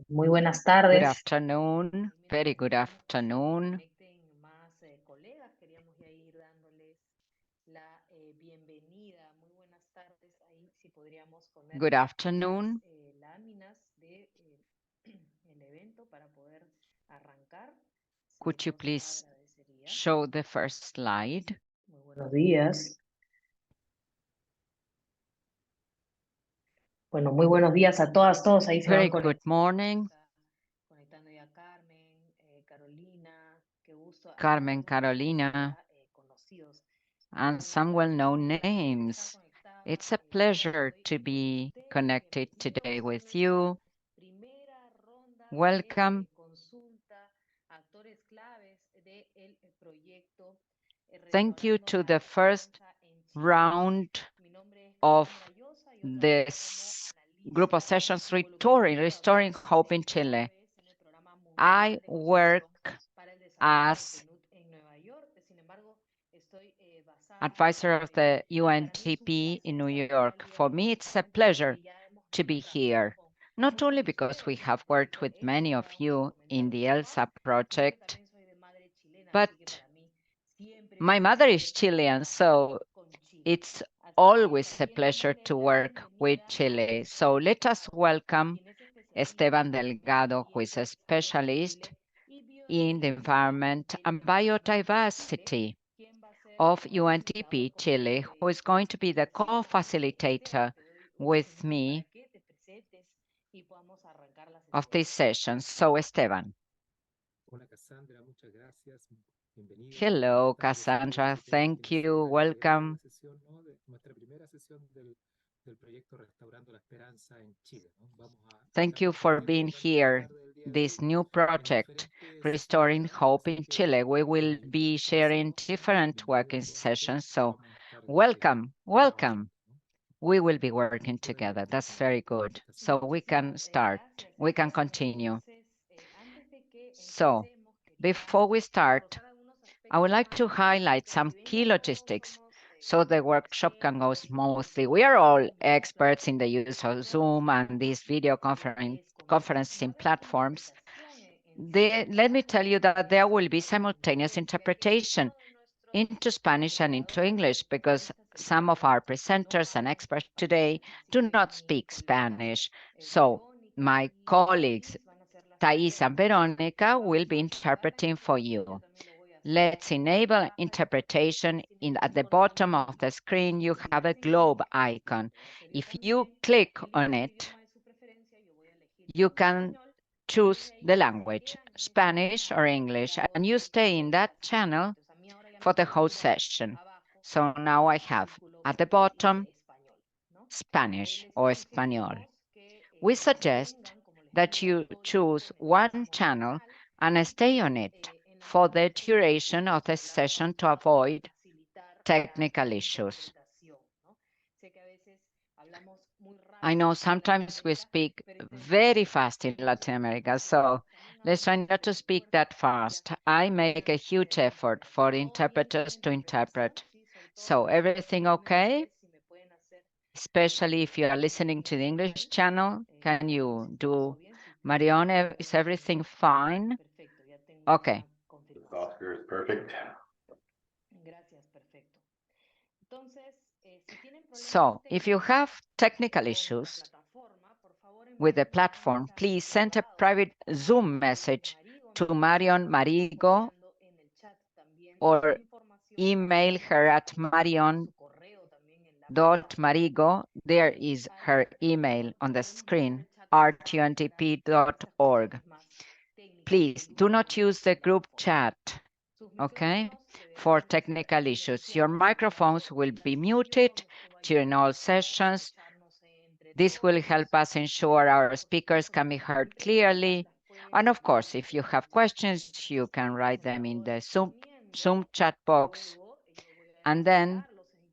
Muy buenas Good tardes. afternoon, very good afternoon. Conecten más colegas. Queríamos ya ir dándoles la bienvenida. Muy buenas tardes. Ahí si podríamos poner Good las afternoon. láminas de el evento para poder arrancar. Se Could you los please agradecería. show the first slide? Muy buenos días. Bueno, muy buenos días a todas, todos. Ahí se van Very good conectando. morning, Conectando ya Carmen, Carolina. Qué gusto. Carmen, Algunos Carolina, ya conocidos. and some well-known names. It's a pleasure to be connected today with you. Primera ronda de Welcome. consulta, actores claves del proyecto Thank you Restaurando to la the first Esperanza en Chile. round Mi nombre es of Cassandra Llosa, yo trabajo como this group of analista sessions involucramiento restoring hope in por primera Chile. vez en el programa I mundial de work consultación para el desarrollo del as PNUD en Nueva York. Sin embargo, estoy basada en advisor of Nueva York the y para mí es un UNTP in placer New saludar York. al día For de me, hoy, it's a aunque pleasure ya hemos to tenido be interacción here, con not muchos only de because we ustedes en have el worked proyecto with Expo many of para uso you in comunitario the virtual, ELSA sino que project, también soy de madre chilena, así que but para mí siempre es my un mother is placer Chilean, trabajar so con Chile. it's Así que always a también pleasure to démosle la work with bienvenida a Chile. So Esteban let us Delgado, welcome quien es especialista Esteban en medio Delgado, who is a ambiente, salud en specialist Chile y in the biodiversidad environment en and Nueva Chile, biodiversity quien va a ser of facilitador UNTP conmigo Chile, who de is going to be este the ciclo. Así que Esteban, co-facilitator te doy unos with segundos para me que te presentes y podamos arrancar la of sesión. this session. So, Esteban. Hola Cassandra, muchas gracias. Bienvenida. Buenas Hello, tardes a todos. Cassandra. Esteban, Thank quien se you. encarga de liderar la Welcome. sesión, ¿no? De nuestra primera sesión del proyecto Restaurando la Esperanza en Chile, ¿no? Vamos a estar Thank you for compartiendo being durante la here. tarde del día de hoy This new en project, diferentes sesiones, Restoring ¿no? Hope Así in que Chile. We will be sharing empecemos, ¿no? different Bienvenidos working a todas y a sessions. todos y So, vamos a estar welcome, welcome. trabajando, ¿no? We will be working Pueden together. That's continuar very con la good. presentación. So we can Muchísimas start. gracias, We can Esteban. continue. Entonces, antes de que So, empecemos, quería before we start, reforzar algunos I would aspectos like más to highlight específicos. some Si bien key ya todos logistics somos so the workshop can go expertos smoothly. We are utilizando all Zoom video experts in the platforms, use of todos Zoom and tenemos these video contactos. Va a conferencing haber una platforms. interpretación en Let me tell you that there will be simultáneo en simultaneous inglés, ya que interpretation uno de nuestros into Spanish and into moderadores English because de esta some of sesión our no presenters and hablan experts today español. Así do que not mis speak colegas Spanish. So Verónica my y colleagues, Thais van a ser las Thais and intérpretes. Veronica, will Vamos be a activar la interpreting for interpretación, yo you. también lo voy a hacer. Let's enable Baja la interpretación, interpretation. tienes At un the icono bottom donde of the screen, you have a señala globe inglés. icon. Lo voy a hacer yo If you también. click on Elija el it, idioma de su preferencia. Yo voy a elegir you el can español. Y desde choose the ahí se language, quedan en este Spanish or canal English, para and poder you stay in entender that la sesión. channel Entonces a mí ahora ya me for the whole aparecerá session. abajo So now I el have círculo at the verde y bottom español, ¿no? Ahí Spanish les or Espanol. sugerimos que We mantengan, suggest como les that dije, a you todo choose volumen en este one channel canal and y stay on it en la for medida the de que los duration of the speakers session hablamos to para poder avoid facilitar la technical issues. interpretación, ¿no? Sé que a veces hablamos muy I rápido know aquí en sometimes we Latinoamérica, speak pero very intentamos fast in Latin entender America, todo. so También let's hago try este not to speak esfuerzo that para que haya fast. I make una a huge excelente, effort pero for todo bien con la interpreters to interpretación, interpret. ¿sí? Sobre todo So para los que everything entienden okay? inglés, si me pueden hacer Especially if you are señas listening en to the English español. channel, can Cuando you esté todo do, bien, si pueden Marione, is compartirme. everything fine? Perfecto, ya tengo Okay. una confirmación. Oscar is perfect. Gracias, perfecto. Entonces, si tienen problemas So if you técnicos have technical con la issues plataforma, por favor with the envíen un platform, mensaje please send a privado private a Zoom Marion message Marigo. to Mi compañera Marion nos va a estar Marigo apoyando en el chat también su or información para email poder her at tener marion su correo también en la dot pantalla. marigo. There Y is ahí, her email por on the favor, envíen screen, al chat mensajes para estas rtuntp.org. cuestiones más técnicas que Please do tuvimos not use con the la group plataforma. chat, Sus okay, micrófonos for deberán de ser technical issues. Your silenciados durante microphones will la be sesión. muted Esto va a during ayudar all a sessions. escucharnos entre This will todos. help us ensure our Por speakers supuesto, can si be tienen heard preguntas, clearly. las pueden And of enviar course, if you en el have chat questions, you mientras can los write them in the moderadores Zoom, mientras. Zoom chat box. Luego yo voy a And then citarlos en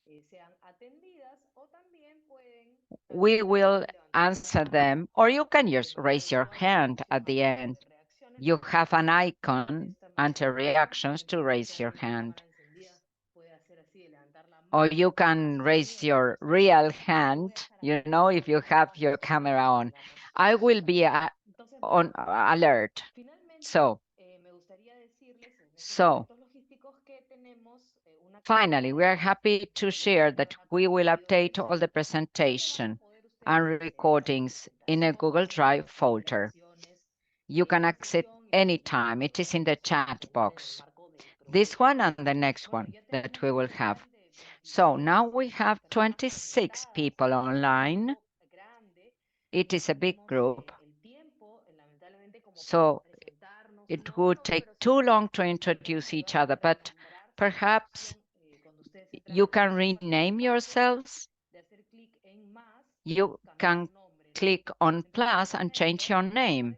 que sean atendidas o también pueden we will levantar la answer mano them, or you para can que de just raise pronto your yo haga hand mención at a the las end. reacciones You para have que an de icon esta under manera, reactions to mientras raise sea your con su hand. cámara encendida, puede hacer así, levantar la or you can raise your real hand, you know, if you have your camera on. I will be on alert. So, so finally, we are happy to share that we will update all the presentation and recordings in a Google Drive folder. You can access anytime. It is in the chat box. This one and the next one that we will have. So now we have 26 people online. It is a big group. So it would take too long to introduce each other, but perhaps you can rename yourselves. You can click on plus and change your name.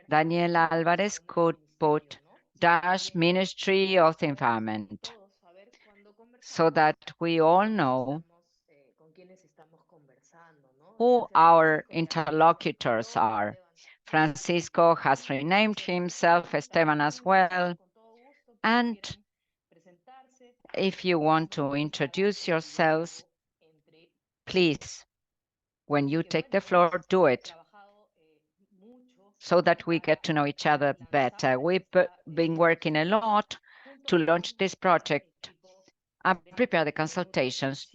Daniel Alvarez could put dash Ministry of the Environment so that we all know who our interlocutors are. Francisco has renamed himself, Esteban as well. And if you want to introduce yourselves, please, when you take the floor, do it so that we get to know each other better. We've been working a lot to launch this project and prepare the consultations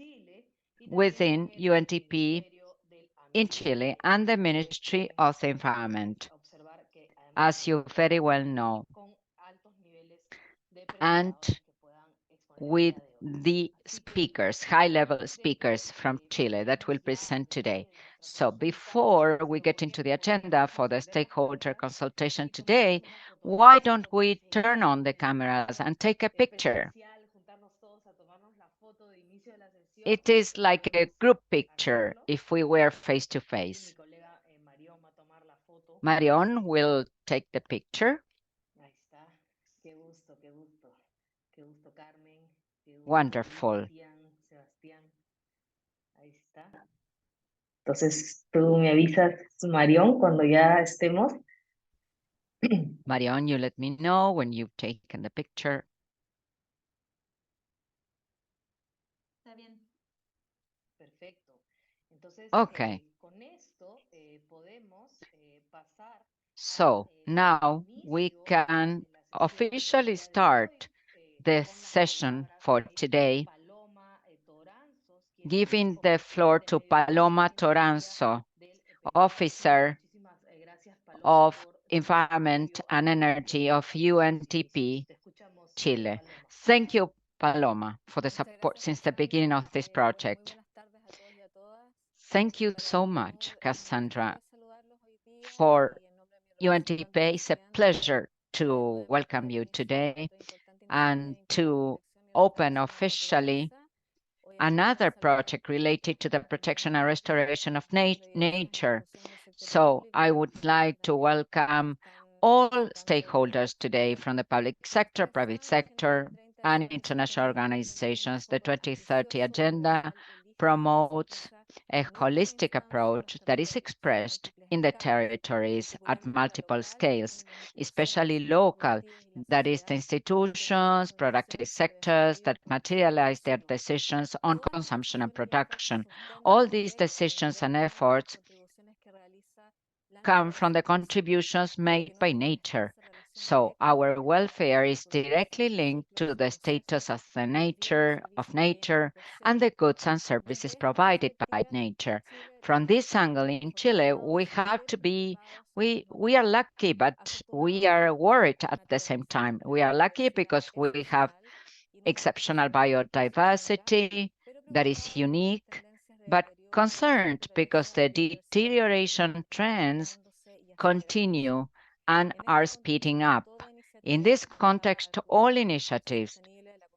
within UNDP in Chile and the Ministry of the Environment, as you very well know, and with the speakers, high-level speakers from Chile that will present today. So before we get into the agenda for the stakeholder consultation today, why don't we turn on the cameras and take a picture? It is like a group picture if we were face to face. Marion will take the picture. Wonderful. Entonces, tú me avisas, Marión, cuando ya estemos. Marion, you let me know when you've taken the picture. Okay. So now we can officially start the session for today, giving the floor to Paloma Toranzo, Officer of Environment and Energy of UNDP Chile. Thank you, Paloma, for the support since the beginning of this project. Thank you so much, Cassandra, for UNDP. It's a pleasure to welcome you today and to open officially another project related to the protection and restoration of nature. So I would like to welcome all stakeholders today from the public sector, private sector, and international organizations. The 2030 Agenda promotes a holistic approach that is expressed in the territories at multiple scales, especially local, that is the institutions, productive sectors that materialize their decisions on consumption and production. All these decisions and efforts come from the contributions made by nature. So our welfare is directly linked to the status of the nature, and the goods and services provided by nature. From this angle in Chile, we have to be, we are lucky, but we are worried at the same time. We are lucky because we have exceptional biodiversity that is unique, but concerned because the deterioration trends continue and are speeding up. In this context, all initiatives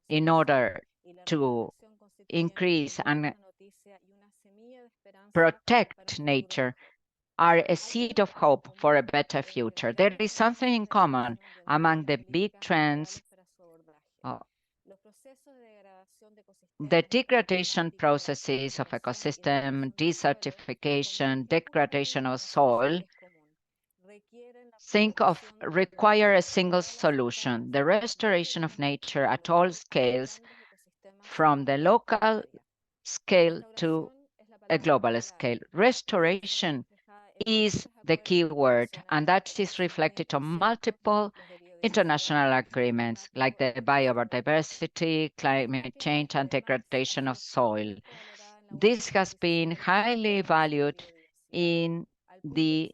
in order to increase and protect nature are a seed of hope for a better future. There is something in common among the big trends. The degradation processes of ecosystem, desertification, degradation of soil, require a single solution, the restoration of nature at all scales from the local scale to a global scale. Restoration is the key word, and that is reflected on multiple international agreements like the biodiversity, climate change, and degradation of soil. This has been highly valued in the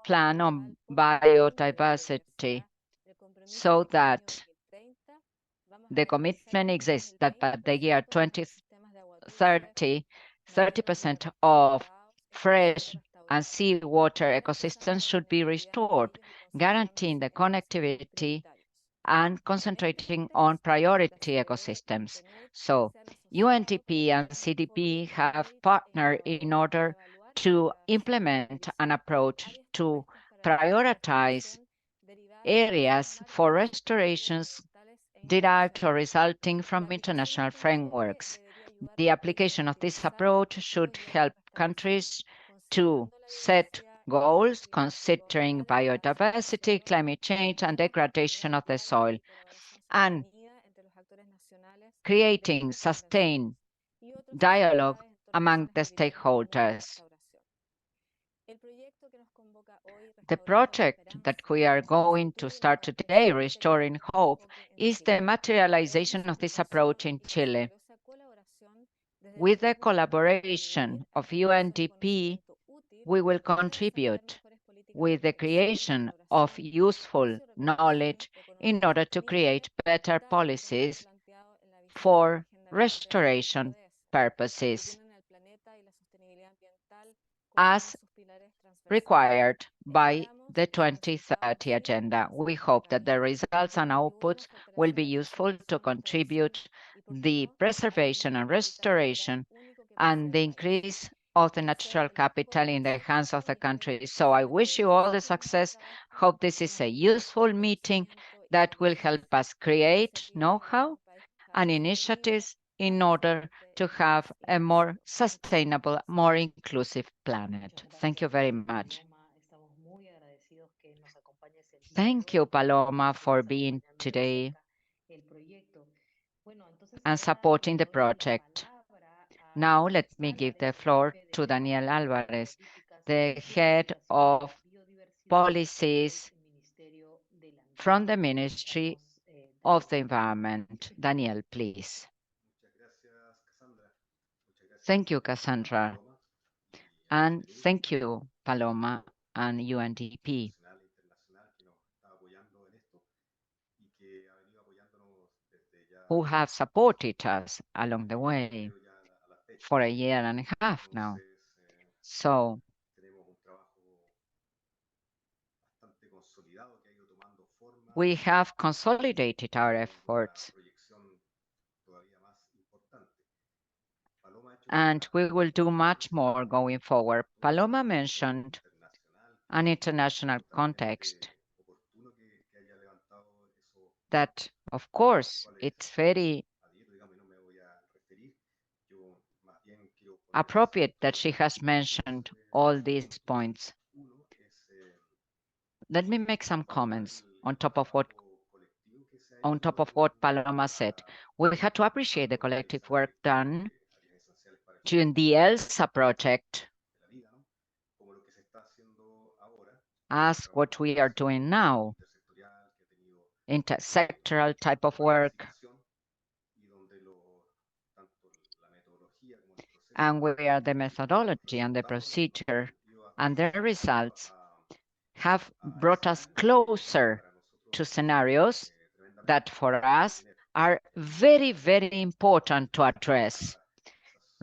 plan on biodiversity so that the commitment exists that by the year 2030, 30% of fresh and seawater ecosystems should be restored, guaranteeing the connectivity and concentrating on priority ecosystems. So UNDP and CDP have partnered in order to implement an approach to prioritize areas for restorations derived or resulting from international frameworks. The application of this approach should help countries to set goals considering biodiversity, climate change, and degradation of the soil, and creating sustained dialogue among the stakeholders. The project that we are going to start today, Restoring Hope, is the materialization of this approach in Chile. With the collaboration of UNDP, we will contribute with the creation of useful knowledge in order to create better policies for restoration purposes as required by the 2030 Agenda. We hope that the results and outputs will be useful to contribute the preservation and restoration and the increase of the natural capital in the hands of the country. So I wish you all the success. Hope this is a useful meeting that will help us create know-how and initiatives in order to have a more sustainable, more inclusive planet. Thank you very much. Thank you, Paloma, for being today and supporting the project. Now let me give the floor to Daniel Alvarez, the head of policies from the Ministry of the Environment. Daniel, please. Thank you, Cassandra. And thank you, Paloma and UNDP, who have supported us along the way for a year and a half now. So we have consolidated our efforts and we will do much more going forward. Paloma mentioned an international context that, of course, it's very appropriate that she has mentioned all these points. Let me make some comments on top of what Paloma said. We had to appreciate the collective work done during the ELSA project as what we are doing now, intersectoral type of work, and where the methodology and the procedure and the results have brought us closer to scenarios that for us are very, very important to address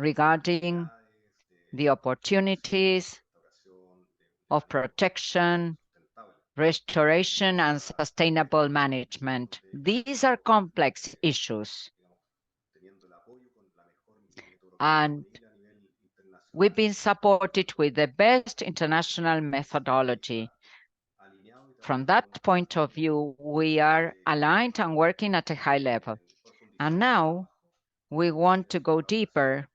regarding the opportunities of protection, restoration, and sustainable management. These are complex issues. And we've been supported with the best international methodology. From that point of view, we are aligned and working at a high level. And now we want to go deeper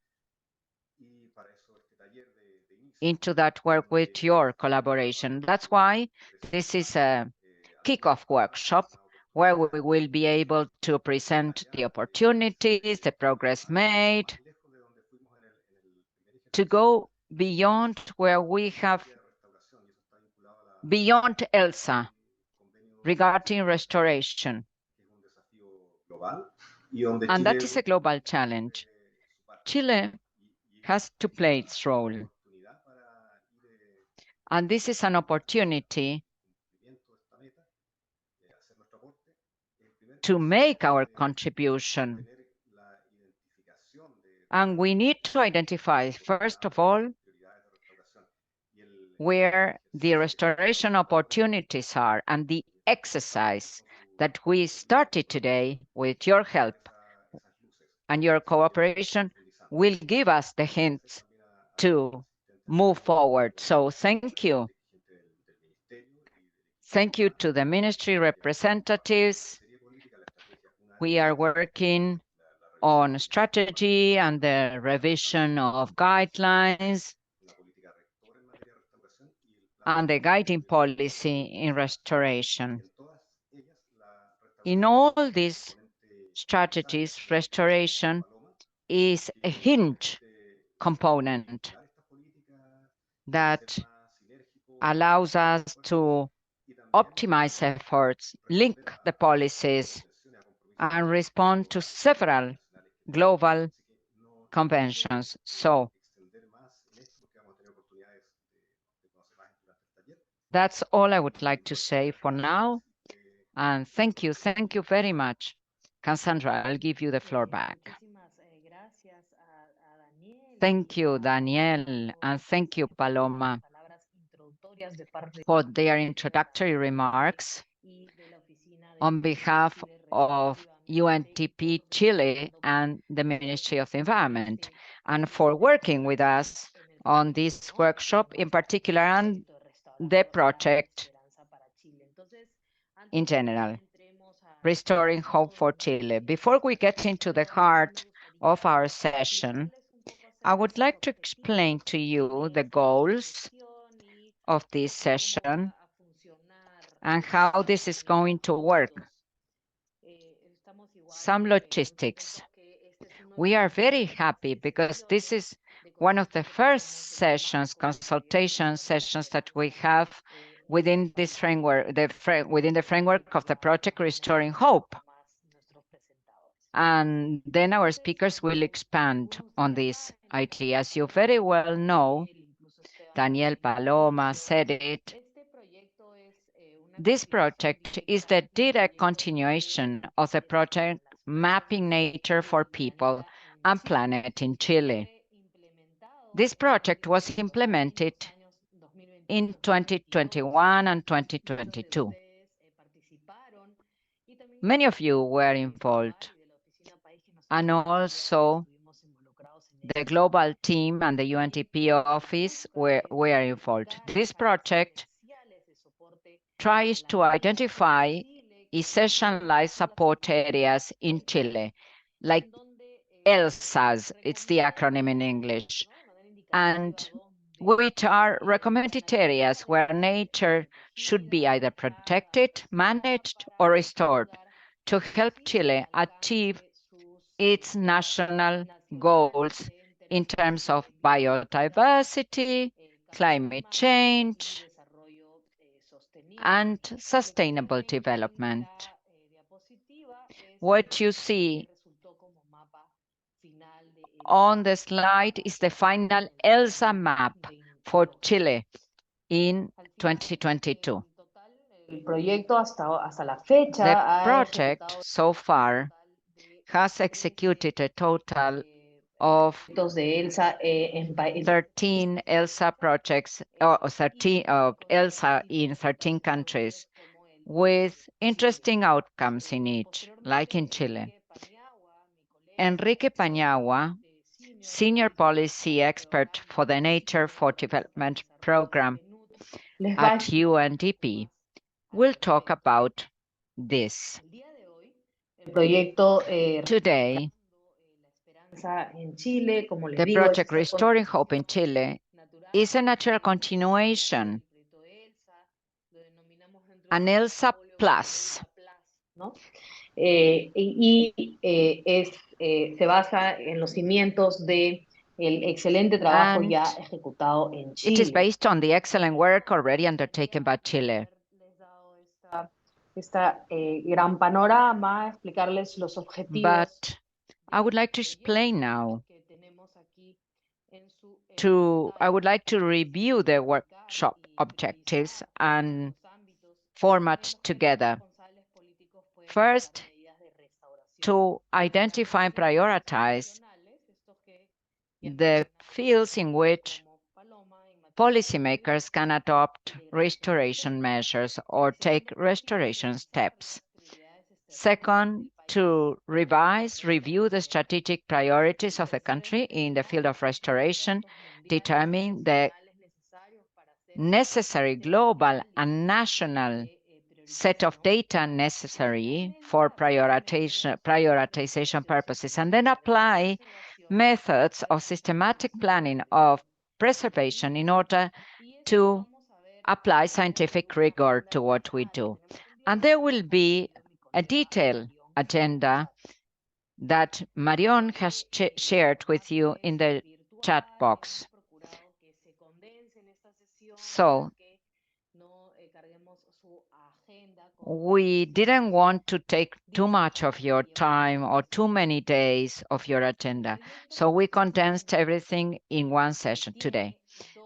into that work with your collaboration. That's why this is a kickoff workshop where we will be able to present the opportunities, the progress made, to go beyond where we have, beyond ELSA, regarding restoration. And that is a global challenge. Chile has to play its role. And this is an opportunity to make our contribution. And we need to identify, first of all, where the restoration opportunities are, and the exercise that we started today with your help and your cooperation will give us the hints to move forward. So thank you. Thank you to the ministry representatives. We are working on strategy and the revision of guidelines and the guiding policy in restoration. In all these strategies, restoration is a hinge component that allows us to optimize efforts, link the policies, and respond to several global conventions. So that's all I would like to say for now. And thank you very much. Cassandra, I'll give you the floor back. Thank you, Daniel, and thank you, Paloma, for their introductory remarks on behalf of UNTP Chile and the Ministry of the Environment, and for working with us on this workshop in particular and the project in general, Restoring Hope for Chile. Before we get into the heart of our session, I would like to explain to you the goals of this session and how this is going to work. Some logistics. We are very happy because this is one of the first sessions, consultation sessions that we have within this framework, within the framework of the project Restoring Hope. And then our speakers will expand on this idea. As you very well know, Daniel Paloma said it, this project is the direct continuation of the project Mapping Nature for People and Planet in Chile. This project was implemented in 2021 and 2022. Many of you were involved, and also the global team and the UNTP office were involved. This project tries to identify essential life support areas in Chile, like ELSAs, it's the acronym in English, and which are recommended areas where nature should be either protected, managed, or restored to help Chile achieve its national goals in terms of biodiversity, climate change, and sustainable development. What you see on the slide is the final ELSA map for Chile in 2022. The project so far has executed a total of 13 ELSA projects, or 13 of ELSA in 13 countries, with interesting outcomes in each, like in Chile. Enrique Pañagua, Senior Policy Expert for the Nature for Development Program at UNDP, will talk about this. Today, the project Restoring Hope in Chile is a natural continuation, an ELSA Plus, ¿no? Se basa en los cimientos de el excelente trabajo And ya ejecutado en it is Chile. based on the excellent work already undertaken by Chile. Esta gran panorama, explicarles los objetivos But I would like to explain now que tenemos aquí en su I would pantalla like to y review the simplificar workshop y objectives priorizar and los ámbitos format en los que los together. responsables políticos pueden adoptar First, medidas de restauración. to identify and prioritize the fields in which policymakers can adopt restoration measures or take restoration steps. Second, to review the strategic priorities of the country in the field of restoration, determine the necessary global and national set of data necessary for prioritization purposes, and then apply methods of systematic planning of preservation in order to apply scientific rigor to what we do. And there will be a detailed agenda that Marion has shared with you in the chat box. So we didn't want to take too much of your time or too many days of your agenda, so we condensed everything in one session today.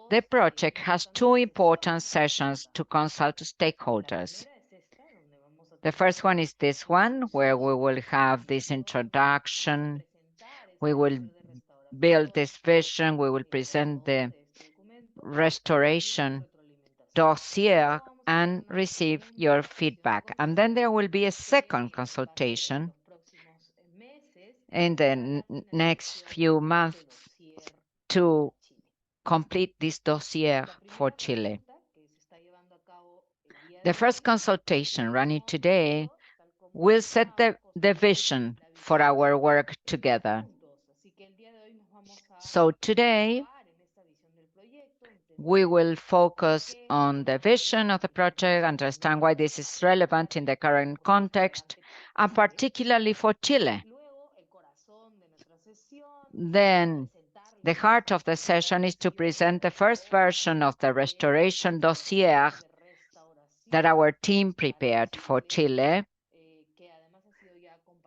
The project has two important sessions to consult stakeholders. The first one is this one, where we will have this introduction. We will build this vision. We will present the restoration dossier and receive your feedback. And then there will be a second consultation in the next few months to complete this dossier for Chile. The first consultation running today will set the vision for our work together. So today, we will focus on the vision of the project, understand why this is relevant in the current context, and particularly for Chile. Then the heart of the session is to present the first version of the restoration dossier that our team prepared for Chile,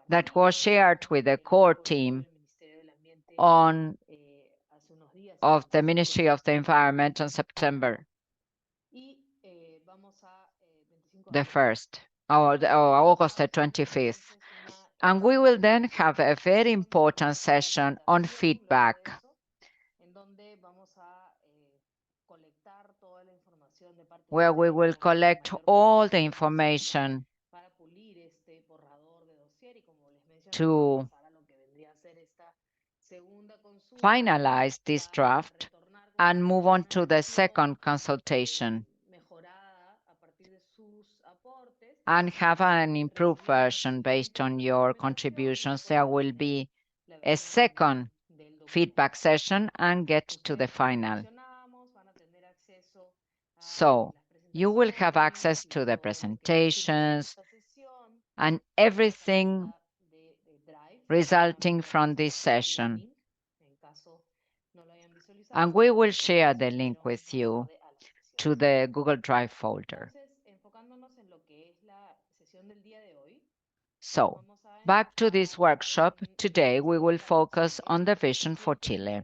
that was shared with the core team of the Ministry of the Environment on September the 1st, or August the 25th. And we will then have a very important session on feedback, where we will collect all the information to finalize this draft and move on to the second consultation and have an improved version based on your contributions. There will be a second feedback session and get to the final. So you will have access to the presentations and everything resulting from this session. And we will share the link with you to the Google Drive folder. So, back to this workshop, today we will focus on the vision for Chile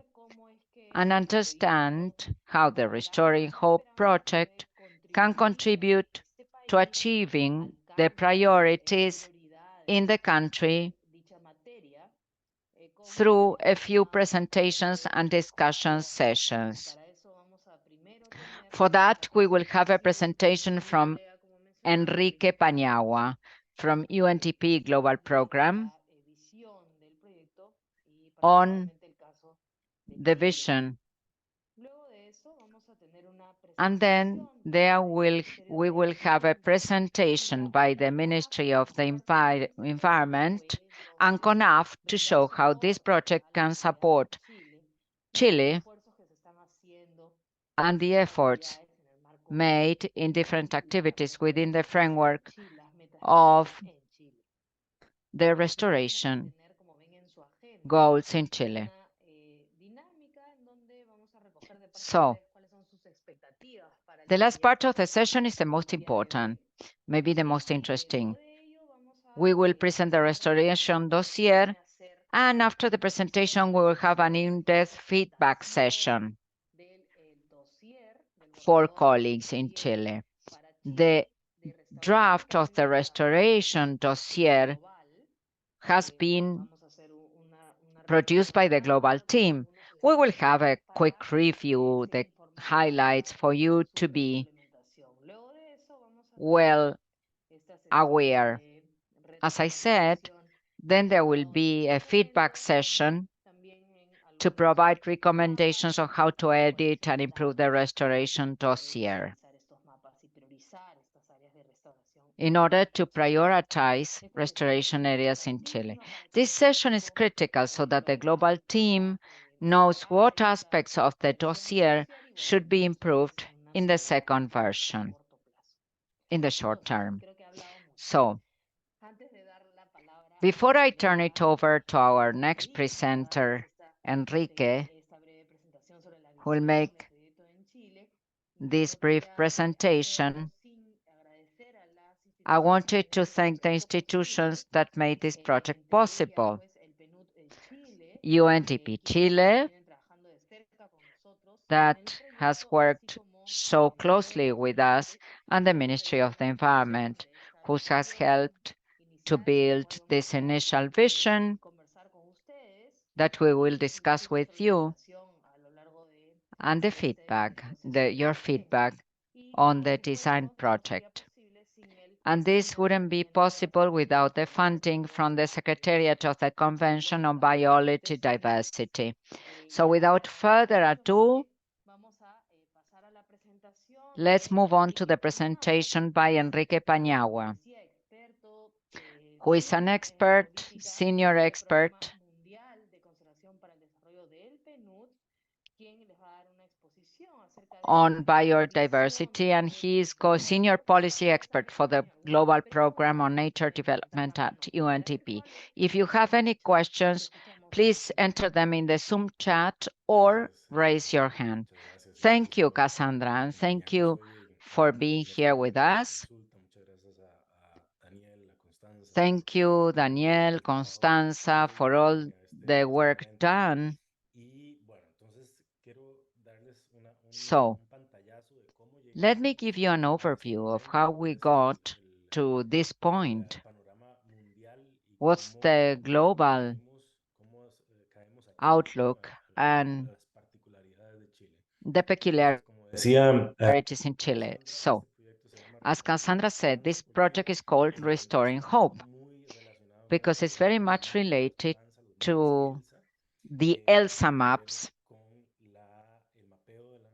and understand how the Restoring Hope project can contribute to achieving the priorities in the country through a few presentations and discussion sessions. For that, we will have a presentation from Enrique Paniagua from UNDP Global Program on the vision. And then we will have a presentation by the Ministry of the Environment and CONAF to show how this project can support Chile and the efforts made in different activities within the framework of the restoration goals in Chile. So, the last part of the session is the most important, maybe the most interesting. We will present the restoration dossier, and after the presentation, we will have an in-depth feedback session for colleagues in Chile. The draft of the restoration dossier has been produced by the global team. We will have a quick review, the highlights for you to be well aware. As I said, then there will be a feedback session to provide recommendations on how to edit and improve the restoration dossier in order to prioritize restoration areas in Chile. This session is critical so that the global team knows what aspects of the dossier should be improved in the second version in the short term. So, before I turn it over to our next presenter, Enrique, who will make this brief presentation, I wanted to thank the institutions that made this project possible. UNDP Chile, that has worked so closely with us, and the Ministry of the Environment, who has helped to build this initial vision that we will discuss with you, and the feedback, your feedback on the design project. And this wouldn't be possible without the funding from the Secretariat of the Convention on Biology Diversity. So without further ado, let's move on to the presentation by Enrique Paniagua, who is an expert, senior expert on biodiversity, and he is co-senior policy expert for the Global Program on Nature Development at UNDP. If you have any questions, please enter them in the Zoom chat or raise your hand. Thank you, Cassandra, and thank you for being here with us. Thank you, Daniel, Constanza, for all the work done. So, let me give you an overview of how we got to this point. What's the global outlook and the peculiarities in Chile? So, as Cassandra said, this project is called Restoring Hope because it's very much related to the ELSA maps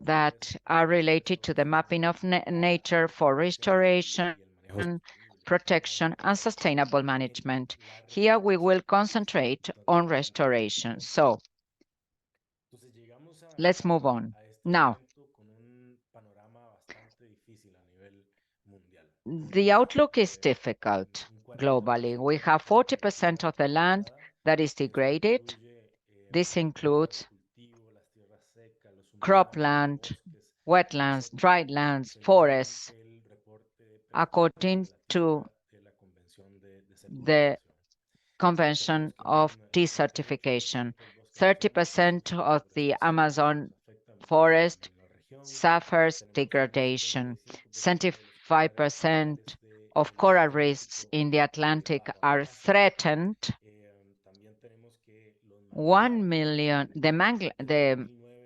that are related to the mapping of nature for restoration, protection, and sustainable management. Here we will concentrate on restoration. So let's move on. Now, the outlook is difficult globally. We have 40% of the land that is degraded. This includes cropland, wetlands, dry lands, forests, according to the Convention of Desertification. 30% of the Amazon forest suffers degradation. 75% of coral reefs in the Atlantic are threatened. 1 million, the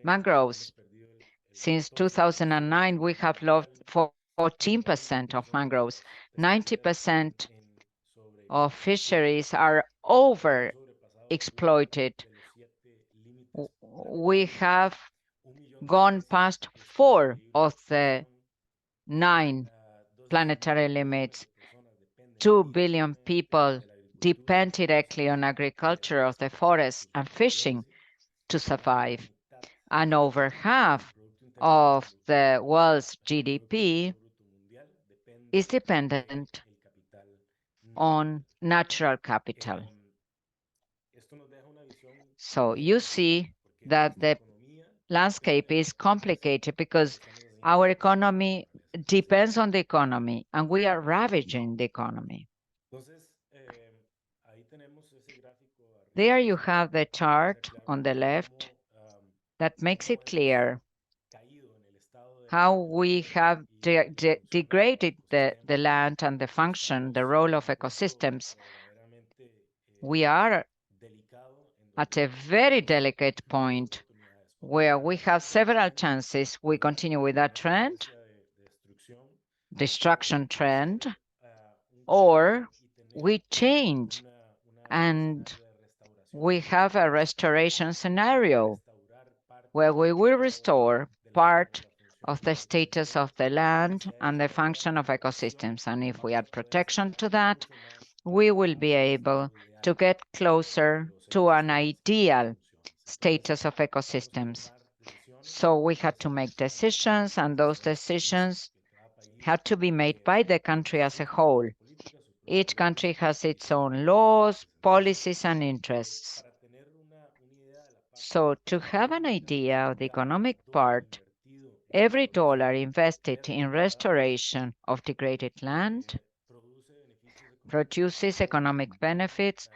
mangroves, since 2009, we have lost 14% of mangroves. 90% of fisheries are overexploited. We have gone past 4 of the 9 planetary limits. 2 billion people depend directly on agriculture of the forests and fishing to survive. And over half of the world's GDP is dependent on natural capital. So you see that the landscape is complicated because our economy depends on the economy, and we are ravaging the economy. There you have the chart on the left that makes it clear how we have degraded the land and the function, the role of ecosystems. We are at a very delicate point where we have several chances. We continue with that trend, destruction trend, or we change and we have a restoration scenario where we will restore part of the status of the land and the function of ecosystems. And if we add protection to that, we will be able to get closer to an ideal status of ecosystems. So we had to make decisions, and those decisions had to be made by the country as a whole. Each country has its own laws, policies, and interests. So to have an idea of the economic part, every dollar invested in restoration of degraded land produces economic benefits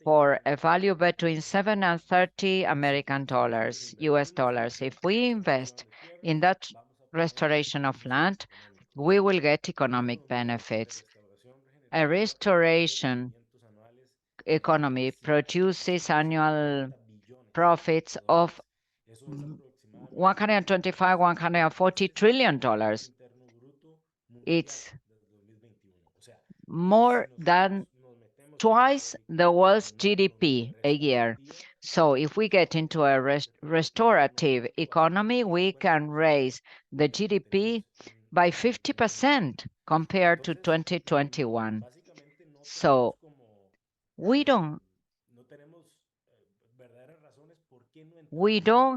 for a value between 7 and 30 American dollars, US dollars. If we invest in that restoration of land, we will get economic benefits. A restoration economy produces annual profits of 125, 140 trillion dollars. It's more than twice the world's GDP a year. So if we get into a restorative economy, we can raise the GDP by 50% compared to 2021. So we don't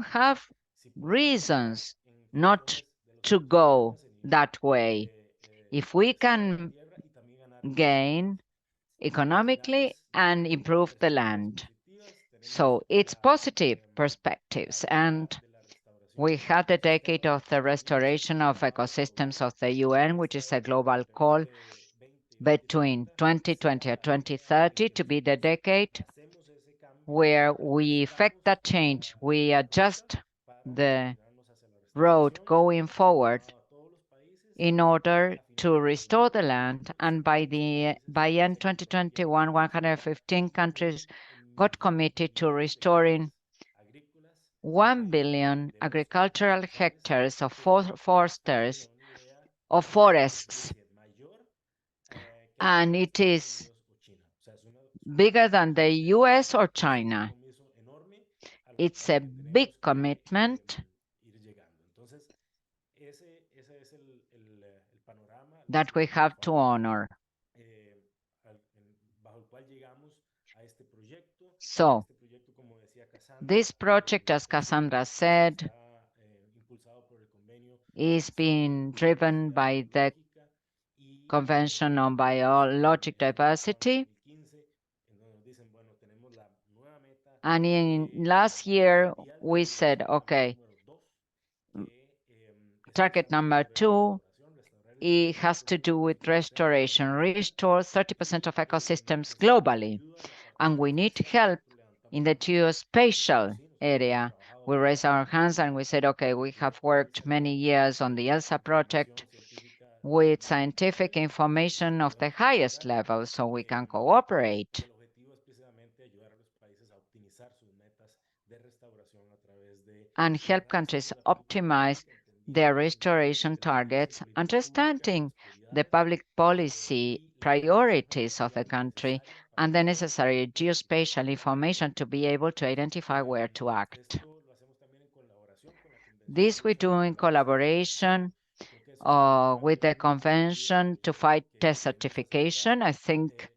have reasons not to go that way. If we can gain economically and improve the land. So it's positive perspectives. And we had the decade of the restoration of ecosystems of the UN, which is a global call between 2020 and 2030 to be the decade where we effect that change. We adjust the road going forward in order to restore the land. And by end 2021, 115 countries got committed to restoring 1 billion agricultural hectares of forests. And it is bigger than the US or China. It's a big commitment that we have to honor. So, this project, as Cassandra said, is being driven by the Convention on Biologic Diversity. And in last year, we said, okay, target number 2, it has to do with restoration. Restore 30% of ecosystems globally. And we need help in the geospatial area. We raised our hands and we said, okay, we have worked many years on the ELSA project with scientific information of the highest level so we can cooperate and help countries optimize their restoration targets, understanding the public policy priorities of the country and the necessary geospatial information to be able to identify where to act. This we do in collaboration with the Convention to fight desertification. I think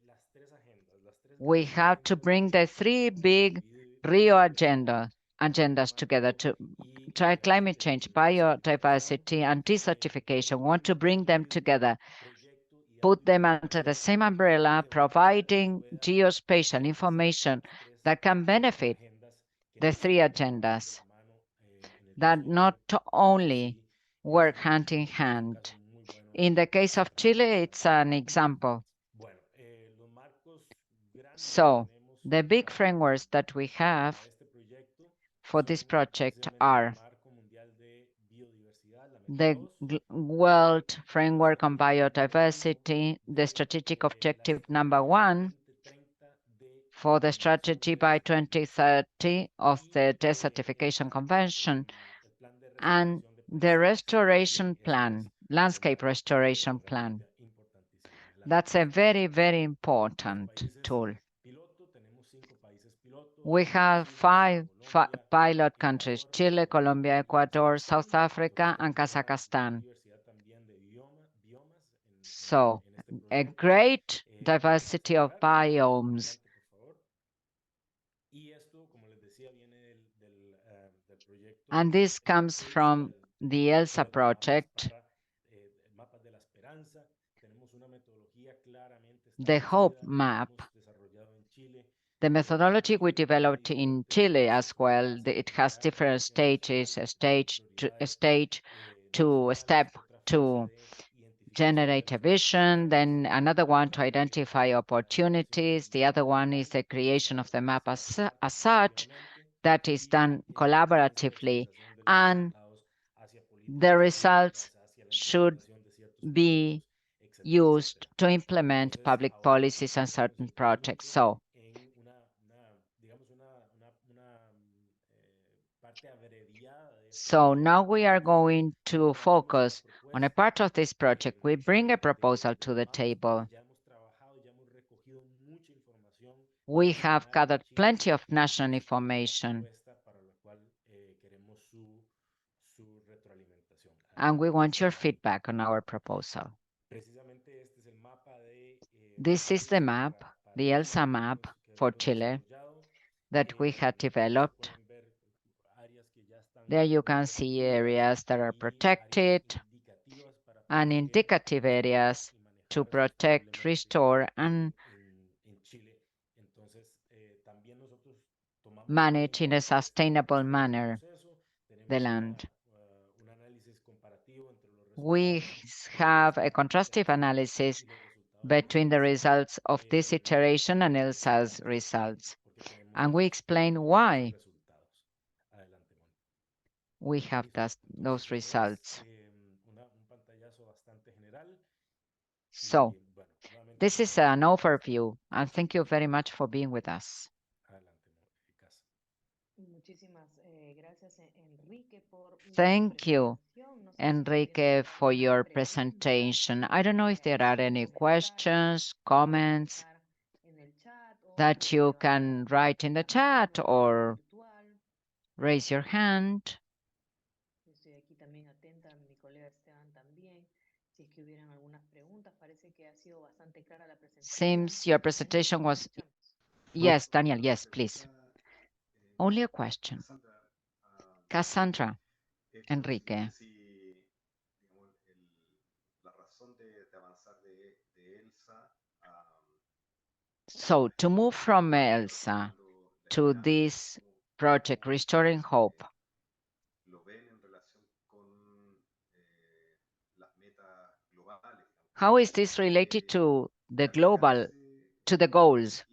we have to bring the 3 big Rio agendas together to try climate change, biodiversity, and desertification. We want to bring them together put them under the same umbrella, providing geospatial information that can benefit the three agendas that not only work hand in hand. In the case of Chile, it's an example. So the big frameworks that we have for this project are the World Framework on Biodiversity, the strategic objective number 1 for the strategy by 2030 of the Desertification Convention, and the restoration plan, landscape restoration plan. That's a very, very important tool. We have five pilot countries: Chile, Colombia, Ecuador, South Africa, and Kazakhstan. So a great diversity of biomes. And this comes from the ELSA project, the HOPE map. The methodology we developed in Chile as well, it has different stages, stage to step to generate a vision, then another one to identify opportunities. The other one is the creation of the map as such, that is done collaboratively, and the results should be used to implement public policies and certain projects. So now we are going to focus on a part of this project. We bring a proposal to the table. We have gathered plenty of national information, and we want your feedback on our proposal. This is the map, the ELSA map for Chile that we had developed. There you can see areas that are protected and indicative areas to protect, restore, and manage in a sustainable manner the land. We have a contrastive analysis between the results of this iteration and ELSA's results, and we explain why we have those results. So this is an overview, and thank you very much for being with us. Thank you, Enrique, for your presentation. I don't know if there are any questions, comments that you can write in the chat or raise your hand. Seems your presentation was... Yes, Daniel, yes, please. Only a question. Cassandra, Enrique. So to move from ELSA to this project, Restoring Hope, how is this related to the global, to the goals,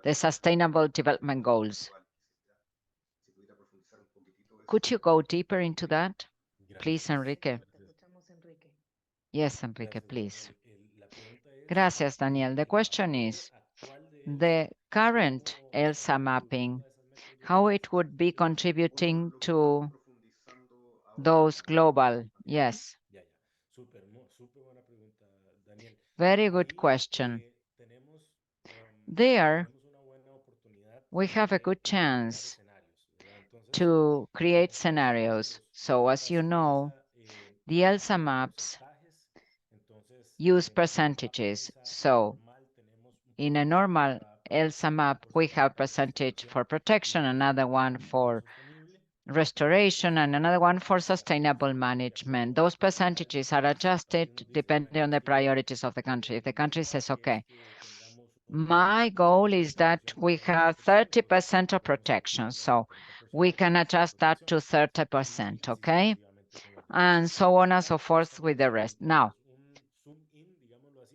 the Sustainable Development Goals? Could you go deeper into that, please, Enrique? Yes, Enrique, please. Gracias, Daniel. The question is, the current ELSA mapping, how it would be contributing to those global, yes. Very good question. There, we have a good chance to create scenarios. So as you know, the ELSA maps use percentages. So in a normal ELSA map, we have percentage for protection, another one for restoration, and another one for sustainable management. Those percentages are adjusted depending on the priorities of the country. If the country says, okay, my goal is that we have 30% of protection, so we can adjust that to 30%, okay? And so on and so forth with the rest. Now,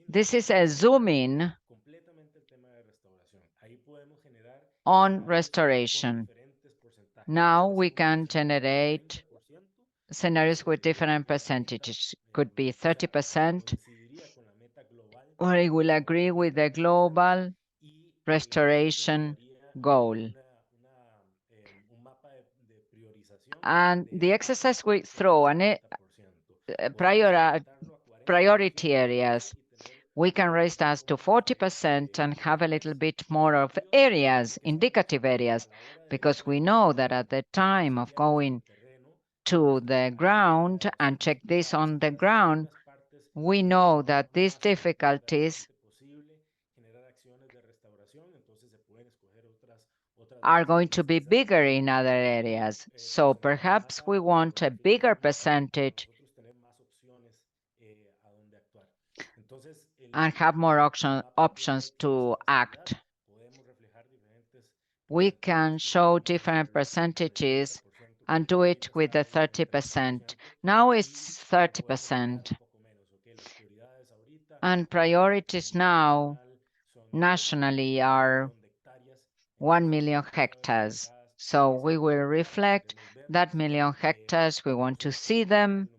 this is a zoom in on restoration. Now we can generate scenarios with different percentages. Could be 30%, or it will agree with the global restoration goal. And the exercise we throw and priority areas, we can raise that to 40% and have a little bit more of areas, indicative areas, because we know that at the time of going to the ground and check this on the ground, we know that these difficulties are going to be bigger in other areas. So perhaps we want a bigger percentage and have more options to act. We can show different percentages and do it with the 30%. Now it's 30%. And priorities now nationally are 1 million hectares. So we will reflect that million hectares. We want to see them.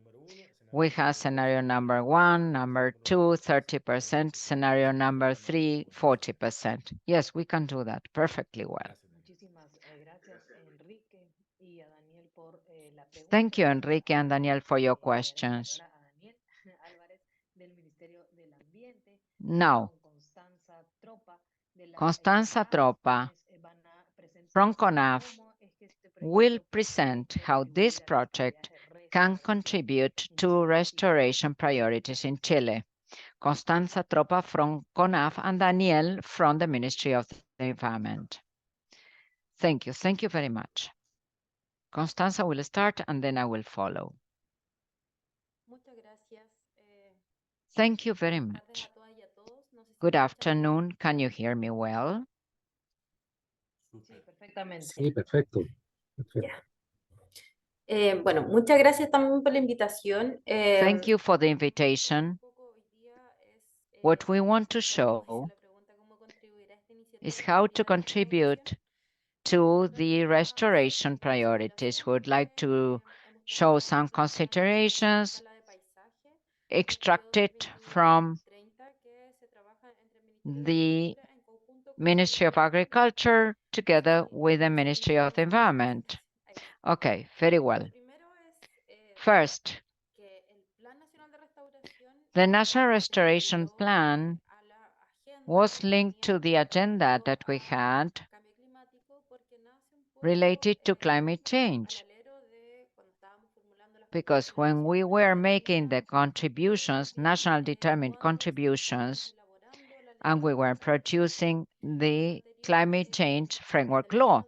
We have scenario number 1, number 2, 30%, scenario number 3, 40%. Yes, we can do that perfectly well. Thank you, Enrique and Daniel, for your questions. Now, Constanza Tropa from CONAF will present how this project can contribute to restoration priorities in Chile. Constanza Tropa from CONAF and Daniel from the Ministry of the Environment. Thank you. Thank you very much. Constanza will start and then I will follow. Thank you very much. Good afternoon. Can you hear me well? Sí, perfecto. Perfecto. Bueno, muchas gracias también por la invitación. Thank you for the invitation. What we want to show is how to contribute to the restoration priorities. We would like to show some considerations extracted from the Ministry of Agriculture together with the Ministry of the Environment. Okay, very well. First, the National Restoration Plan was linked to the agenda that we had related to climate change. Because when we were making the contributions, national determined contributions, and we were producing the climate change framework law.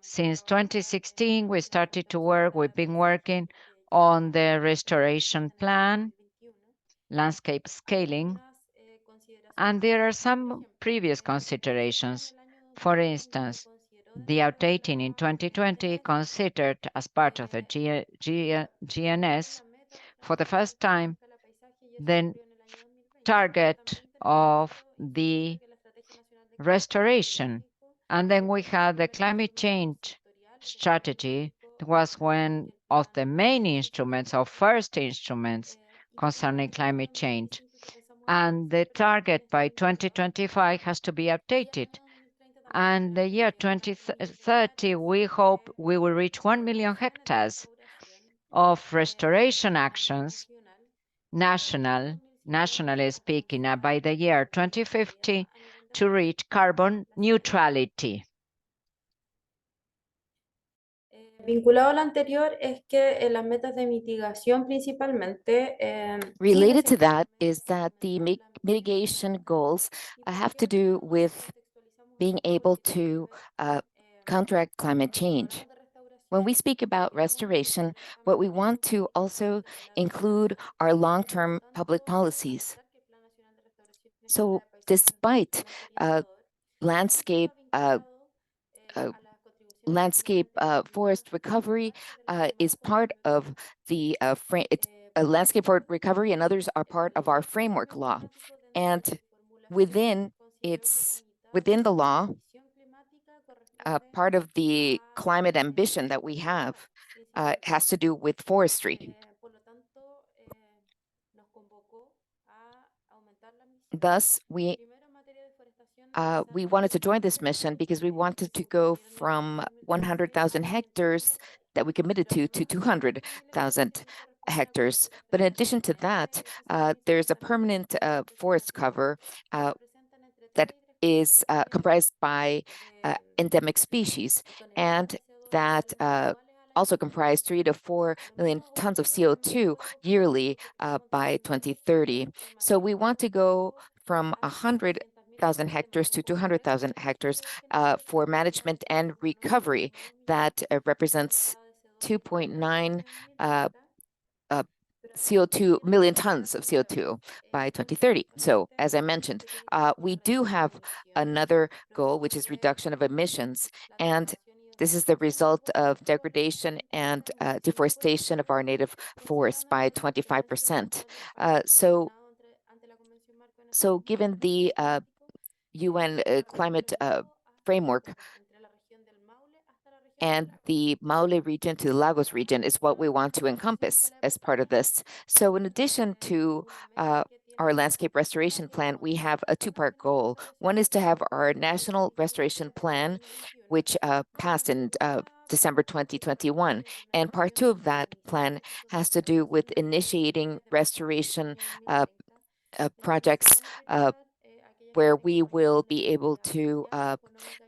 Since 2016, we started to work, we've been working on the restoration plan, landscape scaling, and there are some previous considerations. For instance, the updating in 2020 considered as part of the GNS for the first time the target of the restoration. And then we had the climate change strategy. It was one of the main instruments or first instruments concerning climate change. And the target by 2025 has to be updated. And the year 2030, we hope we will reach 1 million hectares of restoration actions, nationally speaking, by the year 2050 to reach carbon neutrality. Vinculado a lo anterior es que las metas de mitigación principalmente. Related to that is that the mitigation goals have to do with being able to counteract climate change. When we speak about restoration, what we want to also include are long-term public policies. So despite landscape uh, forest recovery is part of the landscape forest recovery, and others are part of our framework law. And within the law, part of the climate ambition that we have has to do with forestry. Thus, we wanted to join this mission because we wanted to go from 100,000 hectares that we committed to 200,000 hectares. But in addition to that, there's a permanent forest cover that is comprised by endemic species, and that also comprise 3 to 4 million tons of CO2 yearly by 2030. So we want to go from 100,000 hectares to 200,000 hectares for management and recovery. That represents 2.9 CO2 million tons of CO2 by 2030. So as I mentioned, we do have another goal, which is reduction of emissions. And this is the result of degradation and deforestation of our native forests by 25%. So given the UN climate framework, and the Maule region to the Lagos region is what we want to encompass as part of this. So in addition to our landscape restoration plan, we have a two-part goal. One is to have our national restoration plan, which passed in December 2021. And part two of that plan has to do with initiating restoration projects where we will be able to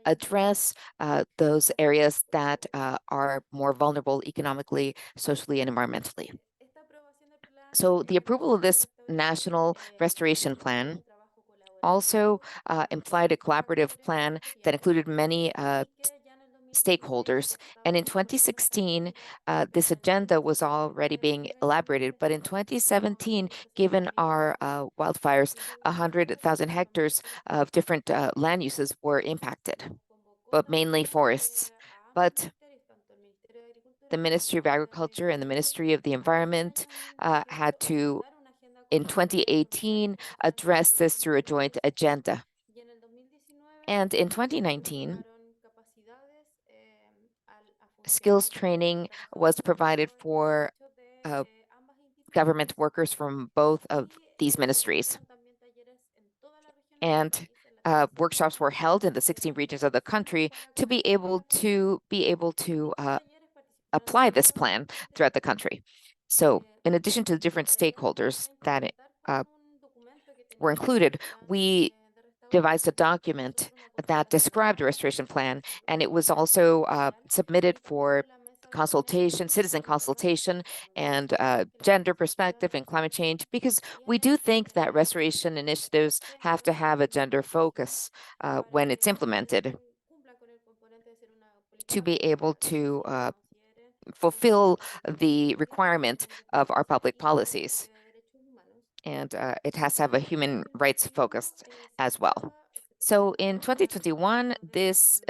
address those areas that are more vulnerable economically, socially, and environmentally. So the approval of this national restoration plan also implied a collaborative plan that included many stakeholders. And in 2016, this agenda was already being elaborated. But in 2017, given our wildfires, 100,000 hectares of different land uses were impacted, but mainly forests. But the Ministry of Agriculture and the Ministry of the Environment had to, in 2018, address this through a joint agenda. And in 2019, skills training was provided for government workers from both of these ministries. And workshops were held in the 16 regions of the country to be able to apply this plan throughout the country. So in addition to the different stakeholders that were included, we devised a document that described the restoration plan, and it was also submitted for consultation, citizen consultation, and gender perspective and climate change, because we do think that restoration initiatives have to have a gender focus when it's implemented to be able to fulfill the requirement of our public policies. And it has to have a human rights focus as well. So in 2021, this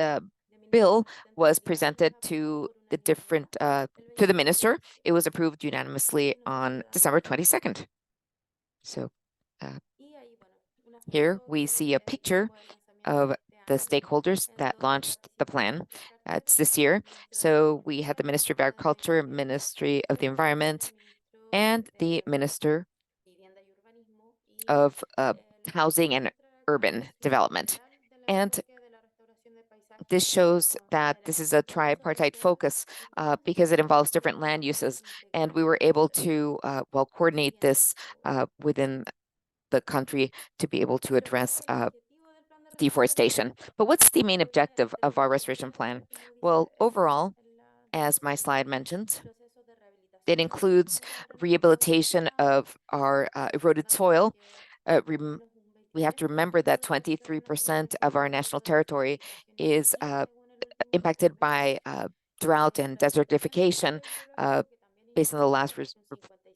bill was presented to the to the minister. It was approved unanimously on December 22nd. So here we see a picture of the stakeholders that launched the plan. It's this year. So we had the Ministry of Agriculture, Ministry of the Environment, and the Minister of Housing and Urban Development. And this shows that this is a tripartite focus because it involves different land uses. And we were able to, coordinate this within the country to be able to address deforestation. But what's the main objective of our restoration plan? Well, overall, as my slide mentions, it includes rehabilitation of our eroded soil. We have to remember that 23% of our national territory is impacted by drought and desertification, based on the last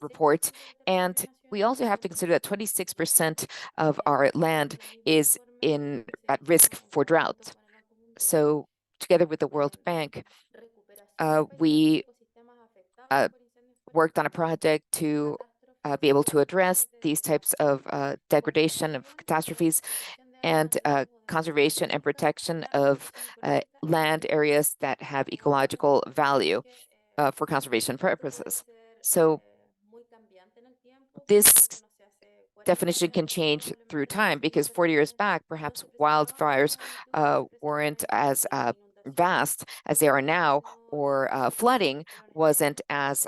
report. And we also have to consider that 26% of our land is at risk for drought. So together with the World Bank, we worked on a project to be able to address these types of degradation of catastrophes and conservation and protection of land areas that have ecological value for conservation purposes. So this definition can change through time because 40 years back, perhaps wildfires weren't as vast as they are now, or flooding wasn't as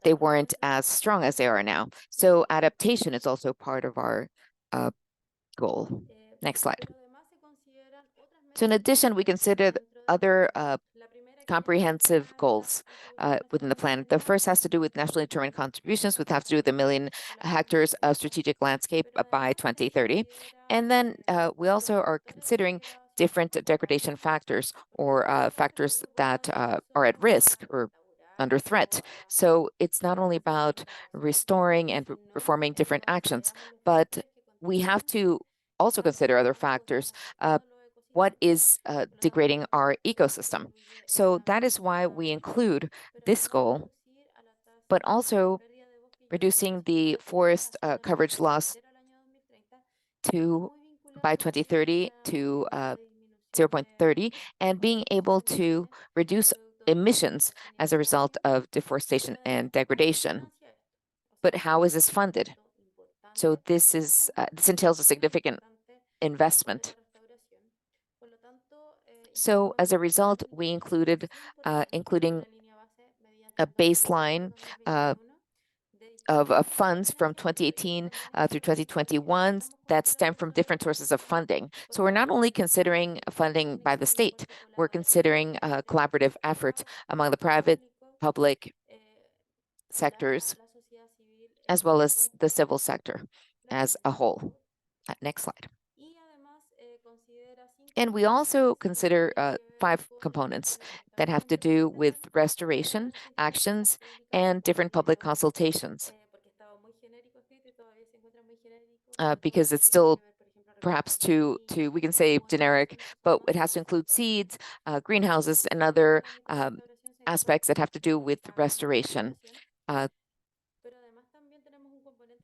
they weren't as strong as they are now. So adaptation is also part of our goal. Next slide. So in addition, we consider other comprehensive goals within the plan. The first has to do with nationally determined contributions, which have to do with 1 million hectares of strategic landscape by 2030. And then we also are considering different degradation factors or factors that are at risk or under threat. So it's not only about restoring and performing different actions, but we have to also consider other factors. What is degrading our ecosystem? So that is why we include this goal, but also reducing the forest coverage loss by 2030 to 0.30, and being able to reduce emissions as a result of deforestation and degradation. But how is this funded? So this entails a significant investment. So as a result, we including a baseline of funds from 2018 through 2021 that stem from different sources of funding. So we're not only considering funding by the state, we're considering collaborative efforts among the private, public sectors, as well as the civil sector as a whole. Next slide. And we also consider 5 components that have to do with restoration actions and different public consultations. Because it's still perhaps we can say generic, but it has to include seeds, greenhouses, and other aspects that have to do with restoration.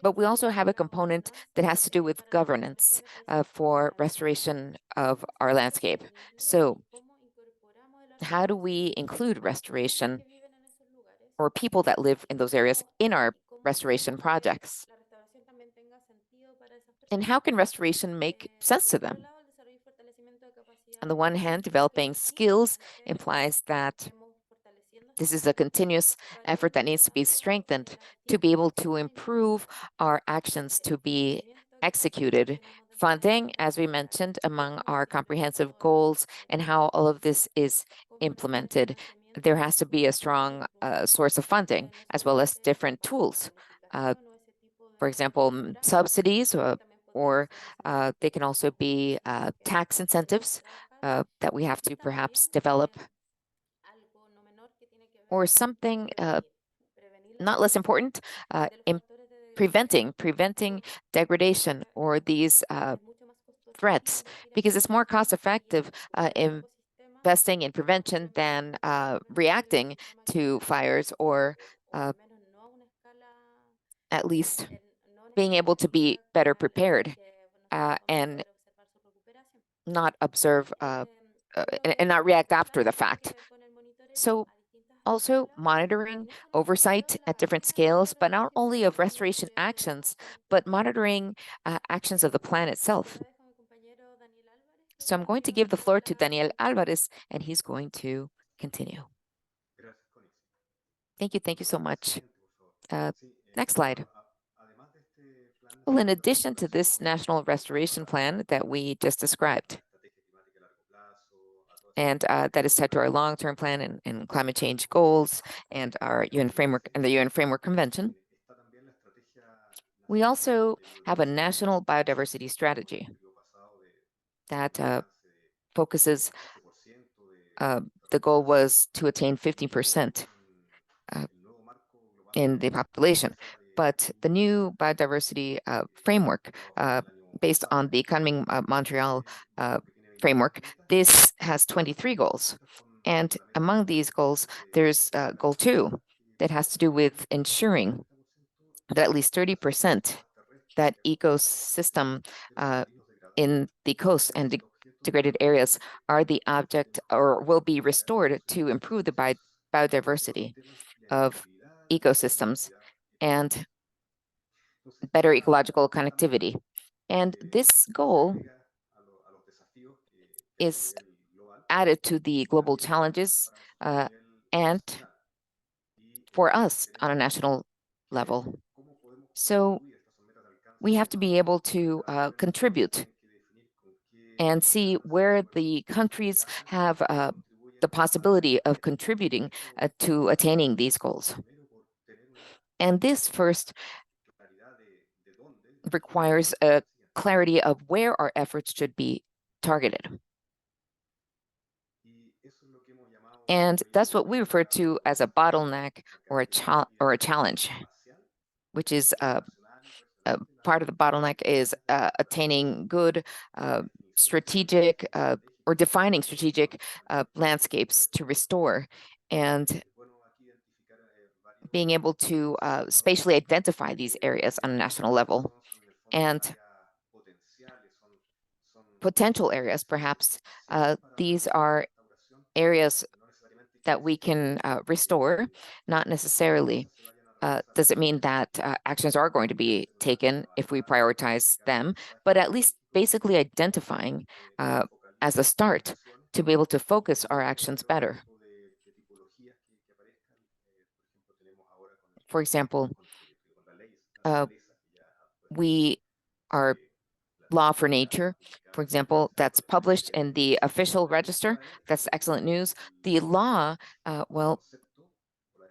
But we also have a component that has to do with governance for restoration of our landscape. So how do we include restoration or people that live in those areas in our restoration projects? And how can restoration make sense to them? On the one hand, developing skills implies that this is a continuous effort that needs to be strengthened to be able to improve our actions to be executed. Funding, as we mentioned, among our comprehensive goals and how all of this is implemented. There has to be a strong source of funding as well as different tools. For example, subsidies or they can also be tax incentives that we have to perhaps develop, or something not less important, in preventing degradation or these threats, because it's more cost effective investing in prevention than reacting to fires, or at least being able to be better prepared and not observe and not react after the fact. So also monitoring oversight at different scales, but not only of restoration actions, but monitoring actions of the plan itself. So I'm going to give the floor to Daniel Alvarez, and he's going to continue. Thank you so much. Next slide. Well, in addition to this National Restoration Plan that we just described, and that is tied to our long-term plan and climate change goals and our UN framework and the UN Framework Convention, We also have a national biodiversity strategy that focuses, the goal was to attain 50% in the population. But the new biodiversity framework, based on the Economy Montreal framework, this has 23 goals. And among these goals, there's goal 2 that has to do with ensuring that at least 30% that ecosystem in the coast and degraded areas are the object or will be restored to improve the biodiversity of ecosystems and better ecological connectivity. And this goal is added to the global challenges and for us on a national level. So we have to be able to contribute and see where the countries have the possibility of contributing to attaining these goals. And this first requires a clarity of where our efforts should be targeted. And that's what we refer to as a bottleneck or a challenge, which is part of the bottleneck is attaining good strategic or defining strategic landscapes to restore and being able to spatially identify these areas on a national level. And potential areas, perhaps, these are areas that we can restore, not necessarily. Does it mean that actions are going to be taken if we prioritize them, but at least basically identifying as a start to be able to focus our actions better. For example, we are law for nature, for example, that's published in the official register. That's excellent news. The law, well,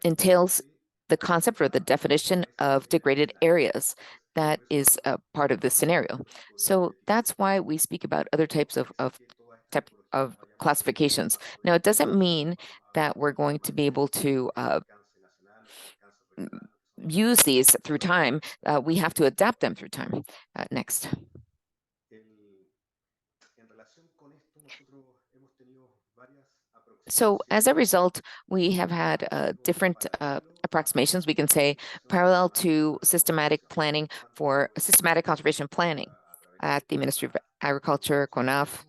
entails the concept or the definition of degraded areas. That is a part of the scenario. So that's why we speak about other types of classifications. Now, it doesn't mean that we're going to be able to use these through time. We have to adapt them through time. Next. So as a result, we have had different approximations, we can say, parallel to systematic planning for systematic conservation planning at the Ministry of Agriculture, CONAF,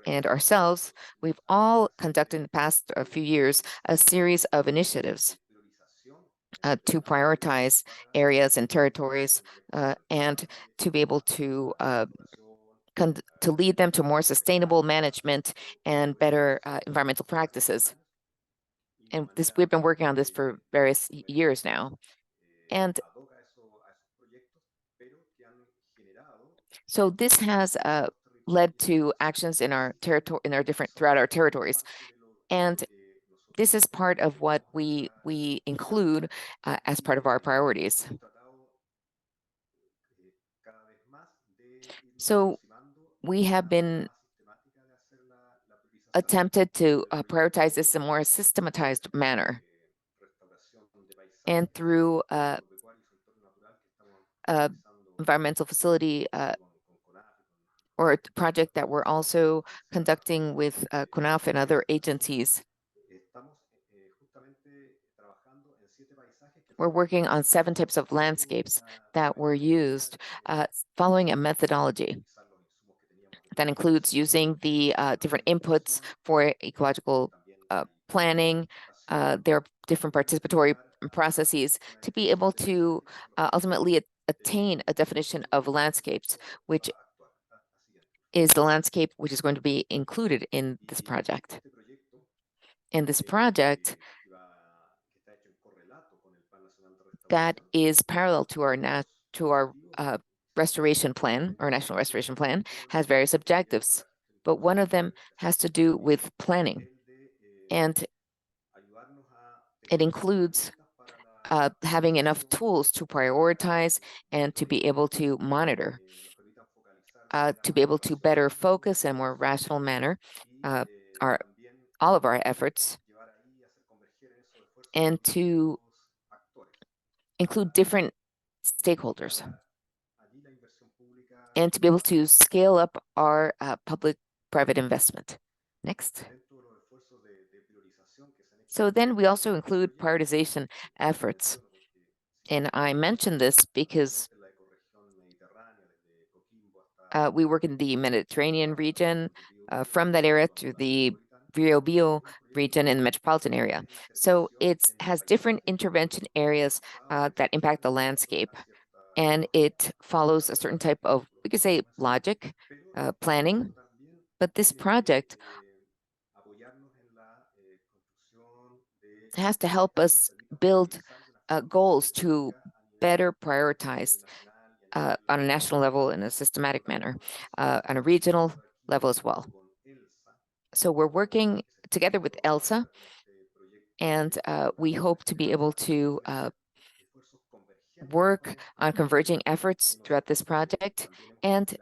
and ourselves. We've all conducted in the past few years a series of initiatives to prioritize areas and territories and to be able to lead them to more sustainable management and better environmental practices. And we've been working on this for various years now. And so this has led to actions in our territory, throughout our territories. And this is part of what we include as part of our priorities. So we have been attempted to prioritize this in a more systematized manner. And through environmental facility or a project that we're also conducting with CONAF and other agencies. We're working on 7 types of landscapes that were used following a methodology that includes using the different inputs for ecological planning. There are different participatory processes to be able to ultimately attain a definition of landscapes, which is the landscape which is going to be included in this project. And this project that is parallel to our restoration plan, our national restoration plan, has various objectives, but one of them has to do with planning. And it includes having enough tools to prioritize and to be able to monitor, to be able to better focus in a more rational manner our all of our efforts, and to include different stakeholders, and to be able to scale up our public-private investment. Next. So then we also include prioritization efforts. And I mention this because we work in the Mediterranean region, from that area to the Rio Bio region in the metropolitan area. So it has different intervention areas that impact the landscape. And it follows a certain type of, we could say, logic, planning. But this project has to help us build goals to better prioritize on a national level in a systematic manner, on a regional level as well. So we're working together with ELSA, and we hope to be able to work on converging efforts throughout this project. And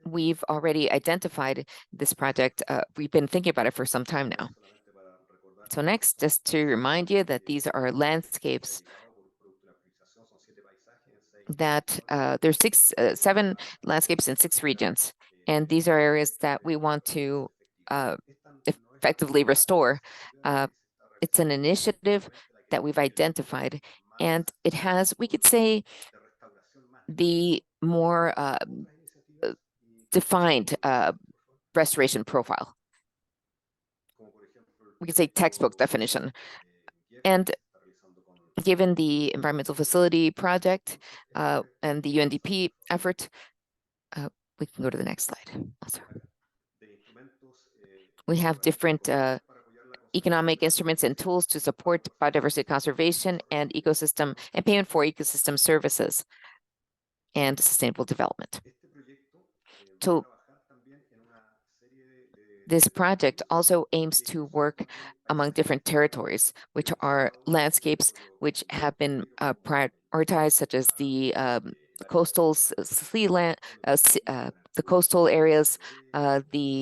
we've already identified this project. We've been thinking about it for some time now. So next, just to remind you that these are landscapes that there's seven landscapes in 6 regions. And these are areas that we want to effectively restore. It's an initiative that we've identified, and it has, we could say, the more defined restoration profile. We could say textbook definition. And given the environmental facility project and the UNDP effort, we can go to the next slide also. We have different economic instruments and tools to support biodiversity conservation and ecosystem and payment for ecosystem services and sustainable development. So this project also aims to work among different territories, which are landscapes which have been prioritized, such as the coastal sea land, the coastal areas, the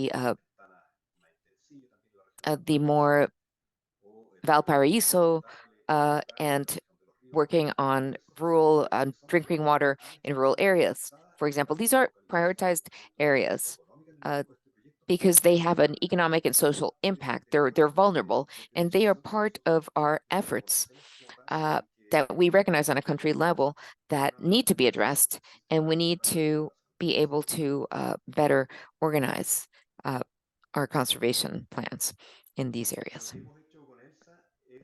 more Valparaiso, and working on rural drinking water in rural areas. For example, these are prioritized areas because they have an economic and social impact. They're vulnerable, and they are part of our efforts that we recognize on a country level that need to be addressed, and we need to be able to better organize our conservation plans in these areas.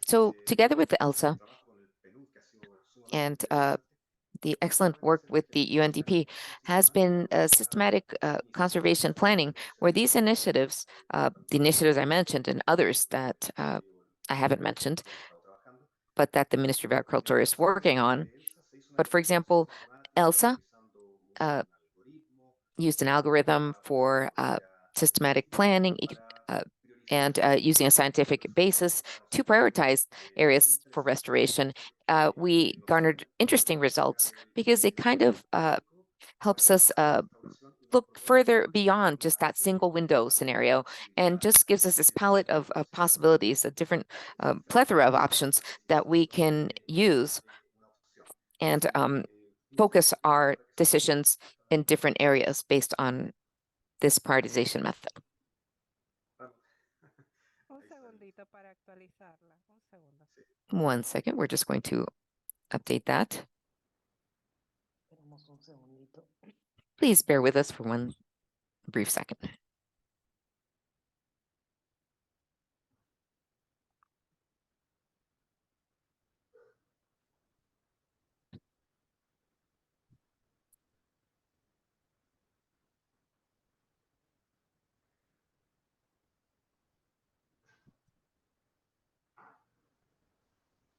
So together with the ELSA and the excellent work with the UNDP has been systematic conservation planning, where these initiatives, the initiatives I mentioned and others that I haven't mentioned, but that the Ministry of Agriculture is working on. But for example, ELSA used an algorithm for systematic planning and using a scientific basis to prioritize areas for restoration. We garnered interesting results because it kind of helps us look further beyond just that single window scenario, and just gives us this palette of possibilities, a different plethora of options that we can use and focus our decisions in different areas based on this prioritization method. One second, we're just going to update that. Please bear with us for one brief second.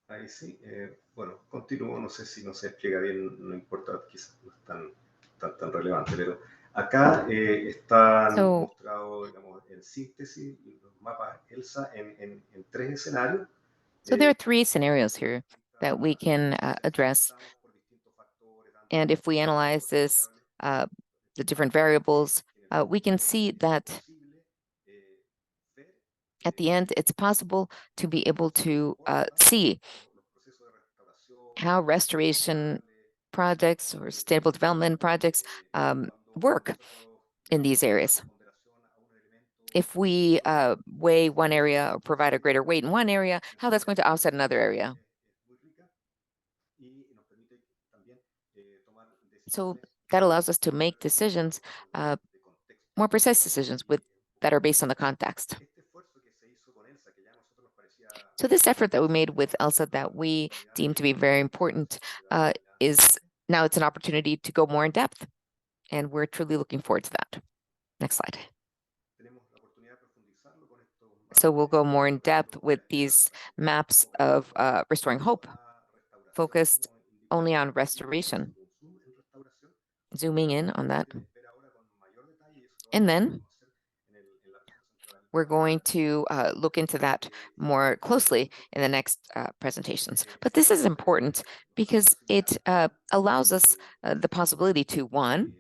Ahí sí. Bueno, continúo, no sé si no se explica bien, no importa, quizás no es tan relevante, pero acá están mostrados, digamos, en síntesis los mapas ELSA en 3 escenarios, So there are three scenarios here that we can address. And if we analyze this, the different variables, we can see that at the end, it's possible to be able to see how restoration projects or sustainable development projects work in these areas. If we weigh one area or provide a greater weight in one area, how that's going to offset another area. So that allows us to make decisions, more precise decisions that are based on the context. So this effort that we made with ELSA that we deem to be very important is now it's an opportunity to go more in depth, and we're truly looking forward to that. Next slide. So we'll go more in depth with these maps of restoring hope, focused only on restoration. Zooming in on that. And then we're going to look into that more closely in the next presentations. But this is important because it allows us the possibility to, one,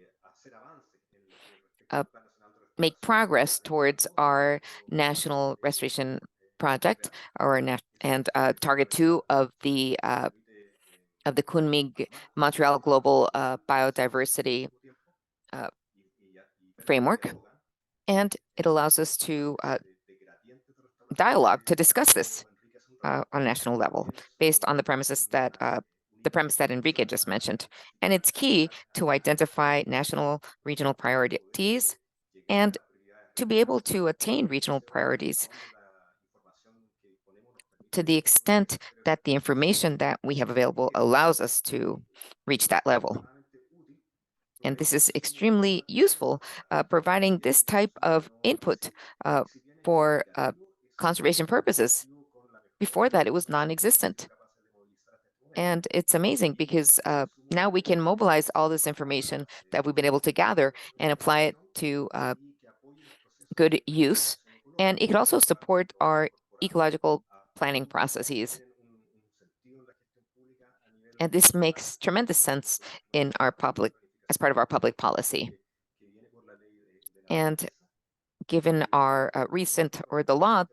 make progress towards our national restoration project and target 2 of the Kunming Montreal Global Biodiversity Framework. And it allows us to dialogue to discuss this on a national level based on the premise that Enrique just mentioned. And it's key to identify national regional priorities and to be able to attain regional priorities to the extent that the information that we have available allows us to reach that level. And this is extremely useful, providing this type of input for conservation purposes. Before that, it was non-existent. And it's amazing because now we can mobilize all this information that we've been able to gather and apply it to good use. And it could also support our ecological planning processes. And this makes tremendous sense in our as part of our public policy. And given our the law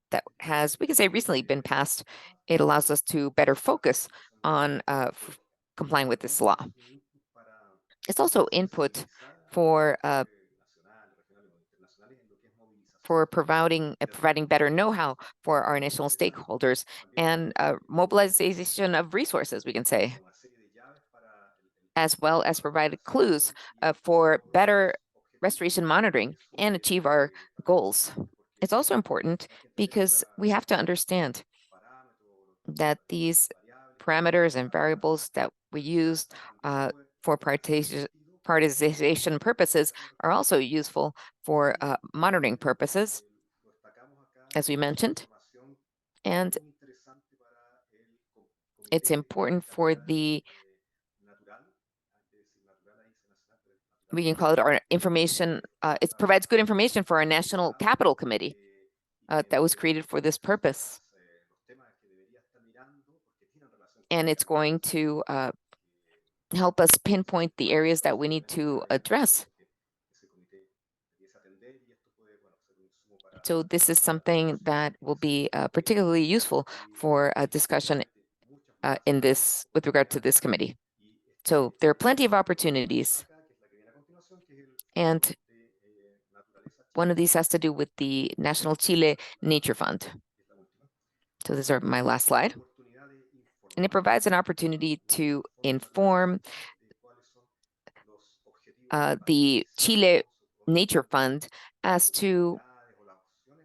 that has, we can say, recently been passed, it allows us to better focus on complying with this law. It's also input for providing better know-how for our national stakeholders and mobilization of resources, we can say, as well as provide clues for better restoration monitoring and achieve our goals. It's also important because we have to understand that these parameters and variables that we use for prioritization purposes are also useful for monitoring purposes, as we mentioned. And it's important for we can call it our information, it provides good information for our National Capital Committee that was created for this purpose. And it's going to help us pinpoint the areas that we need to address. So this is something that will be particularly useful for a discussion with regard to this committee. So there are plenty of opportunities. And one of these has to do with the National Chile Nature Fund. So these are my last slide. And it provides an opportunity to inform the Chile Nature Fund as to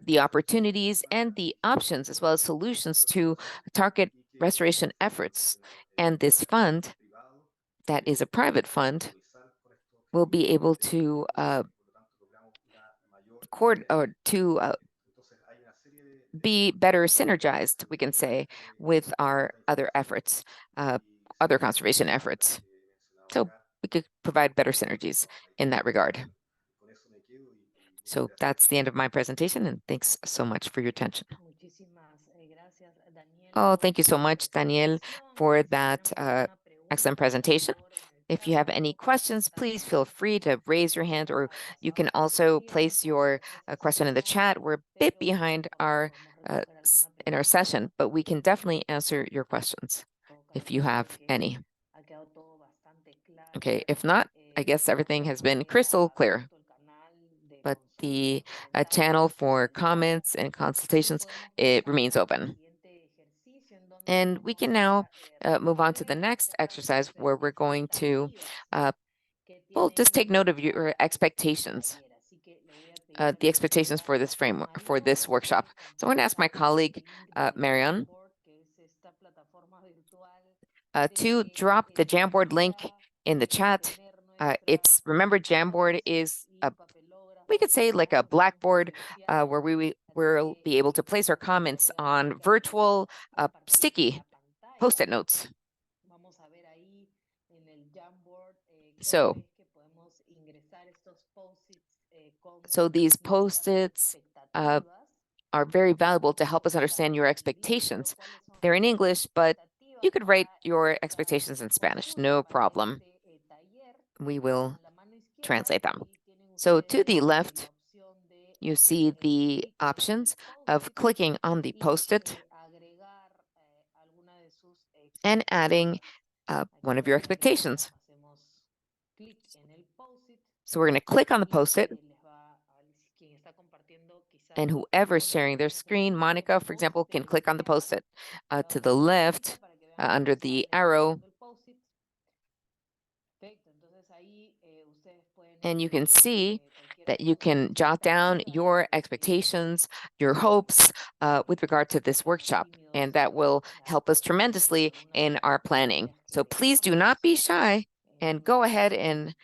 the opportunities and the options, as well as solutions to target restoration efforts. And this fund, that is a private fund, will be able to be better synergized, we can say, with our other efforts, other conservation efforts. So we could provide better synergies in that regard. So that's the end of my presentation, and thanks so much for your attention. Oh, thank you so much, Daniel, for that excellent presentation. If you have any questions, please feel free to raise your hand, or you can also place your question in the chat. We're a bit behind in our session, but we can definitely answer your questions if you have any. Okay, if not, I guess everything has been crystal clear. But the channel for comments and consultations, it remains open. And we can now move on to the next exercise where we're going to, well, just take note of your expectations, the expectations for this framework, for this workshop. So I'm going to ask my colleague, Marion, to drop the Jamboard link in the chat. Remember, Jamboard is we could say like a Blackboard where we'll be able to place our comments on virtual sticky Post-it notes. So these Post-its are very valuable to help us understand your expectations. They're in English, but you could write your expectations in Spanish, no problem. We will translate them. So to the left, you see the options of clicking on the Post-it and adding one of your expectations. So we're going to click on the Post-it, and whoever's sharing their screen, Monica, for example, can click on the Post-it to the left under the arrow. And you can see that you can jot down your expectations, your hopes with regard to this workshop, and that will help us tremendously in our planning. So please do not be shy and go ahead and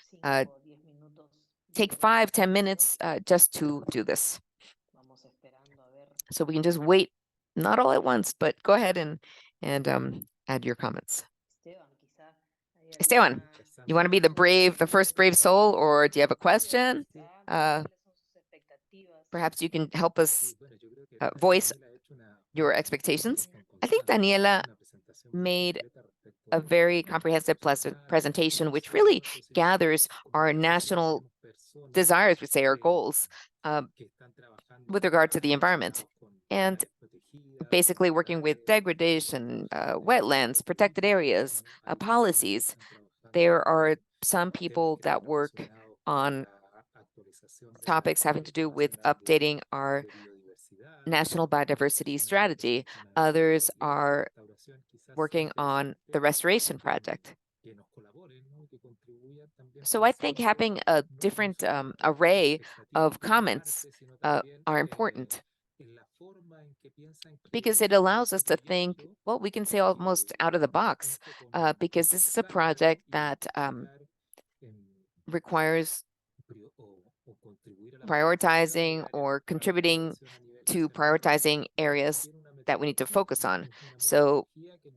take 5-10 minutes just to do this. So we can just wait, not all at once, but go ahead and add your comments. Esteban, you want to be the first brave soul, or do you have a question? Perhaps you can help us voice your expectations. I think Daniela made a very comprehensive presentation, which really gathers our national desires, we say our goals, with regard to the environment. And basically working with degradation, wetlands, protected areas, policies. There are some people that work on topics having to do with updating our national biodiversity strategy. Others are working on the restoration project. So I think having a different array of comments are important, because it allows us to think, well, we can say almost out of the box, because this is a project that requires prioritizing or contributing to prioritizing areas that we need to focus on. So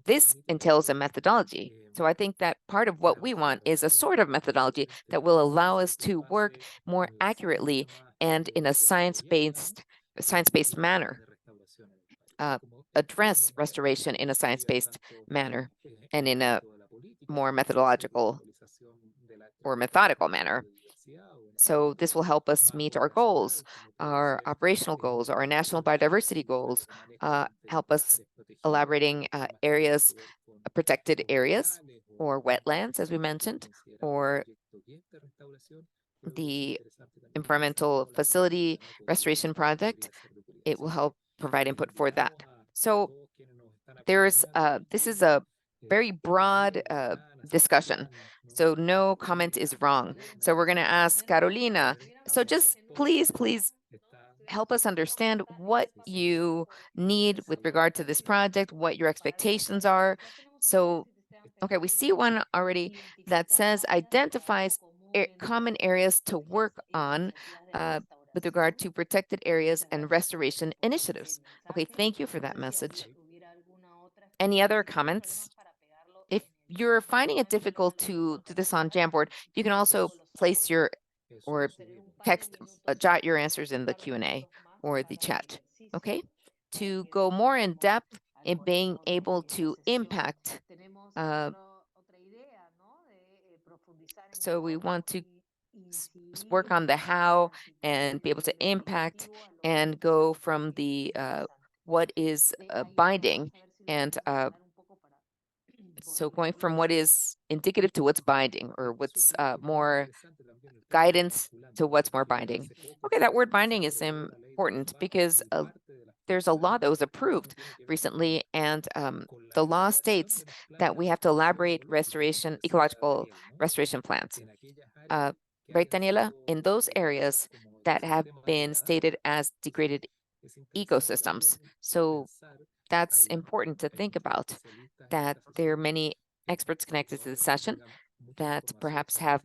this entails a methodology. So I think that part of what we want is a sort of methodology that will allow us to work more accurately and in a science-based manner, address restoration in a science-based manner and in a more methodological or methodical manner. So this will help us meet our goals, our operational goals, our national biodiversity goals, help us elaborating areas, protected areas or wetlands, as we mentioned, or the environmental facility restoration project. It will help provide input for that. So this is a very broad discussion. So no comment is wrong. So we're going to ask Carolina. So just please help us understand what you need with regard to this project, what your expectations are. So, okay, we see one already that says identifies common areas to work on with regard to protected areas and restoration initiatives. Okay, thank you for that message. Any other comments? If you're finding it difficult to do this on Jamboard, you can also place or text, jot your answers in the Q&A or the chat, okay? to go more in depth in being able to impact. So we want to work on the how and be able to impact and go from the what is binding and so going from what is indicative to what's binding, or what's more guidance to what's more binding. Okay, that word binding is important because there's a law that was approved recently, and the law states that we have to elaborate ecological restoration plans. Right, Daniela? In those areas that have been stated as degraded ecosystems. So that's important to think about, that there are many experts connected to the session that perhaps have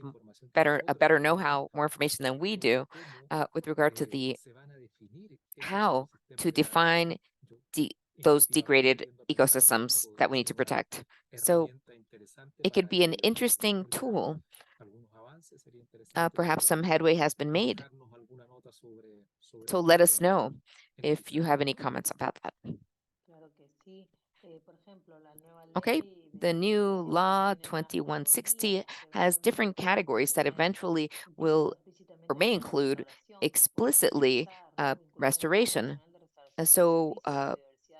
a better know-how, more information than we do with regard to the how to define those degraded ecosystems that we need to protect. So it could be an interesting tool. Perhaps some headway has been made. So let us know if you have any comments about that. Okay, the new law 2160 has different categories that eventually will or may include explicitly restoration. And so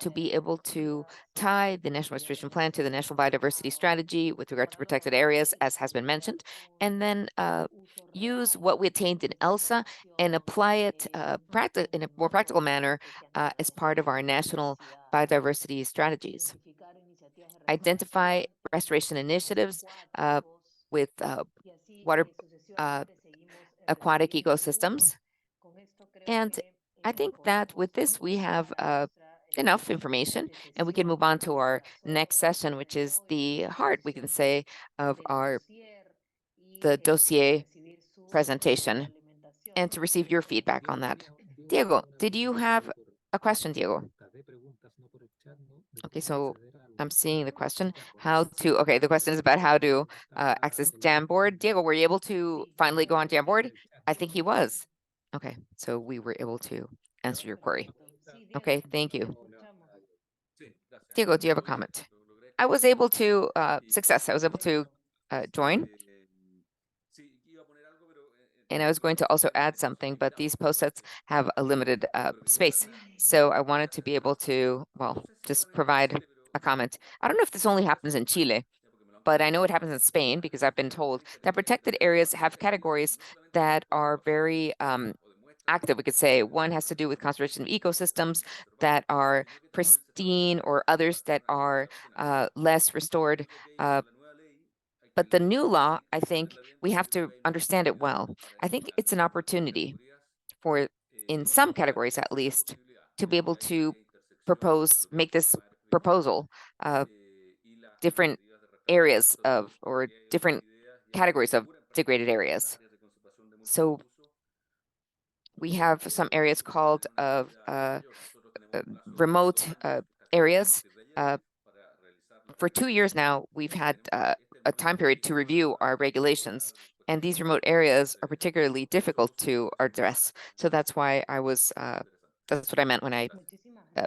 to be able to tie the National Restoration Plan to the National Biodiversity Strategy with regard to protected areas, as has been mentioned, and then use what we attained in ELSA and apply it in a more practical manner as part of our national biodiversity strategies. Identify restoration initiatives with water aquatic ecosystems. And I think that with this, we have enough information, and we can move on to our next session, which is the heart, we can say, of the dossier presentation, and to receive your feedback on that. Diego, did you have a question, Diego? Okay, so I'm seeing the question, the question is about how to access Jamboard. Diego, were you able to finally go on Jamboard? I think he was. Okay, so we were able to answer your query. Okay, thank you. Diego, do you have a comment? I was able to, I was able to join. And I was going to also add something, but these post-its have a limited space. So I wanted to be able to, well, just provide a comment. I don't know if this only happens in Chile, but I know it happens in Spain because I've been told that protected areas have categories that are very active, we could say. One has to do with conservation of ecosystems that are pristine, or others that are less restored. But the new law, I think we have to understand it well. I think it's an opportunity for, in some categories at least, to be able to make this proposal, different areas of, or different categories of degraded areas. So we have some areas called remote areas. For 2 years now, we've had a time period to review our regulations, and these remote areas are particularly difficult to address. So that's why that's what I meant when I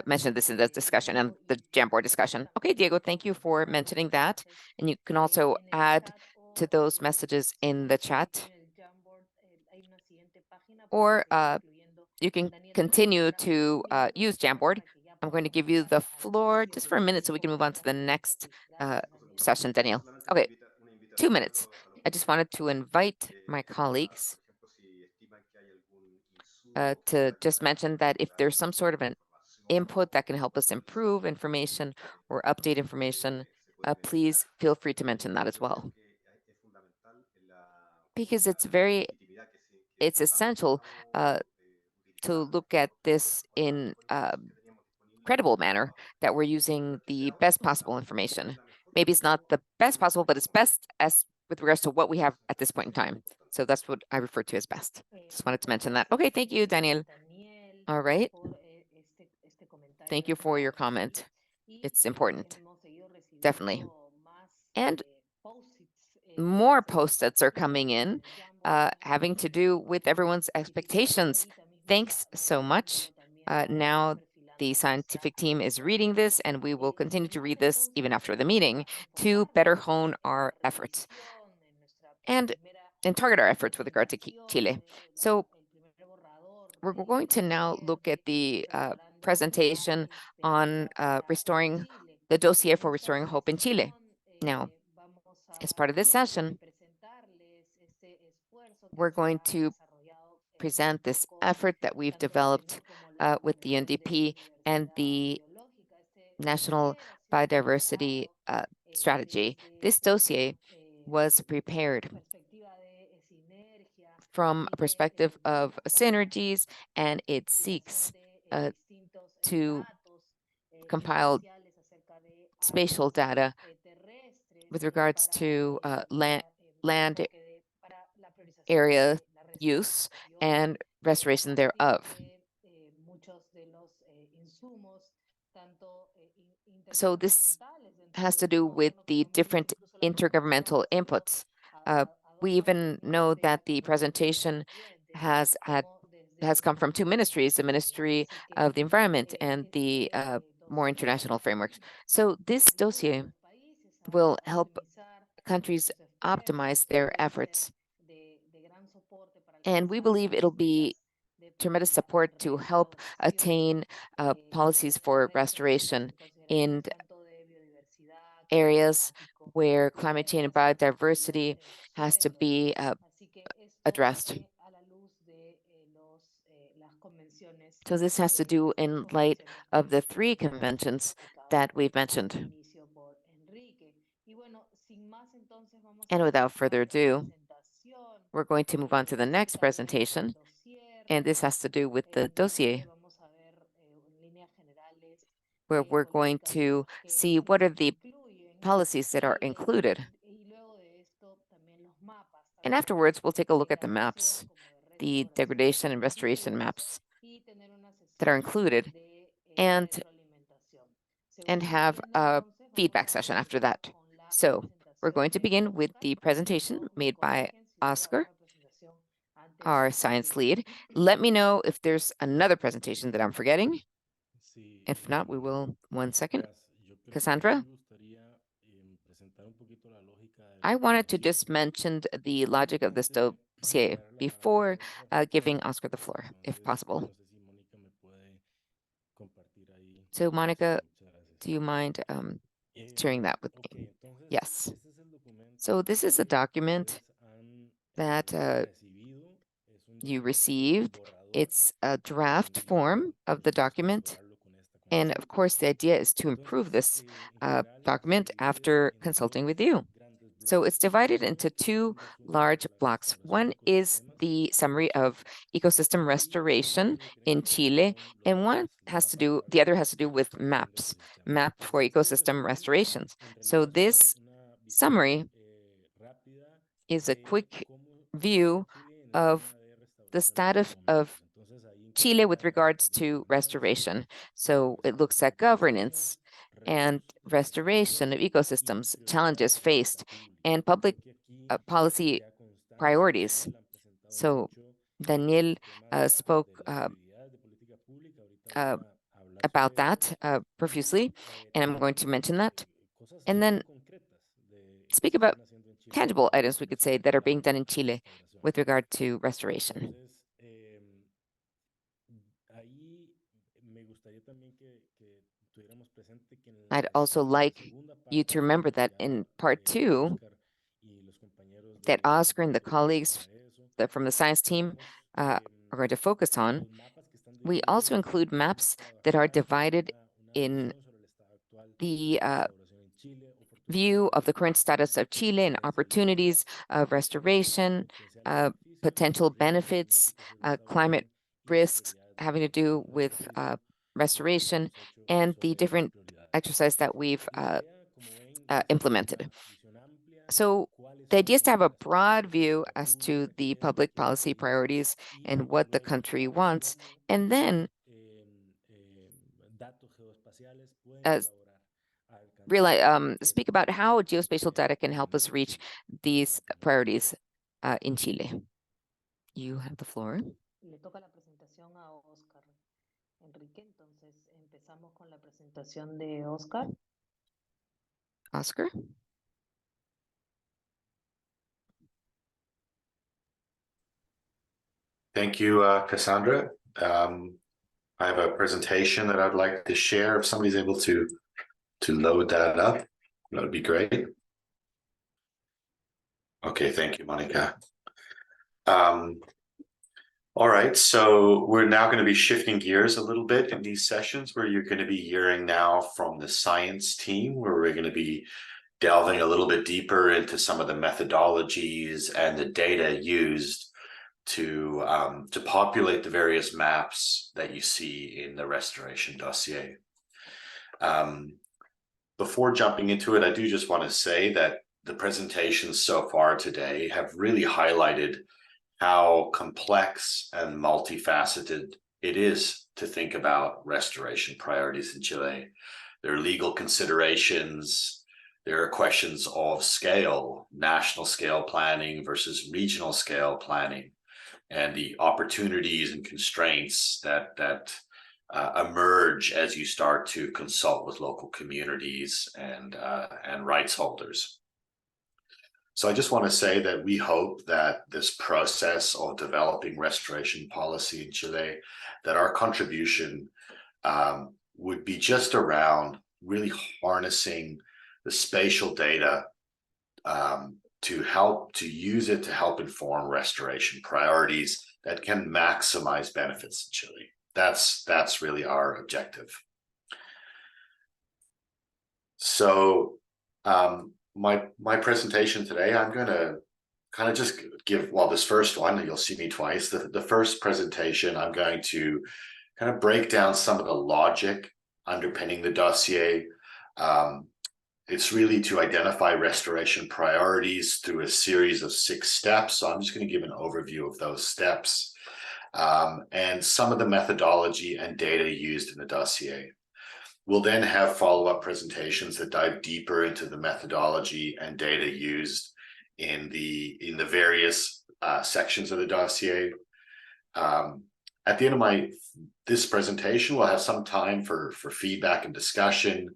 mentioned this in the discussion and the Jamboard discussion. Okay, Diego, thank you for mentioning that. And you can also add to those messages in the chat. Or you can continue to use Jamboard. I'm going to give you the floor just for a minute so we can move on to the next session, Daniel. Okay, 2 minutes. I just wanted to invite my colleagues to just mention that if there's some sort of an input that can help us improve information or update information, please feel free to mention that as well. Because it's essential to look at this in a credible manner, that we're using the best possible information. Maybe it's not the best possible, but it's best as with regards to what we have at this point in time. So that's what I refer to as best. Just wanted to mention that. Okay, thank you, Daniel. All right. Thank you for your comment. It's important, definitely. And more post-its are coming in, having to do with everyone's expectations. Thanks so much. Now the scientific team is reading this, and we will continue to read this even after the meeting to better hone our efforts and target our efforts with regard to Chile. So we're going to now look at the presentation on restoring the dossier for restoring hope in Chile. Now, as part of this session, we're going to present this effort that we've developed with the UNDP and the National Biodiversity Strategy. This dossier was prepared from a perspective of synergies, and it seeks to compile spatial data with regards to land area use and restoration thereof. So this has to do with the different intergovernmental inputs. We even know that the presentation has come from two ministries, the Ministry of the Environment and the more international frameworks. So this dossier will help countries optimize their efforts. And we believe it'll be tremendous support to help attain policies for restoration in areas where climate change and biodiversity has to be addressed. So this has to do in light of the three conventions that we've mentioned. And without further ado, we're going to move on to the next presentation, and this has to do with the dossier, where we're going to see what are the policies that are included. And afterwards, we'll take a look at the maps, the degradation and restoration maps that are included, and have a feedback session after that. So we're going to begin with the presentation made by Oscar, our science lead. Let me know if there's another presentation that I'm forgetting. If not, we will. 1 second. Cassandra? I wanted to just mention the logic of this dossier before giving Oscar the floor, if possible. So, Monica, do you mind sharing that with me? Yes. So this is a document that you received. It's a draft form of the document. And of course, the idea is to improve this document after consulting with you. So it's divided into two large blocks. One is the summary of ecosystem restoration in Chile, and the other has to do with map for ecosystem restorations. So this summary is a quick view of the status of Chile with regards to restoration. So it looks at governance and restoration of ecosystems, challenges faced, and public policy priorities. So Daniel spoke about that profusely, and I'm going to mention that. And then speak about tangible items, we could say, that are being done in Chile with regard to restoration. I'd also like you to remember that in part 2, that Oscar and the colleagues from the science team are going to focus on, we also include maps that are divided in the view of the current status of Chile and opportunities of restoration, potential benefits, climate risks having to do with restoration, and the different exercise that we've implemented. So the idea is to have a broad view as to the public policy priorities and what the country wants, and then speak about how geospatial data can help us reach these priorities in Chile. You have the floor. Empezamos con la presentación de Oscar. Oscar? Thank you, Cassandra. I have a presentation that I'd like to share. If somebody's able to load that up, that would be great. Okay, thank you, Monica. All right, so we're now going to be shifting gears a little bit in these sessions where you're going to be hearing now from the science team, where we're going to be delving a little bit deeper into some of the methodologies and the data used to populate the various maps that you see in the restoration dossier. Before jumping into it, I do just want to say that the presentations so far today have really highlighted how complex and multifaceted it is to think about restoration priorities in Chile. There are legal considerations, there are questions of scale, national scale planning versus regional scale planning, and the opportunities and constraints that emerge as you start to consult with local communities and rights holders. So I just want to say that we hope that this process of developing restoration policy in Chile, that our contribution would be just around really harnessing the spatial data to use it to help inform restoration priorities that can maximize benefits in Chile. That's really our objective. So my presentation today, I'm going to kind of just give, well, this first one, you'll see me twice. The first presentation, I'm going to kind of break down some of the logic underpinning the dossier. It's really to identify restoration priorities through a series of 6 steps. So I'm just going to give an overview of those steps and some of the methodology and data used in the dossier. We'll then have follow-up presentations that dive deeper into the methodology and data used in the various sections of the dossier. At the end of this presentation, we'll have some time for feedback and discussion.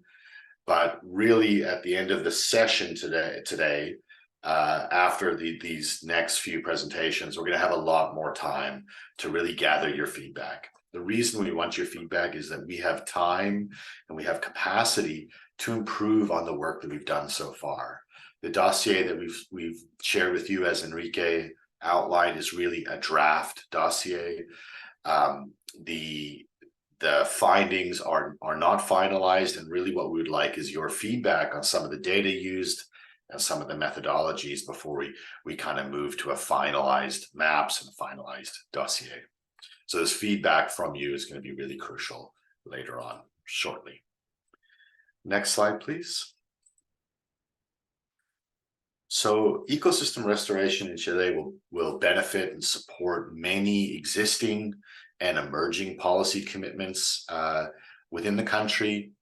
But really, at the end of the session today, after these next few presentations, we're going to have a lot more time to really gather your feedback. The reason we want your feedback is that we have time and we have capacity to improve on the work that we've done so far. The dossier that we've shared with you, as Enrique outlined, is really a draft dossier. The findings are not finalized, and really what we would like is your feedback on some of the data used and some of the methodologies before we kind of move to a finalized maps and a finalized dossier. So this feedback from you is going to be really crucial later on, shortly. Next slide, please. So ecosystem restoration in Chile will benefit and support many existing and emerging policy commitments within the country.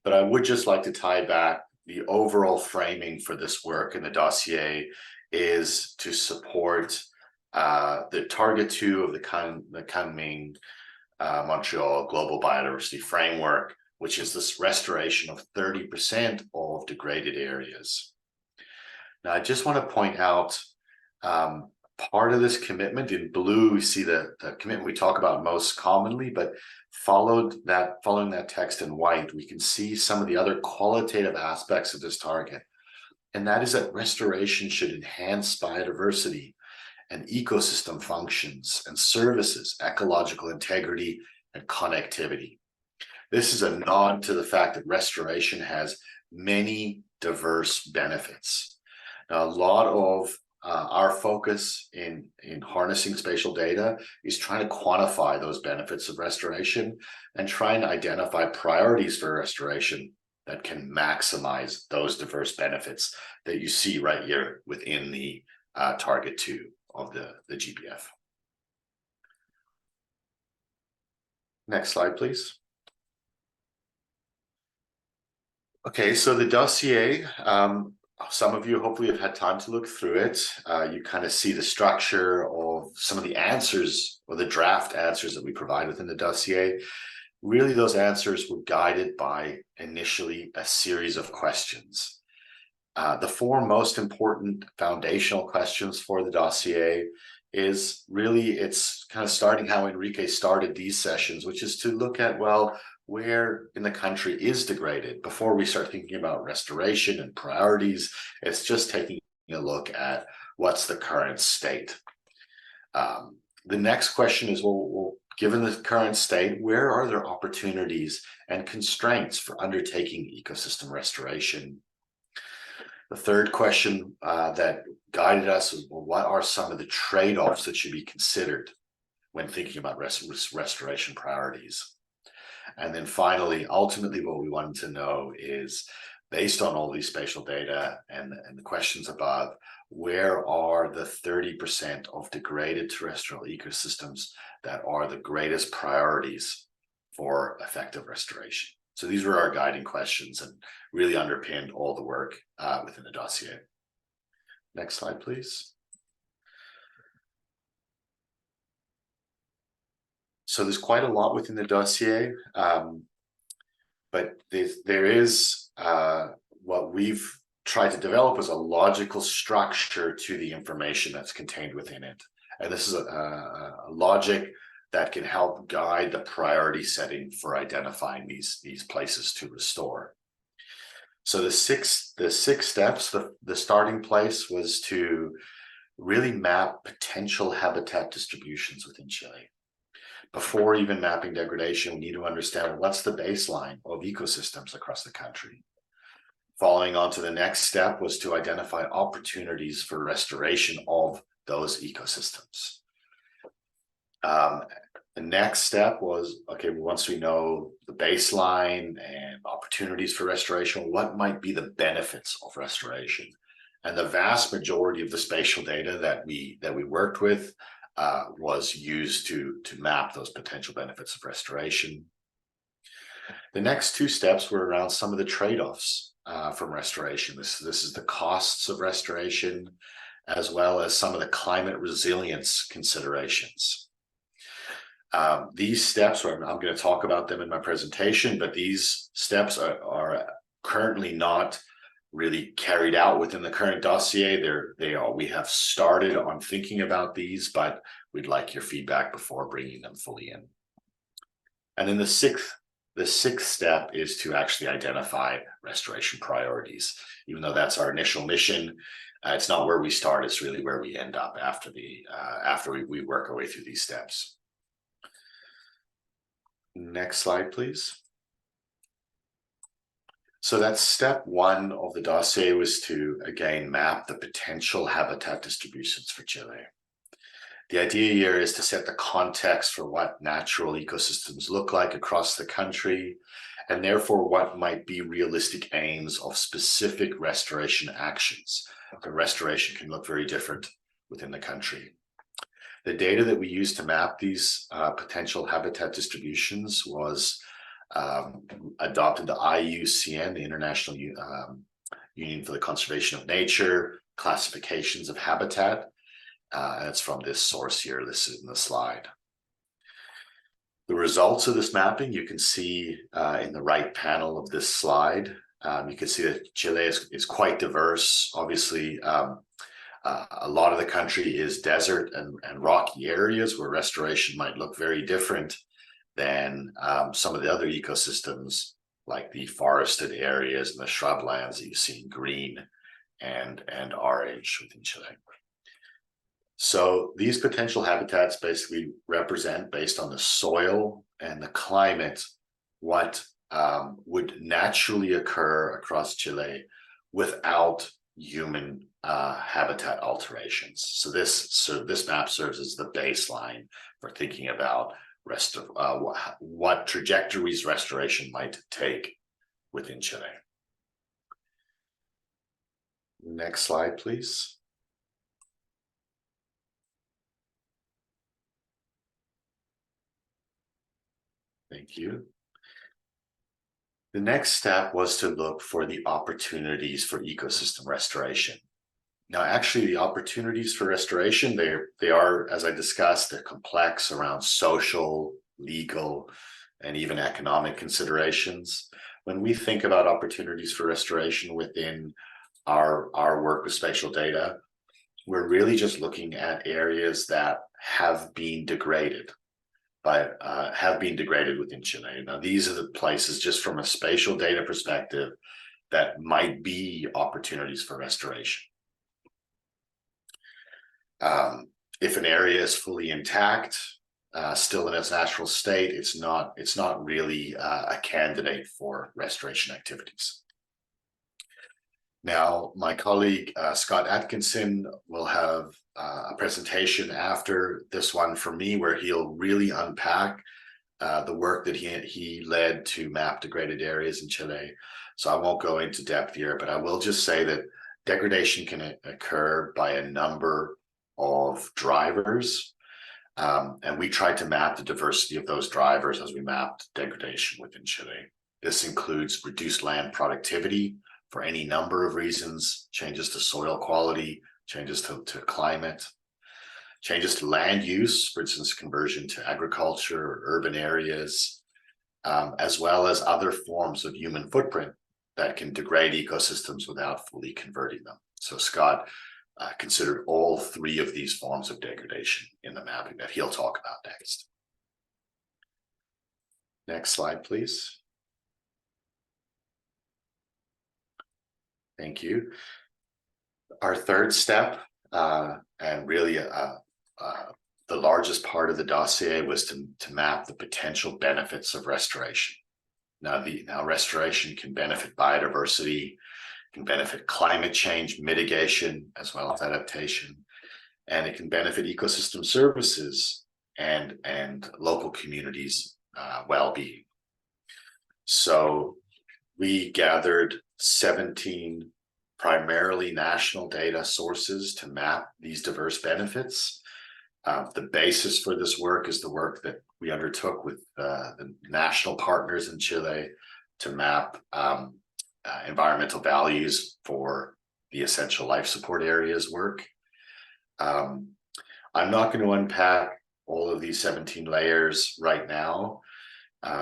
But I would just like to tie back the overall framing for this work in the dossier is to support the target 2 of the Kunming Montreal Global Biodiversity Framework, which is this restoration of 30% of degraded areas. Now, I just want to point out part of this commitment in blue. We see the commitment we talk about most commonly, but following that text in white, we can see some of the other qualitative aspects of this target. And that is that restoration should enhance biodiversity and ecosystem functions and services, ecological integrity, and connectivity. This is a nod to the fact that restoration has many diverse benefits. Now, a lot of our focus in harnessing spatial data is trying to quantify those benefits of restoration and trying to identify priorities for restoration that can maximize those diverse benefits that you see right here within the target 2 of the GBF. Next slide, please. Okay, so the dossier, some of you hopefully have had time to look through it. You kind of see the structure of some of the answers or the draft answers that we provide within the dossier. really those answers were guided by initially a series of questions. The four most important foundational questions for the dossier is really, it's kind of starting how Enrique started these sessions, which is to look at, well, where in the country is degraded before we start thinking about restoration and priorities. It's just taking a look at what's the current state. The next question is, well, given the current state, where are there opportunities and constraints for undertaking ecosystem restoration? The third question that guided us was, well, what are some of the trade-offs that should be considered when thinking about restoration priorities? And then finally, ultimately, what we wanted to know is, based on all these spatial data and the questions above, where are the 30% of degraded terrestrial ecosystems that are the greatest priorities for effective restoration? So these were our guiding questions and really underpinned all the work within the dossier. Next slide, please. So there's quite a lot within the dossier, but there is what we've tried to develop as a logical structure to the information that's contained within it. And this is a logic that can help guide the priority setting for identifying these places to restore. So the six steps, the starting place was to really map potential habitat distributions within Chile. Before even mapping degradation, we need to understand what's the baseline of ecosystems across the country. Following on to the next step was to identify opportunities for restoration of those ecosystems. The next step was, okay, once we know the baseline and opportunities for restoration, what might be the benefits of restoration? And the vast majority of the spatial data that we worked with was used to map those potential benefits of restoration. The next two steps were around some of the trade-offs from restoration. This is the costs of restoration, as well as some of the climate resilience considerations. These steps, I'm going to talk about them in my presentation, but these steps are currently not really carried out within the current dossier. We have started on thinking about these, but we'd like your feedback before bringing them fully in. And then the sixth step is to actually identify restoration priorities. Even though that's our initial mission, it's not where we start, it's really where we end up after we work our way through these steps. Next slide, please. So that's step one of the dossier, was to, again, map the potential habitat distributions for Chile. The idea here is to set the context for what natural ecosystems look like across the country, and therefore what might be realistic aims of specific restoration actions. The restoration can look very different within the country. The data that we used to map these potential habitat distributions was adopted the IUCN, the International Union for the Conservation of Nature, classifications of habitat, and it's from this source here listed in the slide. The results of this mapping you can see in the right panel of this slide. You can see that Chile is quite diverse. Obviously, a lot of the country is desert and rocky areas where restoration might look very different than some of the other ecosystems, like the forested areas and the shrublands that you see in green and orange within Chile. So these potential habitats basically represent, based on the soil and the climate, what would naturally occur across Chile without human habitat alterations. So this map serves as the baseline for thinking about what trajectories restoration might take within Chile. Next slide, please. Thank you. The next step was to look for the opportunities for ecosystem restoration. Now, actually, the opportunities for restoration, they are, as I discussed, they're complex around social, legal, and even economic considerations. When we think about opportunities for restoration within our work with spatial data, we're really just looking at areas that have been degraded within Chile. Now, these are the places, just from a spatial data perspective, that might be opportunities for restoration. If an area is fully intact, still in its natural state, it's not really a candidate for restoration activities. Now, my colleague Scott Atkinson will have a presentation after this one for me, where he'll really unpack the work that he led to map degraded areas in Chile. So I won't go into depth here, but I will just say that degradation can occur by a number of drivers. And we tried to map the diversity of those drivers as we mapped degradation within Chile. This includes reduced land productivity for any number of reasons, changes to soil quality, changes to climate, changes to land use, for instance, conversion to agriculture or urban areas, as well as other forms of human footprint that can degrade ecosystems without fully converting them. So Scott considered all three of these forms of degradation in the mapping that he'll talk about next. Next slide, please. Thank you. Our third step, and really the largest part of the dossier, was to map the potential benefits of restoration. Now restoration can benefit biodiversity, can benefit climate change mitigation as well as adaptation, and it can benefit ecosystem services and local communities' well-being. So we gathered 17 primarily national data sources to map these diverse benefits. The basis for this work is the work that we undertook with the national partners in Chile to map environmental values for the essential life support areas work. I'm not going to unpack all of these 17 layers right now.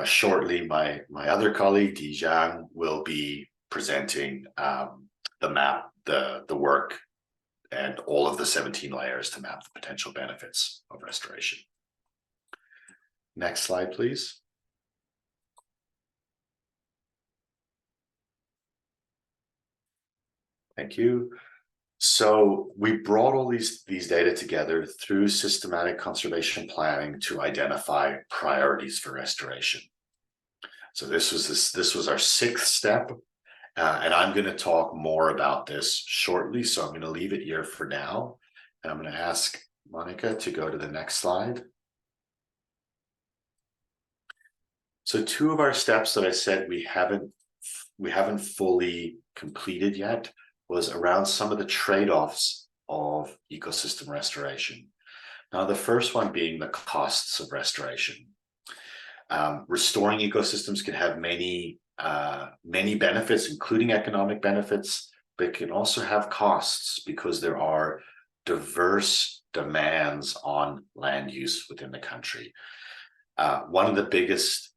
Shortly, my other colleague, Di Zhang, will be presenting the work and all of the 17 layers to map the potential benefits of restoration. Next slide, please. Thank you. So we brought all these data together through systematic conservation planning to identify priorities for restoration. So this was our sixth step, and I'm going to talk more about this shortly. So I'm going to leave it here for now, and I'm going to ask Monica to go to the next slide. So two of our steps that I said we haven't fully completed yet was around some of the trade-offs of ecosystem restoration. Now, the first one being the costs of restoration. Restoring ecosystems can have many benefits, including economic benefits, but it can also have costs because there are diverse demands on land use within the country. One of the biggest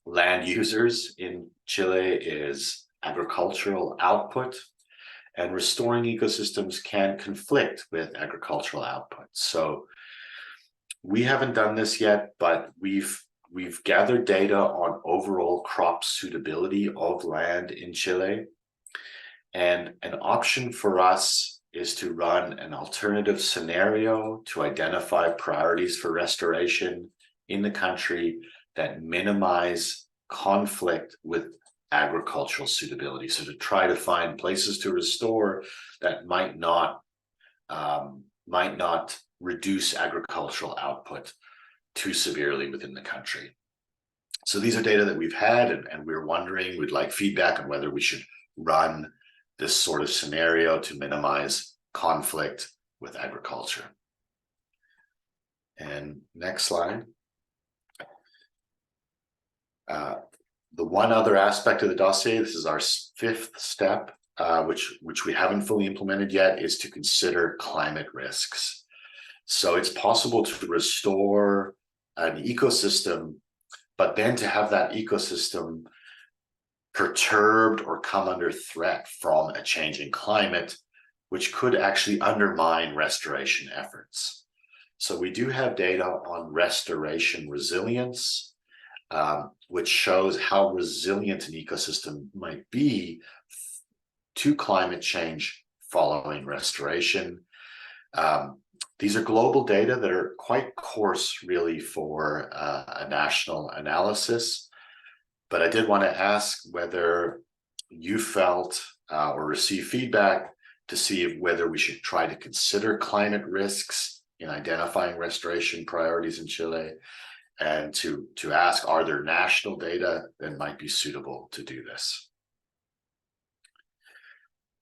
land users in Chile is agricultural output, and restoring ecosystems can conflict with agricultural output. So we haven't done this yet, but we've gathered data on overall crop suitability of land in Chile. And an option for us is to run an alternative scenario to identify priorities for restoration in the country that minimize conflict with agricultural suitability. So to try to find places to restore that might not reduce agricultural output too severely within the country. So these are data that we've had, and we're wondering, we'd like feedback on whether we should run this sort of scenario to minimize conflict with agriculture. And next slide. The one other aspect of the dossier, this is our fifth step, which we haven't fully implemented yet, is to consider climate risks. So it's possible to restore an ecosystem, but then to have that ecosystem perturbed or come under threat from a changing climate, which could actually undermine restoration efforts. So we do have data on restoration resilience, which shows how resilient an ecosystem might be to climate change following restoration. These are global data that are quite coarse, really, for a national analysis. But I did want to ask whether you felt or received feedback to see whether we should try to consider climate risks in identifying restoration priorities in Chile, and to ask, are there national data that might be suitable to do this?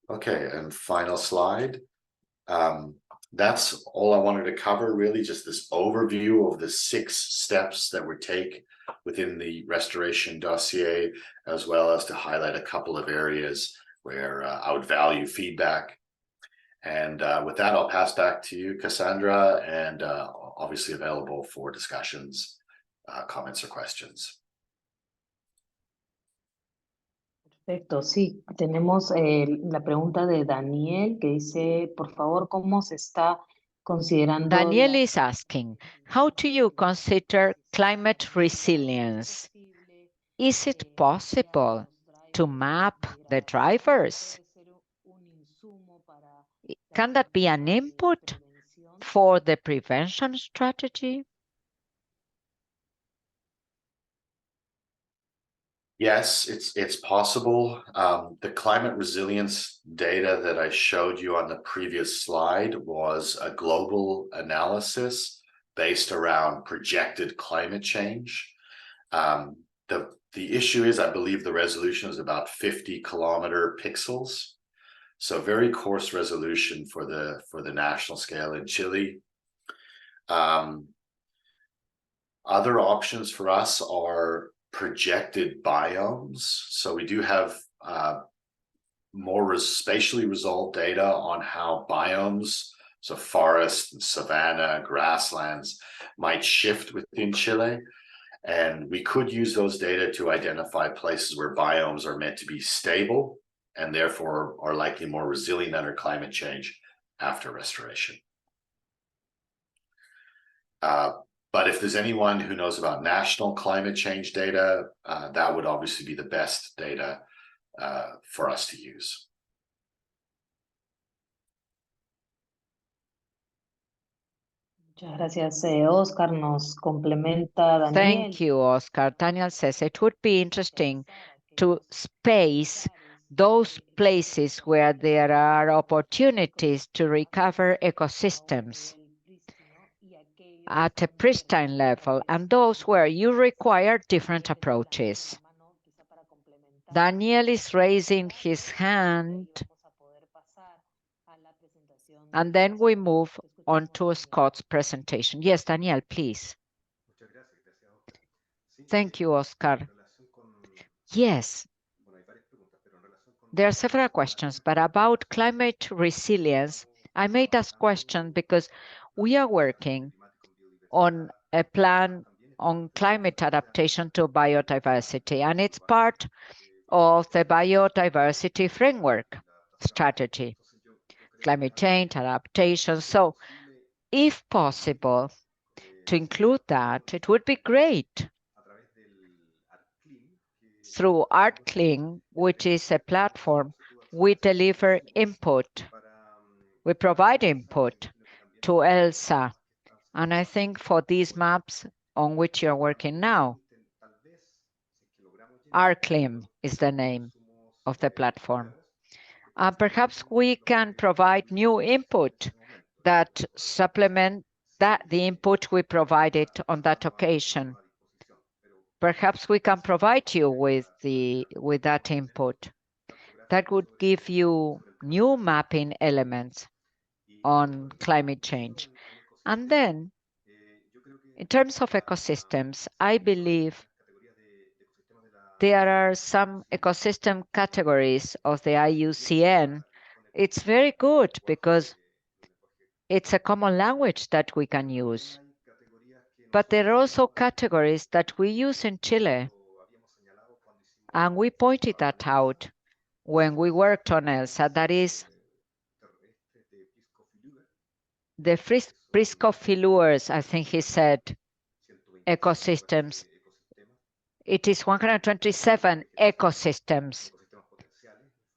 Okay, and final slide. That's all I wanted to cover, really, just this overview of the 6 steps that we take within the restoration dossier, as well as to highlight a couple of areas where I would value feedback. And with that, I'll pass back to you, Cassandra, and obviously available for discussions, comments, or questions. Perfecto, sí. Tenemos la pregunta de Daniel que dice, por favor, ¿cómo se está considerando? Daniel is asking, how do you consider climate resilience? Is it possible to map the drivers? Can that be an input for the prevention strategy? Yes, it's possible. The climate resilience data that I showed you on the previous slide was a global analysis based around projected climate change. The issue is, I believe the resolution is about 50 kilometer pixels. So very coarse resolution for the national scale in Chile. Other options for us are projected biomes. So we do have more spatially resolved data on how biomes, so forest and savanna, grasslands, might shift within Chile. And we could use those data to identify places where biomes are meant to be stable and therefore are likely more resilient under climate change after restoration. But if there's anyone who knows about national climate change data, that would obviously be the best data for us to use. Muchas gracias, Oscar. Nos complementa Daniel. Thank you, Oscar. Daniel says it would be interesting to space those places where there are opportunities to recover ecosystems at a pristine level, and those where you require different approaches. Daniel is raising his hand, and then we move on to Scott's presentation. Yes, Daniel, please. Thank you, Oscar. Yes, there are several questions, but about climate resilience, I made this question because we are working on a plan on climate adaptation to biodiversity, and it's part of the biodiversity framework strategy, climate change, adaptation. So if possible, to include that, it would be great. Through ArtClean, which is a platform, we deliver input. We provide input to ELSA. And I think for these maps on which you're working now, ArtClean is the name of the platform. Perhaps we can provide new input that supplement the input we provided on that occasion. Perhaps we can provide you with that input. That would give you new mapping elements on climate change. And then, in terms of ecosystems, I believe there are some ecosystem categories of the IUCN. It's very good because it's a common language that we can use. But there are also categories that we use in Chile, and we pointed that out when we worked on ELSA, that is the Priscophilures, I think he said, ecosystems. It is 127 ecosystems.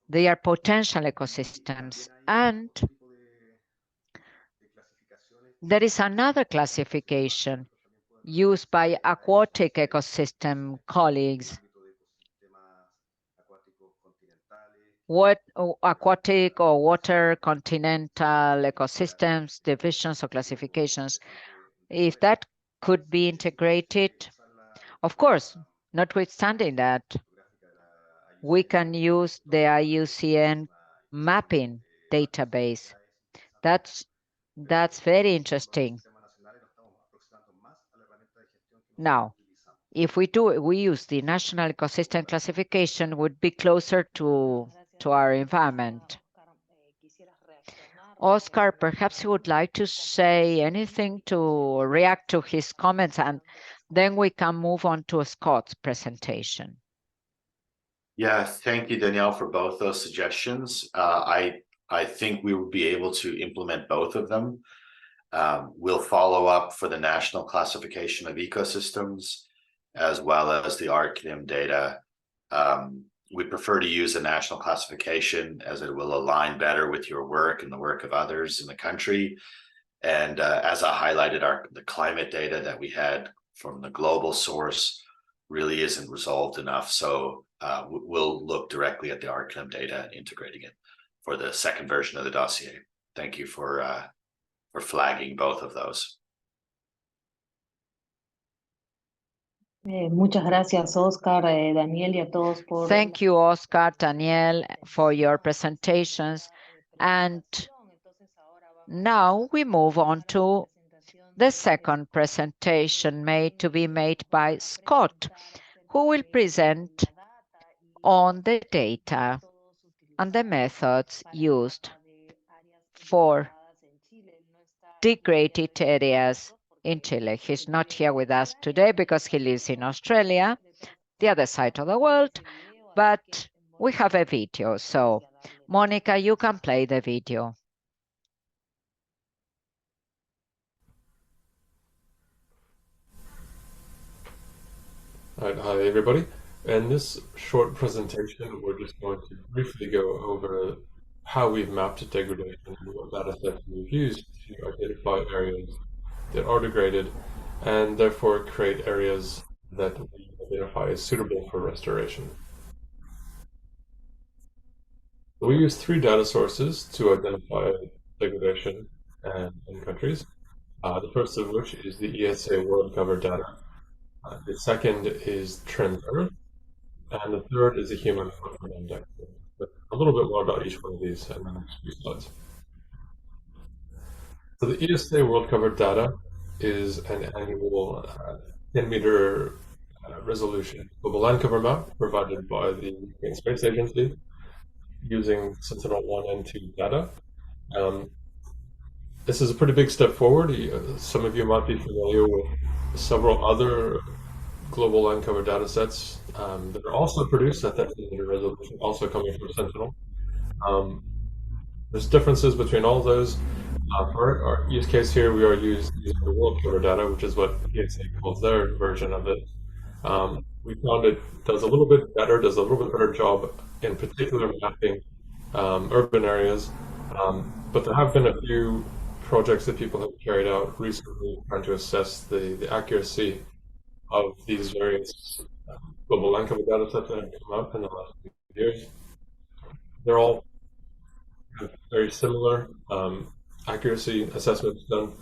They are potential ecosystems. And there is another classification used by aquatic ecosystem colleagues. What aquatic or water continental ecosystems, divisions or classifications, if that could be integrated, of course, notwithstanding that, we can use the IUCN mapping database. That's very interesting. Now, if we use the national ecosystem classification, would be closer to our environment. Oscar, perhaps you would like to say anything to react to his comments, and then we can move on to Scott's presentation. Yeah, thank you, Danielle, for both those suggestions. I think we will be able to implement both of them. We'll follow up for the national classification of ecosystems, as well as the ArcNIM data. We prefer to use a national classification as it will align better with your work and the work of others in the country. And as I highlighted, the climate data that we had from the global source really isn't resolved enough. So we'll look directly at the ArcNIM data and integrating it for the second version of the dossier. Thank you for flagging both of those. Muchas gracias, Oscar, Daniel, y a todos por. Thank you, Oscar, Daniel, for your presentations. And now we move on to the second presentation to be made by Scott, who will present on the data and the methods used for degraded areas in Chile. He's not here with us today because he lives in Australia, the other side of the world, but we have a video. So, Monica, you can play the video. Hi everybody. In this short presentation, we're just going to briefly go over how we've mapped degradation and what data sets we've used to identify areas that are degraded and therefore create areas that we identify as suitable for restoration. So we use 3 data sources to identify degradation in countries. The first of which is the ESA world cover data. The second is Trends Earth, and the third is the Human Footprint Index. But a little bit more about each one of these in the next few slides. So the ESA world cover data is an annual 10-meter resolution global land cover map provided by the European Space Agency using Sentinel-1 and 2 data. This is a pretty big step forward. Some of you might be familiar with several other global land cover data sets that are also produced at that 10-meter resolution, also coming from Sentinel. There's differences between all of those. For our use case here, we are using the world cover data, which is what ESA calls their version of it. We found it does a little bit better job, in particular mapping urban areas. But there have been a few projects that people have carried out recently trying to assess the accuracy of these various global land cover data sets that have come up in the last few years. They're all very similar accuracy assessments done.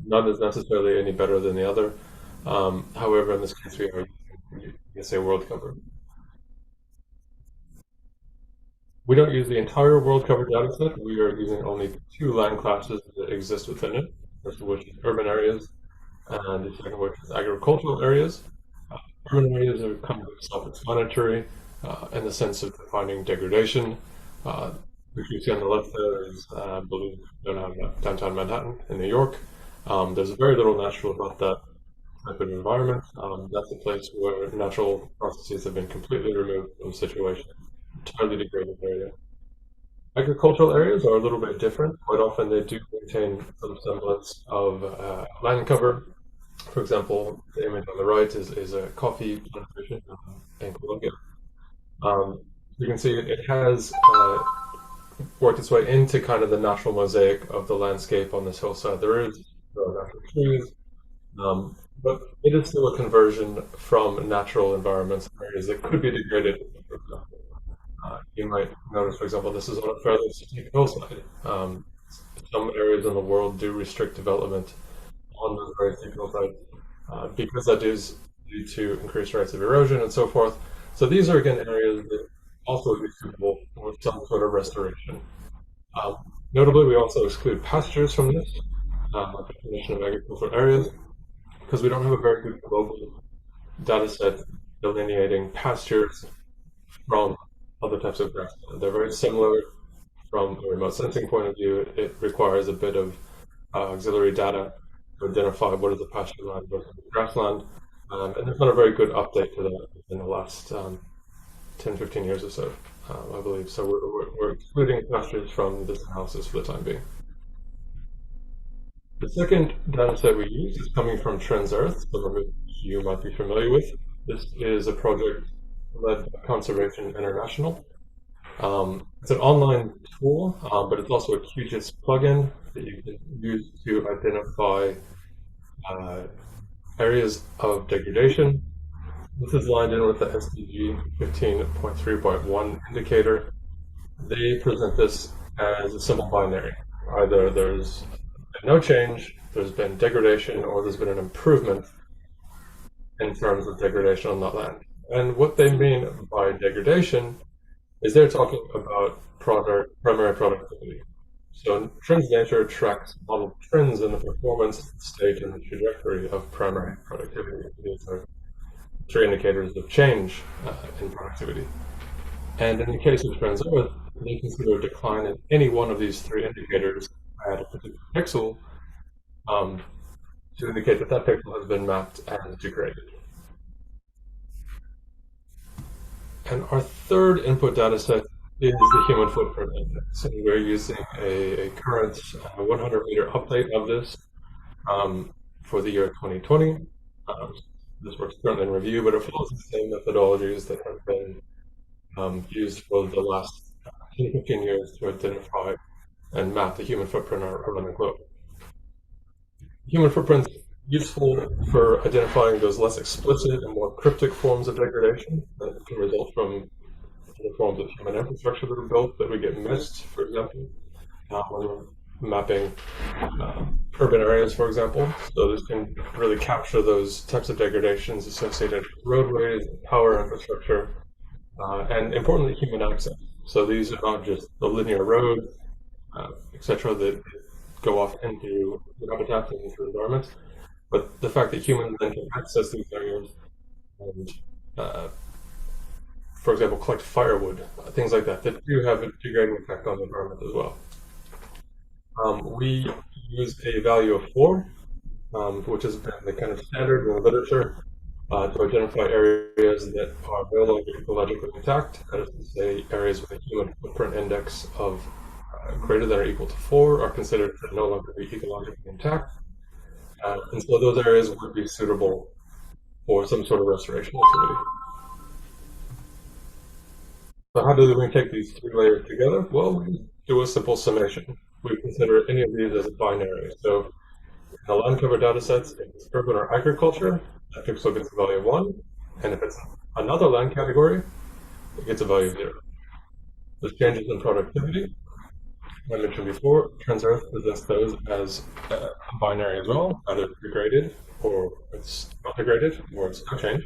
None is necessarily any better than the other. However, in this case, we are using ESA world cover. We don't use the entire world cover data set. We are using only 2 land classes that exist within it. First of which is urban areas, and the second of which is agricultural areas. Urban areas are kind of self-explanatory in the sense of defining degradation. Which you see on the left there is, I believe, downtown Manhattan in New York. There's very little natural about that. type of environment. That's a place where natural processes have been completely removed from the situation, entirely degraded area. Agricultural areas are a little bit different. Quite often they do maintain some semblance of land cover. For example, the image on the right is a coffee plantation in Colombia. You can see it has worked its way into kind of the natural mosaic of the landscape on this hillside. There are natural trees, but it is still a conversion from natural environments areas that could be degraded. For example, you might notice, for example, this is on a fairly steep hillside. Some areas in the world do restrict development on those very steep hillsides because that is due to increased rates of erosion and so forth. So these are again areas that also would be suitable for some sort of restoration. Notably, we also exclude pastures from this definition of agricultural areas because we don't have a very good global data set delineating pastures from other types of grassland. They're very similar from a remote sensing point of view. It requires a bit of auxiliary data to identify what is the pasture land versus the grassland. And there's not a very good update to that in the last 10, 15 years or so, I believe. So we're excluding pastures from this analysis for the time being. The second data set we use is coming from Trends Earth, some of which you might be familiar with. This is a project led by Conservation International. It's an online tool, but it's also a QGIS plugin that you can use to identify areas of degradation. This is lined in with the SDG 15.3.1 indicator. They present this as a simple binary. Either there's been no change, there's been degradation, or there's been an improvement in terms of degradation on that land. And what they mean by degradation is they're talking about primary productivity. So Trends Nature tracks model trends in the performance, state, and the trajectory of primary productivity. These are three indicators of change in productivity. And in the case of Trends Earth, they consider a decline in any one of these three indicators at a particular pixel to indicate that that pixel has been mapped as degraded. And our third input data set is the human footprint index. And we're using a current 100-meter update of this for the year 2020. This work's currently in review, but it follows the same methodologies that have been used for the last 10, 15 years to identify and map the human footprint around the globe. Human footprint is useful for identifying those less explicit and more cryptic forms of degradation that can result from the forms of human infrastructure that are built that we get missed, for example, when we're mapping urban areas, for example. So this can really capture those types of degradations associated with roadways, power infrastructure, and importantly, human access. So these are not just the linear roads, etc., that go off into habitats and into environments, but the fact that humans then can access these areas and, for example, collect firewood, things like that, that do have a degrading effect on the environment as well. We use a value of 4, which has been the kind of standard in the literature to identify areas that are no longer ecologically intact, that is to say, areas with a human footprint index of greater than or equal to 4 are considered to no longer be ecologically intact. And so those areas would be suitable for some sort of restoration activity. So how do we take these three layers together? Well, we do a simple summation. We consider any of these as a binary. So in the land cover data sets, if it's urban or agriculture, that pixel gets a value of 1. And if it's another land category, it gets a value of 0. There's changes in productivity. I mentioned before, Trends Earth presents those as binary as well, either degraded or it's not degraded or it's no change.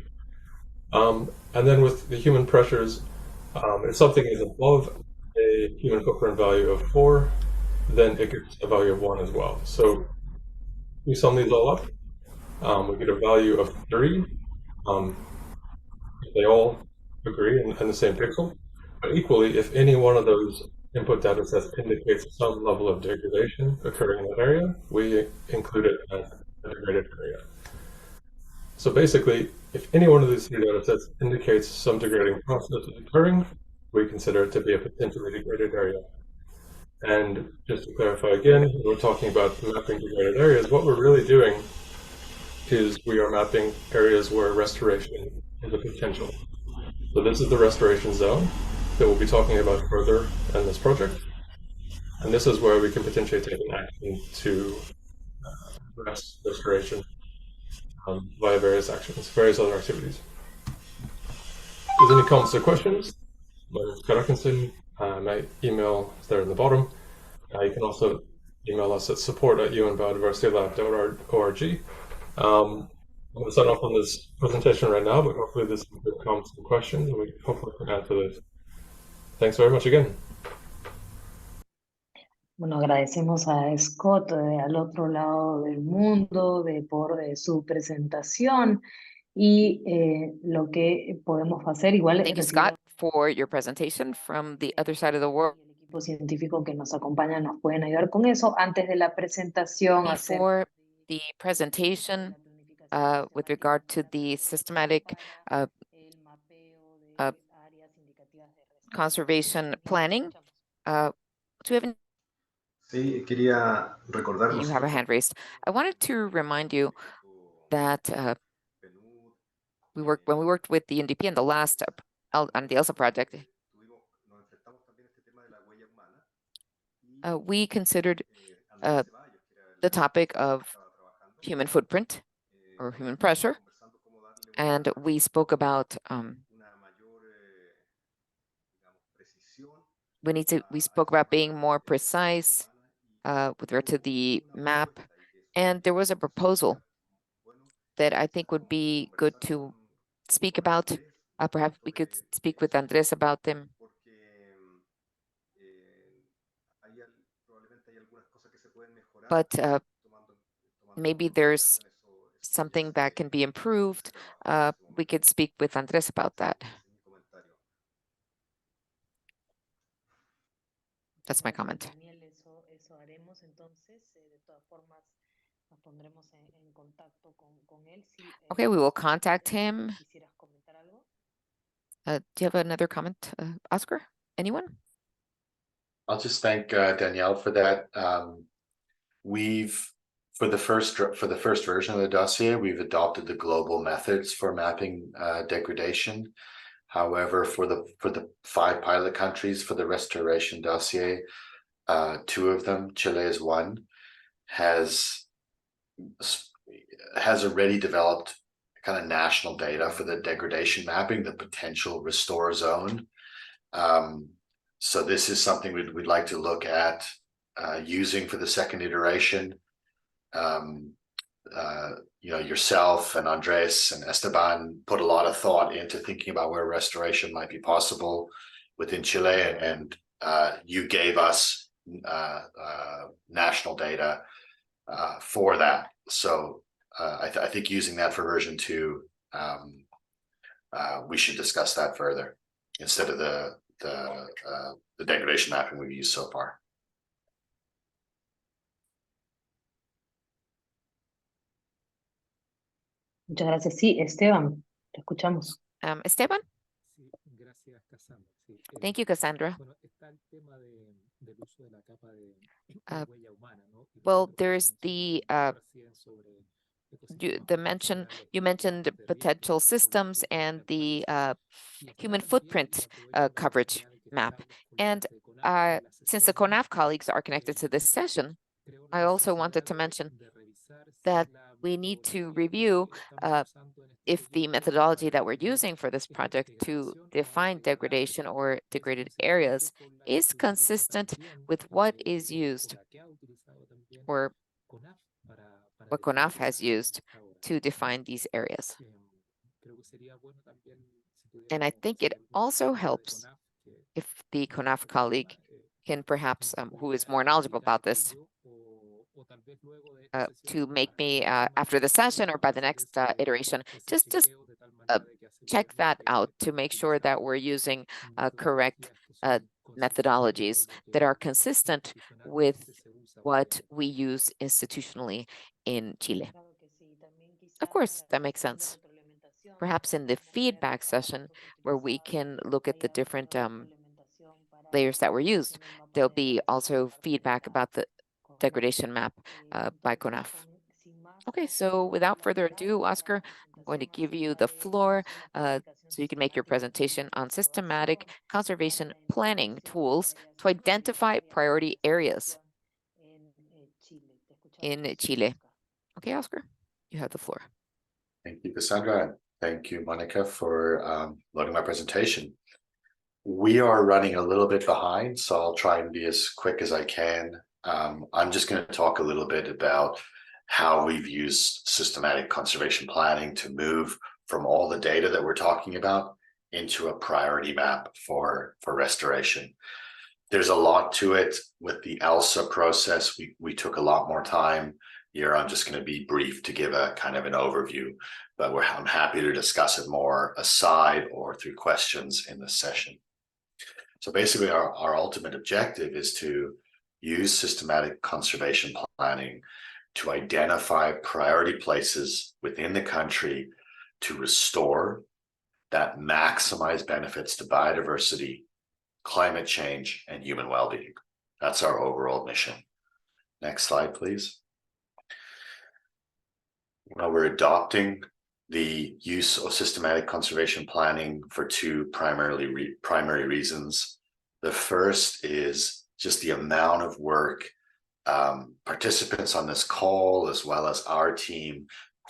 And then with the human pressures, if something is above a human footprint value of 4, then it gets a value of 1 as well. So we sum these all up, we get a value of 3 if they all agree in the same pixel. But equally, if any one of those input data sets indicates some level of degradation occurring in that area, we include it as a degraded area. So basically, if any one of these three data sets indicates some degrading process is occurring, we consider it to be a potentially degraded area. And just to clarify again, when we're talking about mapping degraded areas, what we're really doing is we are mapping areas where restoration is a potential. So this is the restoration zone that we'll be talking about further in this project. And this is where we can potentially take an action to address restoration via various actions, various other activities. If there's any comments or questions, my name is Scott Atkinson. My email is there in the bottom. You can also email us at support@unbiodiversitylab.org. I'm going to sign off on this presentation right now, but hopefully there's some good comments and questions, and we hopefully can answer this. Thanks very much again. Bueno, agradecemos a Scott al otro lado del mundo por su presentación y lo que podemos hacer igual es Thank you, recibir Scott, for your presentation from the other side of the world. el equipo científico que nos acompaña nos pueden ayudar con eso. Antes de la presentación, Before the presentation, with regard to the systematic conservation planning, do you have any? Sí, quería recordar You have a hand raised. I wanted to remind you that when we worked with the UNDP in the last on the ELSA project, we considered the topic of human footprint or human pressure, and we spoke about we spoke about being more precise with regard to the map, and there was a proposal that I think would be good to speak about. Perhaps we could speak with Andres about them. But maybe there's something that can be improved. We could speak with Andres about that. That's my comment. Eso haremos entonces, de todas formas nos pondremos en contacto con él. Okay, we will contact him. ¿Quisieras comentar algo? Do you have another comment, Oscar? Anyone? I'll just thank Danielle for that. For the first version of the dossier, we've adopted the global methods for mapping degradation. However, for the 5 pilot countries for the restoration dossier, 2 of them, Chile is one, has already developed kind of national data for the degradation mapping, the potential restore zone. So this is something we'd like to look at using for the second iteration. Yourself and Andres and Esteban put a lot of thought into thinking about where restoration might be possible within Chile, and you gave us national data for that. So I think using that for version 2, we should discuss that further instead of the degradation mapping we've used so far. Muchas gracias. Sí, Esteban, te escuchamos. Esteban? Sí, gracias, Cassandra. Sí, Thank you, Cassandra. bueno, está el tema del uso de la capa de huella humana, ¿no? Well, there's the you mentioned potential systems and the human footprint coverage map. And since the CONAF colleagues are connected to this session, I also wanted to mention that we need to review if the methodology that we're using for this project to define degradation or degraded areas is consistent with what is used or what CONAF has used to define these areas. And I think it also helps if the CONAF colleague can perhaps, who is more knowledgeable about this, to make me after the session or by the next iteration, just check that out to make sure that we're using correct methodologies that are consistent with what we use institutionally in Chile. Of course, that makes sense. Perhaps in the feedback session, where we can look at the different layers that were used, there'll be also feedback about the degradation map by CONAF. Okay, so without further ado, Oscar, I'm going to give you the floor so you can make your presentation on systematic conservation planning tools to identify priority areas in Chile. Okay, Oscar, you have the floor. Thank you, Cassandra. Thank you, Monica, for loading my presentation. We are running a little bit behind, so I'll try and be as quick as I can. I'm just going to talk a little bit about how we've used systematic conservation planning to move from all the data that we're talking about into a priority map for restoration. There's a lot to it. With the ELSA process, we took a lot more time. Here, I'm just going to be brief to give a kind of an overview, but I'm happy to discuss it more aside or through questions in this session. So basically, our ultimate objective is to use systematic conservation planning to identify priority places within the country to restore that maximize benefits to biodiversity, climate change, and human well-being. That's our overall mission. Next slide, please. Well, we're adopting the use of systematic conservation planning for two primary reasons. The first is just the amount of work participants on this call, as well as our team,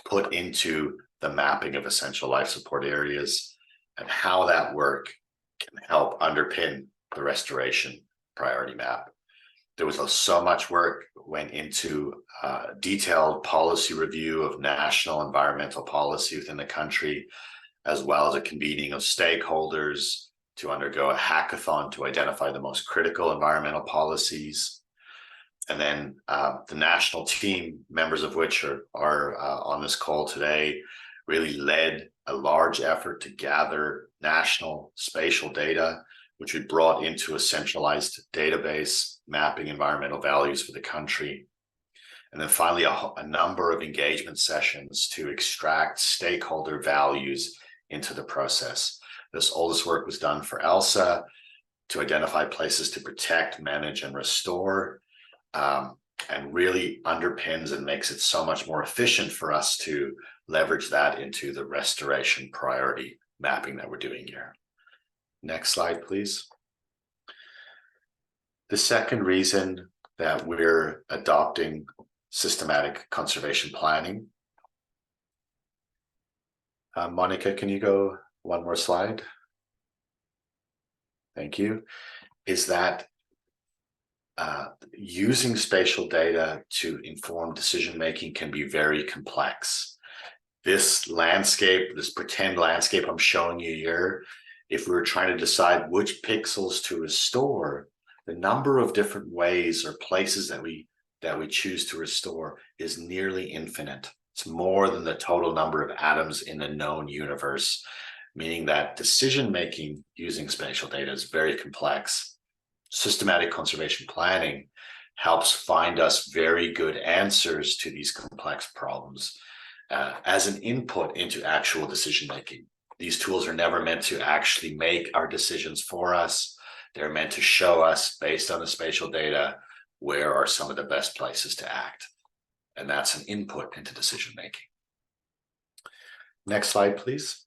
put into the mapping of essential life support areas and how that work can help underpin the restoration priority map. There was so much work went into detailed policy review of national environmental policy within the country, as well as a convening of stakeholders to undergo a hackathon to identify the most critical environmental policies. And then the national team, members of which are on this call today, really led a large effort to gather national spatial data, which we brought into a centralized database mapping environmental values for the country. And then finally, a number of engagement sessions to extract stakeholder values into the process. All this work was done for ELSA to identify places to protect, manage, and restore, and really underpins and makes it so much more efficient for us to leverage that into the restoration priority mapping that we're doing here. Next slide, please. The second reason that we're adopting systematic conservation planning. Monica, can you go one more slide? Thank you. Is that using spatial data to inform decision-making can be very complex. This landscape, this pretend landscape I'm showing you here, if we were trying to decide which pixels to restore, the number of different ways or places that we choose to restore is nearly infinite. It's more than the total number of atoms in the known universe, meaning that decision-making using spatial data is very complex. Systematic conservation planning helps find us very good answers to these complex problems as an input into actual decision-making. These tools are never meant to actually make our decisions for us. They're meant to show us, based on the spatial data, where are some of the best places to act. And that's an input into decision-making. Next slide, please.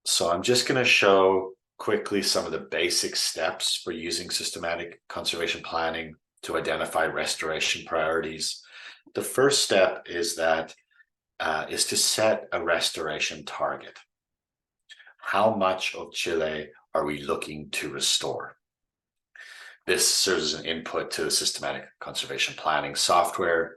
So I'm just going to show quickly some of the basic steps for using systematic conservation planning to identify restoration priorities. The first step is to set a restoration target. How much of Chile are we looking to restore? This serves as an input to the systematic conservation planning software.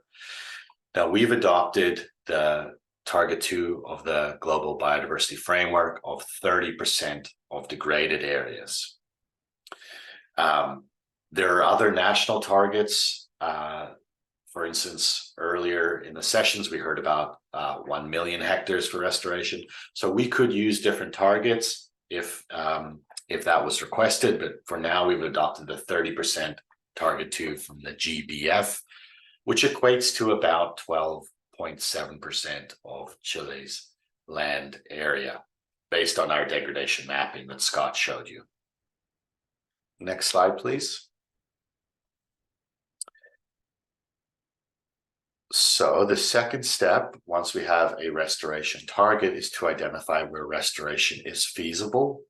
Now, we've adopted the Target 2 of the Global Biodiversity Framework of 30% of degraded areas. There are other national targets. For instance, earlier in the sessions, we heard about 1 million hectares for restoration. So we could use different targets if that was requested, but for now we've adopted the 30% Target 2 from the GBF, which equates to about 12.7% of Chile's land area, based on our degradation mapping that Scott showed you. Next slide, please. So the second step, once we have a restoration target, is to identify where restoration is feasible.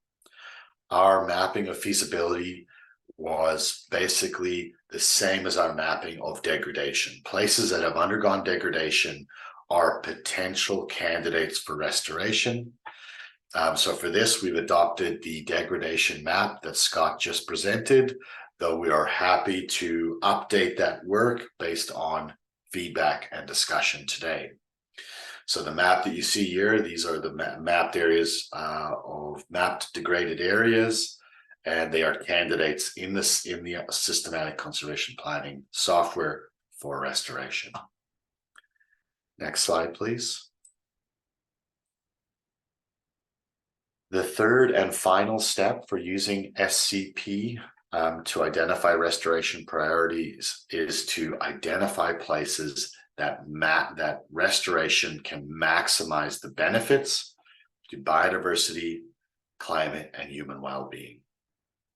Our mapping of feasibility was basically the same as our mapping of degradation. Places that have undergone degradation are potential candidates for restoration. So for this, we've adopted the degradation map that Scott just presented, though we are happy to update that work based on feedback and discussion today. So the map that you see here, these are the mapped areas of mapped degraded areas, and they are candidates in the systematic conservation planning software for restoration. Next slide, please. The third and final step for using SCP to identify restoration priorities is to identify places that restoration can maximize the benefits to biodiversity, climate, and human well-being.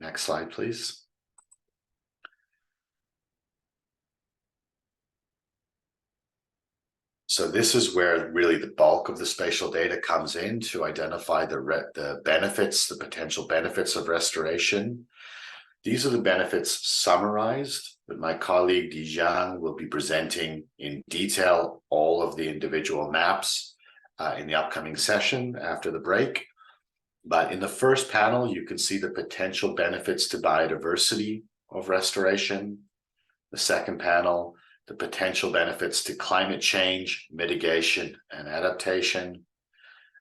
Next slide, please. So this is where really the bulk of the spatial data comes in to identify the benefits, the potential benefits of restoration. These are the benefits summarized, but my colleague Dijan will be presenting in detail all of the individual maps in the upcoming session after the break. But in the first panel, you can see the potential benefits to biodiversity of restoration. The second panel, the potential benefits to climate change, mitigation, and adaptation.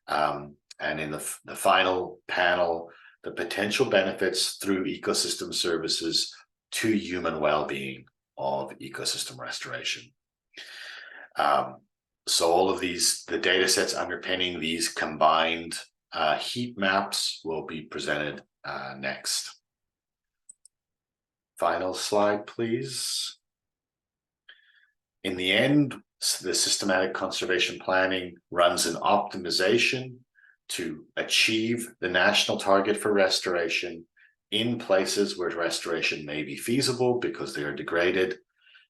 And in the final panel, the potential benefits through ecosystem services to human well-being of ecosystem restoration. So all of these, the data sets underpinning these combined heat maps will be presented next. Final slide, please. In the end, the systematic conservation planning runs an optimization to achieve the national target for restoration in places where restoration may be feasible because they are degraded,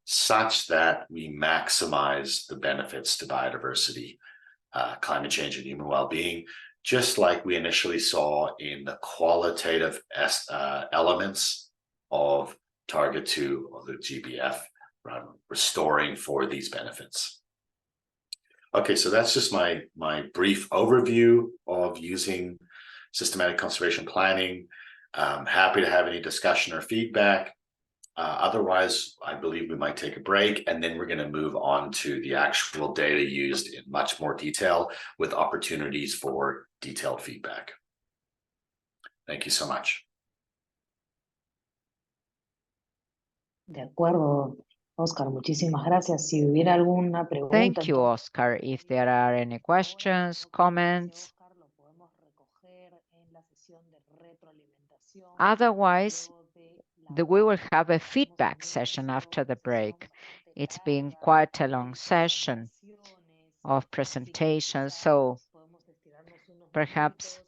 such that we maximize the benefits to biodiversity, climate change, and human well-being, just like we initially saw in the qualitative elements of Target 2 of the GBF, restoring for these benefits. Okay, so that's just my brief overview of using systematic conservation planning. Happy to have any discussion or feedback. Otherwise, I believe we might take a break, and then we're going to move on to the actual data used in much more detail with opportunities for detailed feedback. Thank you so much. De acuerdo, Oscar, muchísimas gracias. Si hubiera alguna pregunta. Thank you, Oscar. If there are any questions, comments. Otherwise, we will have a feedback session after the break. It's been quite a long session of presentations, so perhaps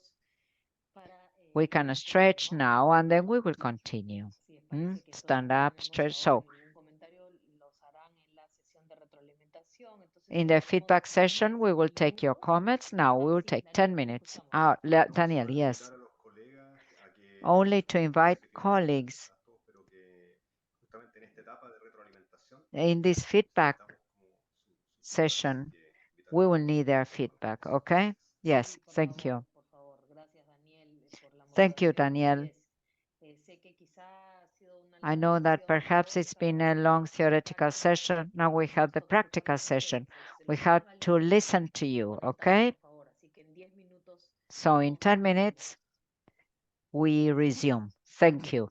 we can stretch now and then we will continue. Stand up, stretch. So in the feedback session, we will take your comments. Now we will take 10 minutes. Daniel, yes. Only to invite colleagues in this feedback session, we will need their feedback, okay? Yes, thank you. Thank you, Daniel. I know that perhaps it's been a long theoretical session. Now we have the practical session. We have to listen to you, okay? So in 10 minutes, we resume. Thank you.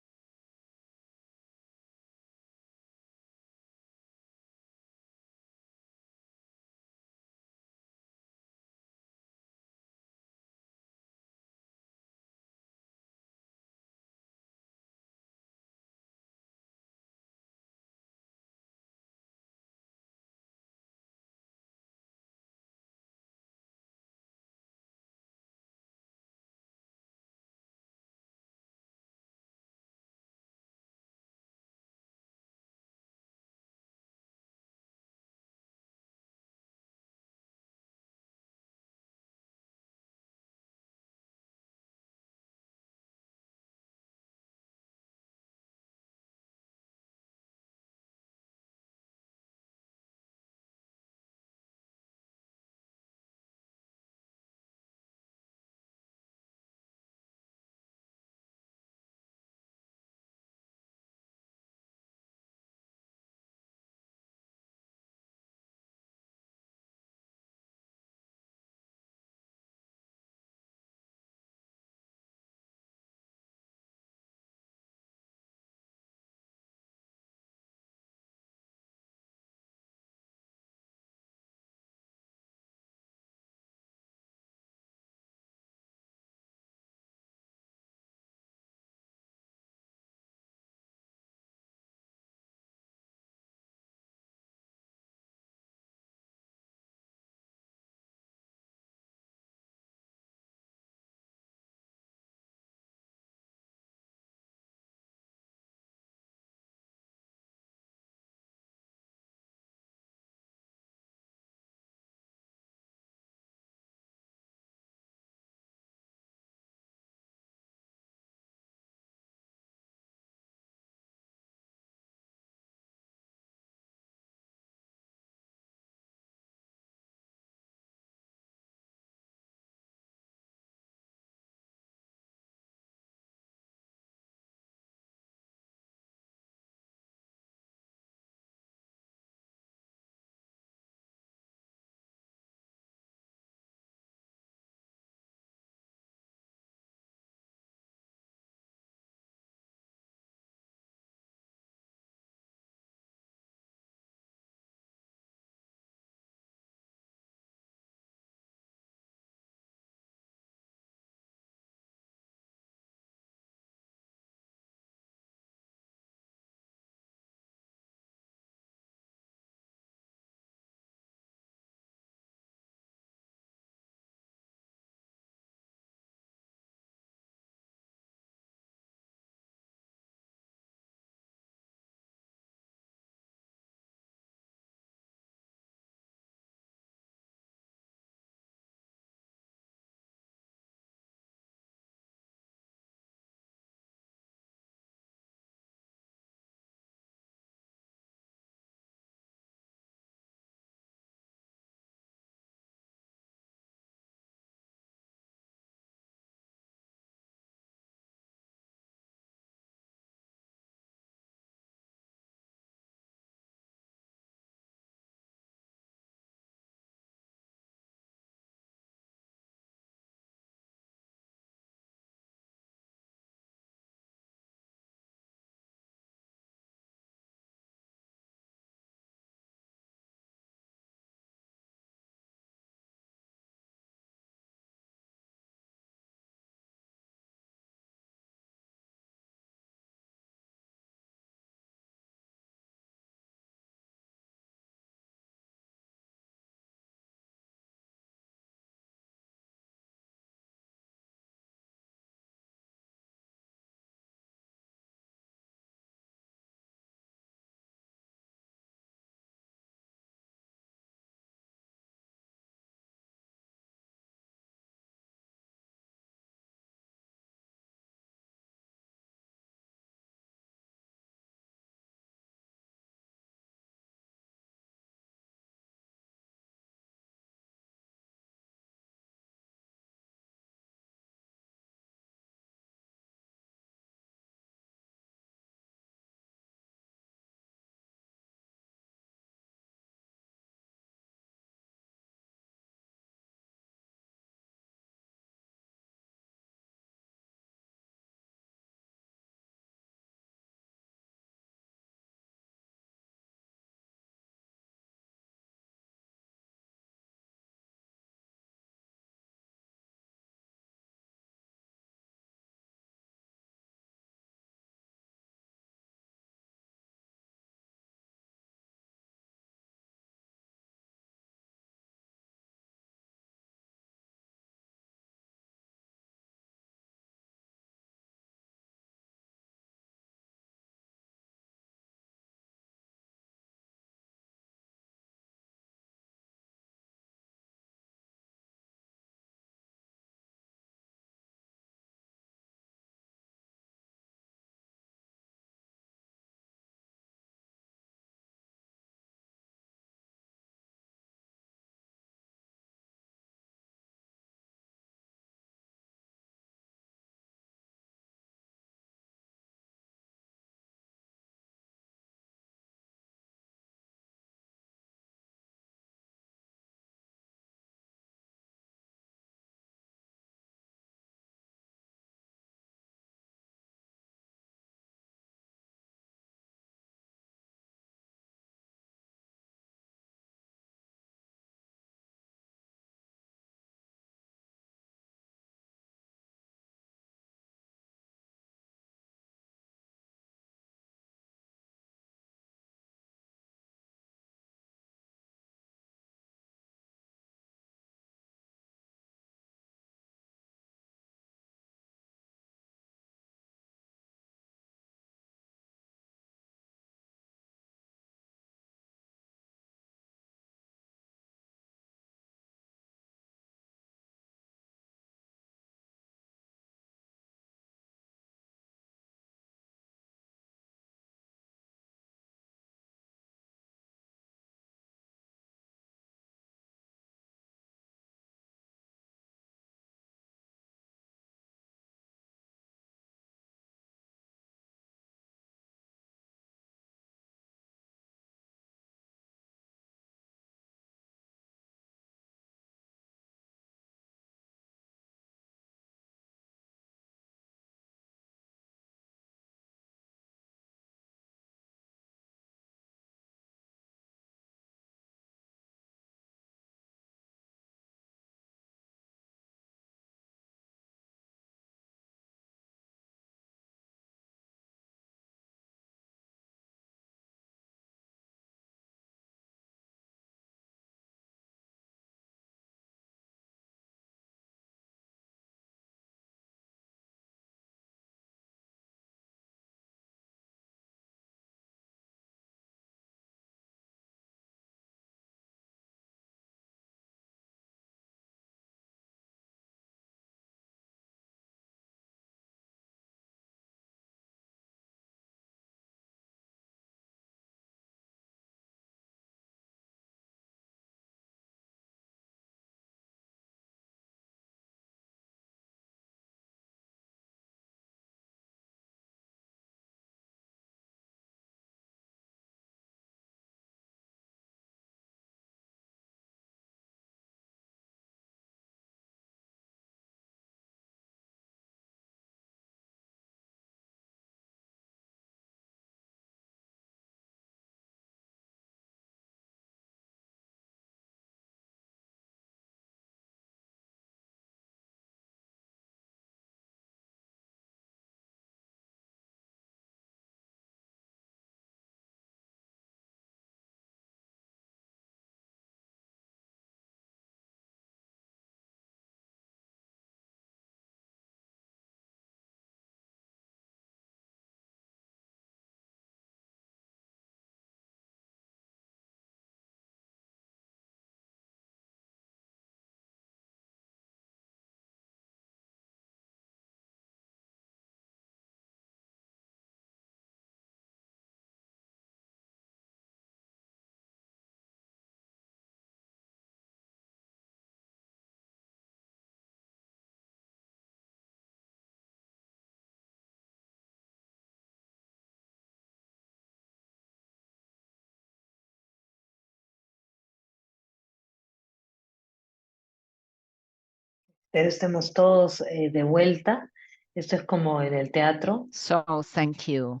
Estemos todos de vuelta. Esto es como en el teatro. So thank you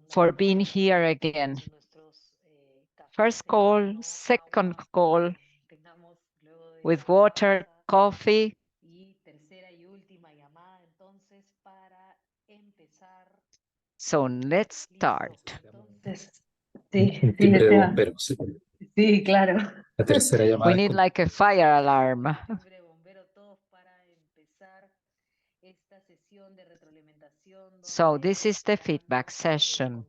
for being here again. First call, second call, with water, coffee. So let's start. Entonces, sí, Un sí, timbre de Esteban. bomberos. Sí, claro. La tercera We llamada. need like a fire alarm. So this is the feedback session.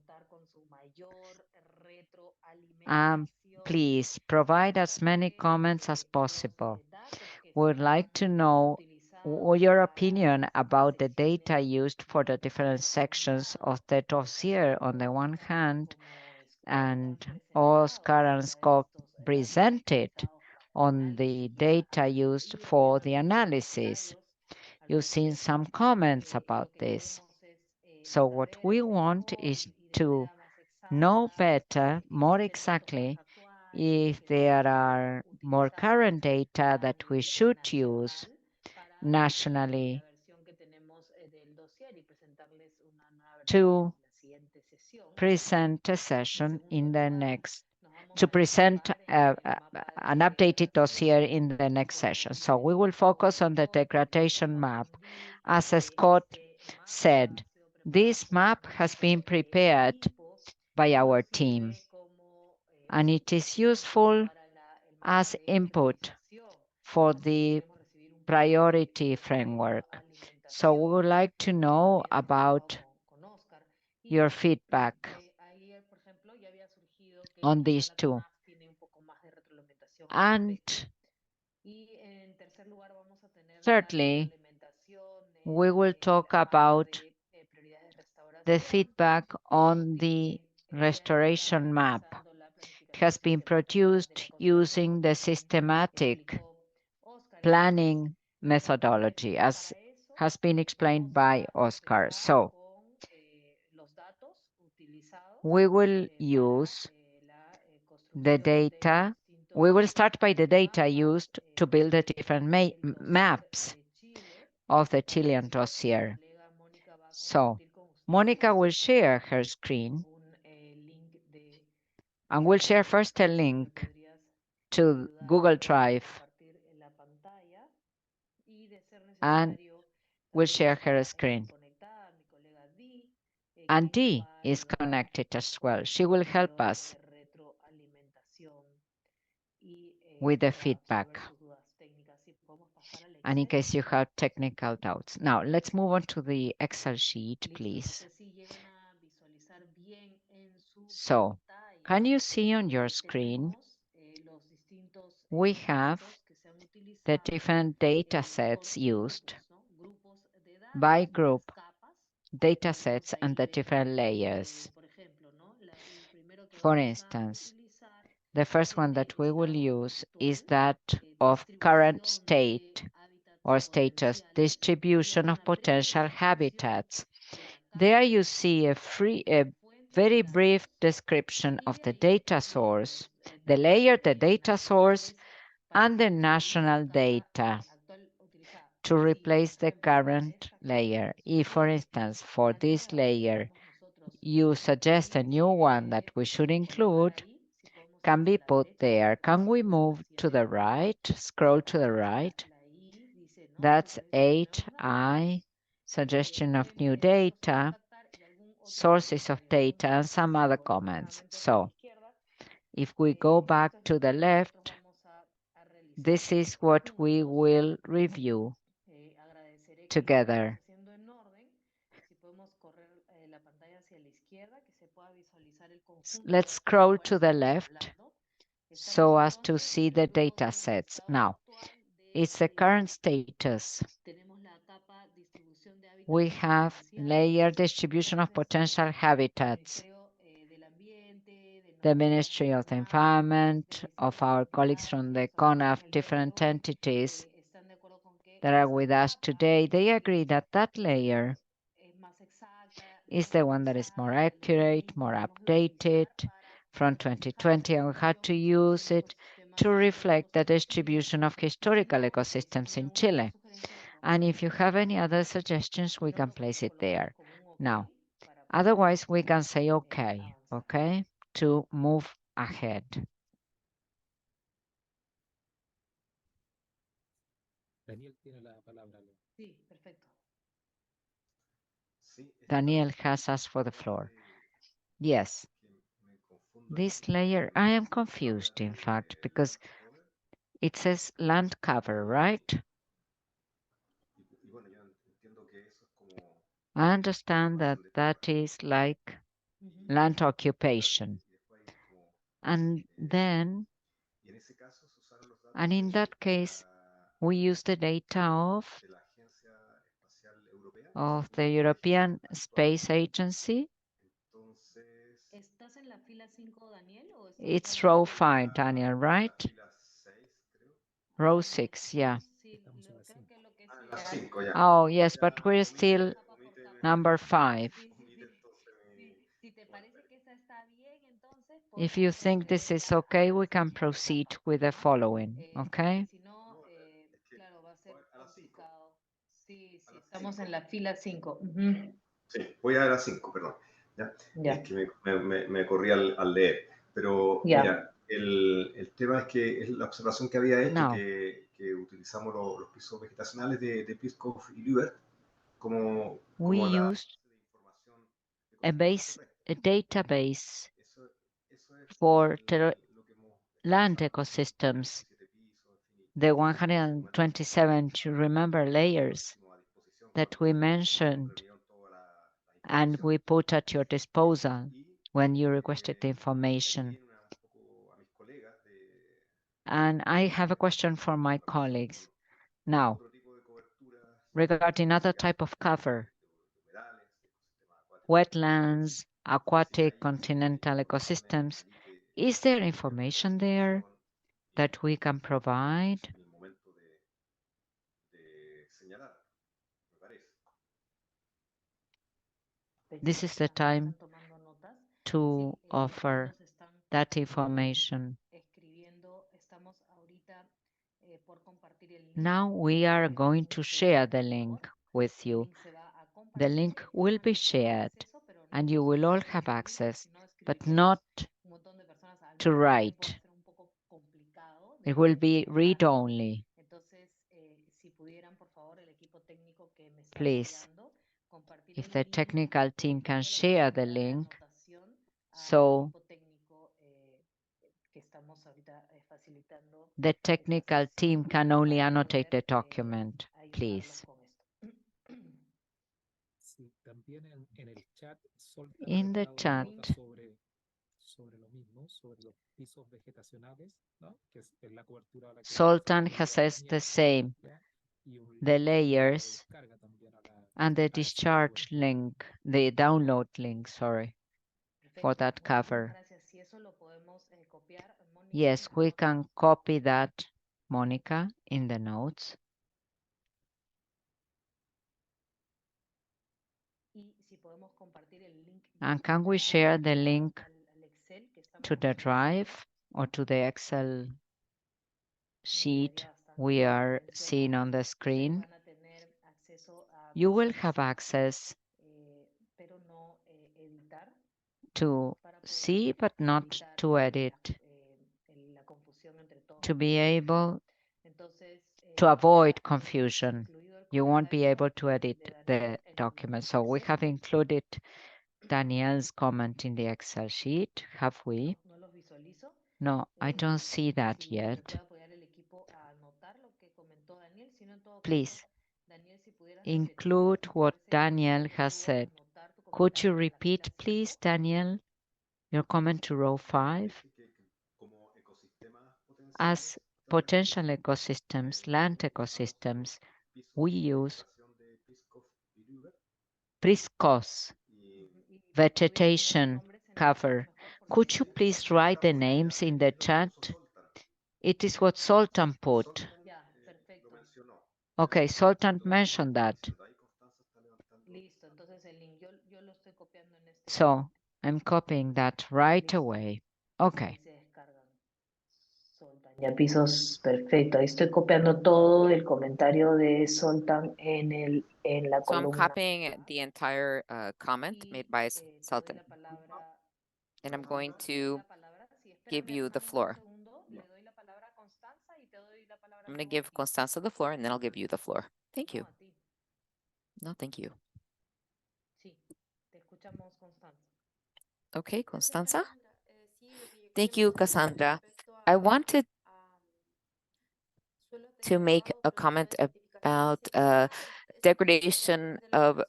Please provide as many comments as possible. We would like to know your opinion about the data used for the different sections of the dossier on the one hand, and Oscar and Scott presented on the data used for the analysis. You've seen some comments about this. So what we want is to know better, more exactly, if there are more current data that we should use nationally to present a session in the next, to present an updated dossier in the next session. So we will focus on the degradation map. As Scott said, this map has been prepared by our team, and it is useful as input for the priority framework. So we would like to know about your feedback on these two. And thirdly, we will talk about the feedback on the restoration map. It has been produced using the systematic planning methodology, as has been explained by Oscar. So we will use the data. We will start by the data used to build the different maps of the Chilean dossier. So Monica will share her screen and we'll share first a link to Google Drive, and we'll share her screen. And Dee is connected as well. She will help us with the feedback, and in case you have technical doubts. Now, let's move on to the Excel sheet, please. So, can you see on your screen? We have the different data sets used by group, data sets, and the different layers. For instance, the first one that we will use is that of current state or status distribution of potential habitats. There you see a very brief description of the data source, the layer, the data source, and the national data to replace the current layer. If, for instance, for this layer, you suggest a new one that we should include, can be put there. Can we move to the right, scroll to the right? That's 8I, suggestion of new data, sources of data, and some other comments. So if we go back to the left, this is what we will review together. Let's scroll to the left so as to see the data sets. Now, it's the current status. We have layer distribution of potential habitats. The Ministry of the Environment, of our colleagues from the CONAF, different entities that are with us today, they agree that that layer is the one that is more accurate, more updated from 2020, and we had to use it to reflect the distribution of historical ecosystems in Chile. And if you have any other suggestions, we can place it there. Now, otherwise, we can say okay, to move ahead. Daniel tiene la palabra. Sí, perfecto. Daniel has asked for the floor. Yes. This layer, I am confused, in fact, because it says land cover, right? I understand that that is like land occupation. And then, and in that case, we use the data of the European Space Agency. ¿Estás en la fila 5, Daniel? It's row 5, Daniel, right? Row 6, yeah. Oh, yes, but we're still number 5. If you think this is okay, we can proceed with the following, okay? Sí, estamos en la fila 5. Sí, voy a la 5, perdón. ¿Ya? Ya. Es que me corrí al leer. Pero Ya. mira, el tema es que es la observación que había hecho, No. que utilizamos los pisos vegetacionales de Pisco y Lübeck como We la used a database for land ecosystems, the 127, you remember, layers that we mentioned and we put at your disposal when you requested the information. And I have a question for my colleagues. Now, regarding other type of cover, wetlands, aquatic, continental ecosystems, is there information there that we can provide? This is the time to offer that information. Now we are going to share the link with you. The link will be shared and you will all have access, but not to write. It will be read-only. Please, if the technical team can share the link, so the technical team can only annotate the document, please. In the chat, Sultan has said the same, the layers and the discharge link, the download link, sorry, for that cover. Yes, we can copy that, Monica, in the notes. And can we share the link to the drive or to the Excel sheet we are seeing on the screen? You will have access to see but not to edit, to be able to avoid confusion. You won't be able to edit the document. So we have included Danielle's comment in the Excel sheet. Have we? No, I don't see that yet. Please include what Daniel has said. Could you repeat, please, Daniel, your comment to row 5? As potential ecosystems, land ecosystems, we use Priscos, vegetation cover. Could you please write the names in the chat? It is what Sultan put. Okay, Sultan mentioned that. So I'm copying that right away. Okay. Ya pisos, perfecto. Ahí estoy copiando todo el comentario de Soltan en la So I'm columna. copying the entire comment made by Sultan, and I'm going to give you the floor. I'm going to give Constanza the floor, and then I'll give you the floor. Thank you. No, thank you. Okay, Constanza. Thank you, Cassandra. I wanted to make a comment about degradation of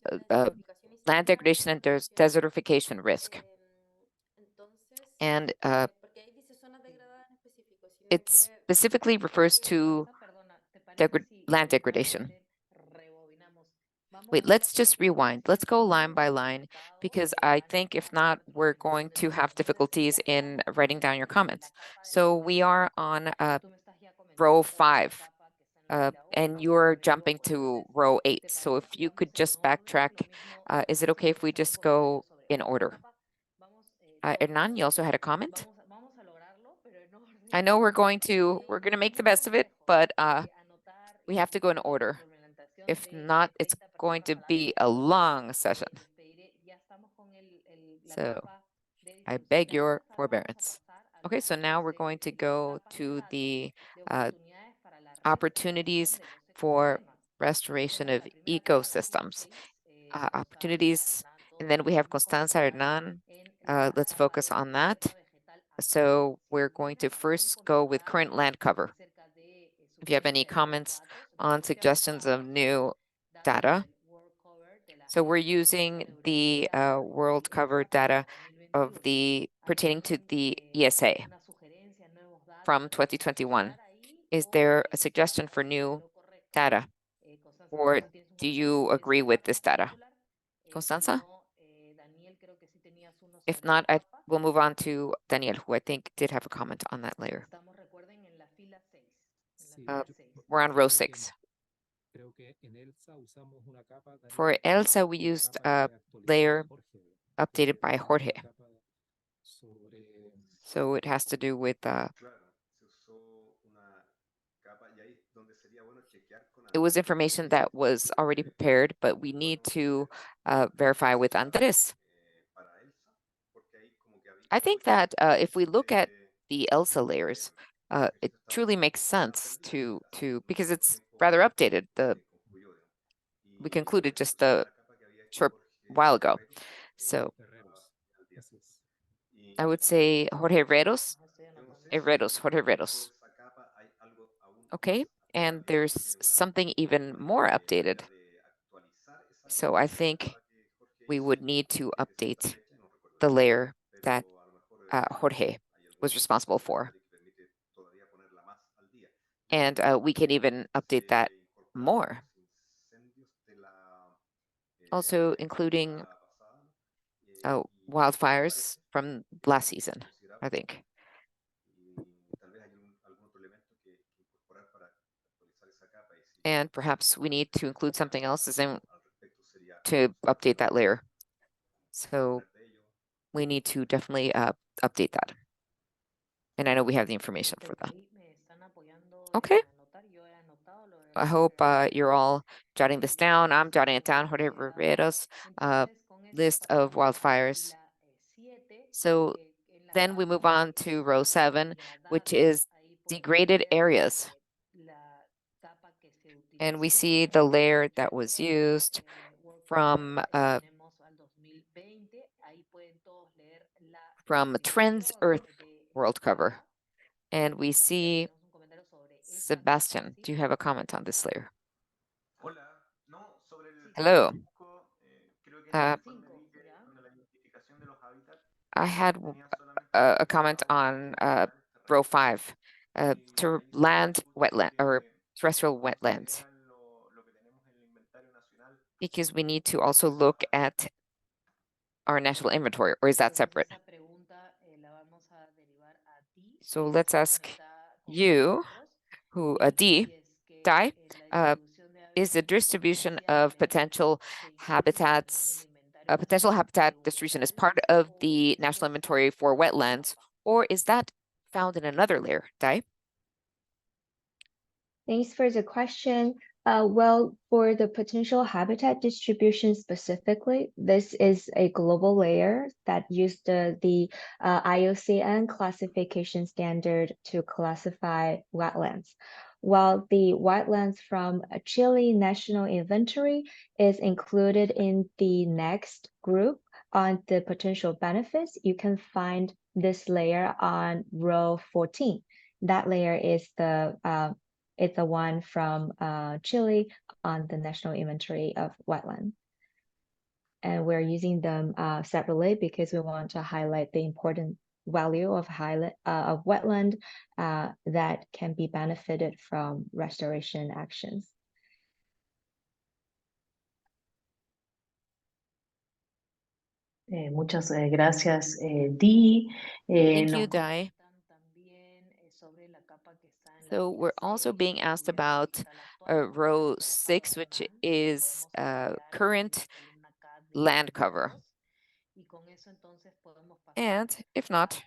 land degradation and desertification risk. And it specifically refers to land degradation. Wait, let's just rewind. Let's go line by line, because I think if not, we're going to have difficulties in writing down your comments. So we are on row 5. And you're jumping to row 8. So if you could just backtrack, is it okay if we just go in order? Hernan, you also had a comment? I know we're gonna make the best of it, but we have to go in order. If not, it's going to be a long session. So I beg your forbearance. Okay, so now we're going to go to the opportunities for restoration of ecosystems. Opportunities, and then we have Constanza Hernan. Let's focus on that. So we're going to first go with current land cover. If you have any comments on suggestions of new data. So we're using the world cover data of the pertaining to the ESA from 2021. Is there a suggestion for new data? Or do you agree with this data? Constanza? If not, I will move on to Daniel, who I think did have a comment on that layer. We're on row 6. For ELSA, we used a layer updated by Jorge. So it has to do with it was information that was already prepared, but we need to verify with Andres. I think that if we look at the ELSA layers, it truly makes sense to because it's rather updated. We concluded just a short while ago. So I would say Jorge Herreros. Jorge Herreros. Okay, and there's something even more updated. So I think we would need to update the layer that Jorge was responsible for. And we can even update that more. Also including wildfires from last season, I think. And perhaps we need to include something else to update that layer. So we need to definitely update that. And I know we have the information for that. Okay. I hope you're all jotting this down. I'm jotting it down. Jorge Riveros, list of wildfires. So then we move on to row 7, which is degraded areas. And we see the layer that was used from Trends Earth world cover. And we see Sebastian. Do you have a comment on this layer? Hello. I had a comment on row 5, to land wetland or terrestrial wetlands, because we need to also look at our national inventory, or is that separate? So let's ask you, who Di, is the distribution of potential habitats, potential habitat distribution as part of the national inventory for wetlands, or is that found in another layer, Di? Thanks for the question. Well, for the potential habitat distribution specifically, this is a global layer that used the IUCN classification standard to classify wetlands. While the wetlands from a Chile National Inventory is included in the next group on the potential benefits, you can find this layer on row 14. That layer is it's the one from Chile on the National Inventory of Wetland. And we're using them separately because we want to highlight the important value of wetland that can be benefited from restoration actions. Muchas gracias, Dee. Thank you, Nos Dai. comentan también sobre la capa que está en la So we're línea also 6, being la asked cubierta about ambiental actual, row la 6, capa which zonal, que is podemos ampliar en current la columna K de land cover. datos. Y con eso entonces podemos pasar And if not, a lo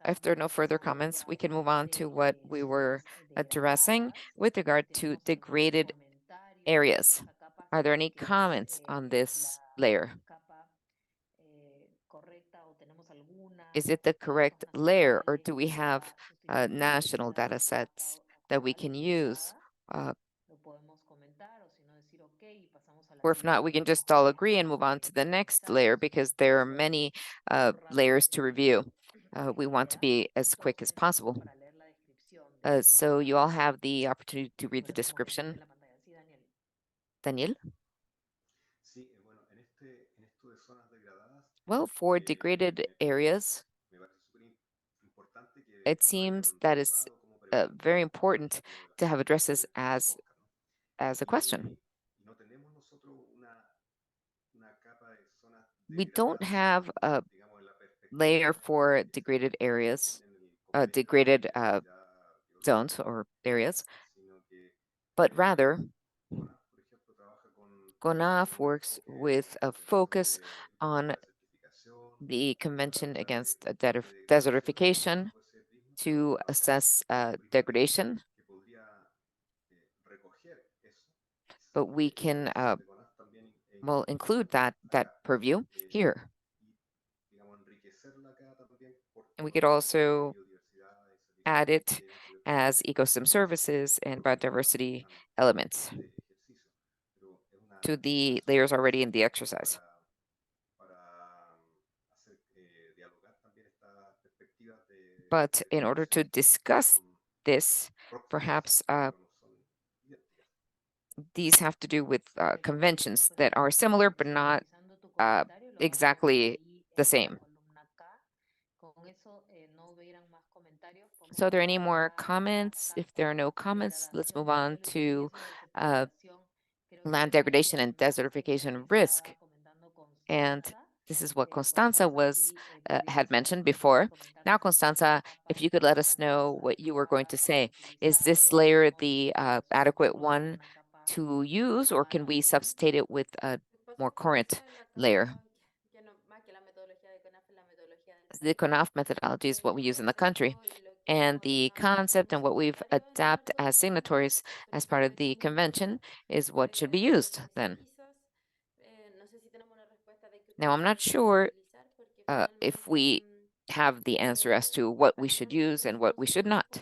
que if there are estábamos no further conversando comments, we ya can move on to what de we were zonas addressing degradadas. with regard to Tenemos algunos degraded comentarios areas. sobre esa capa, Are si there es any que es comments on this la layer? capa correcta o tenemos alguna Is it the datos correct layer, or nacionales do we que have pueda sustituir national esa data capa sets that we can use? utilizada? Lo podemos comentar o si no decir ok y pasamos a la Or if not, we can just all agree and move on to the next layer because there are many layers to review. We want to be as quick as possible. So you all have the opportunity to read the description. Daniel? Well, for degraded areas, it seems that it's very important to have addresses as a question. We don't have a layer for degraded areas, degraded zones or areas, but rather GONAF works with a focus on the Convention Against Desertification to assess degradation. But we can well include that purview here. And we could also add it as ecosystem services and biodiversity elements to the layers already in the exercise. But in order to discuss this, perhaps these have to do with conventions that are similar but not exactly the same. So are there any more comments? If there are no comments, let's move on to land degradation and desertification risk. And this is what Constanza had mentioned before. Now, Constanza, if you could let us know what you were going to say. Is this layer the adequate one to use, or can we substitute it with a more current layer? The CONAF methodology is what we use in the country, and the concept and what we've adapted as signatories as part of the convention is what should be used then. Now, I'm not sure if we have the answer as to what we should use and what we should not.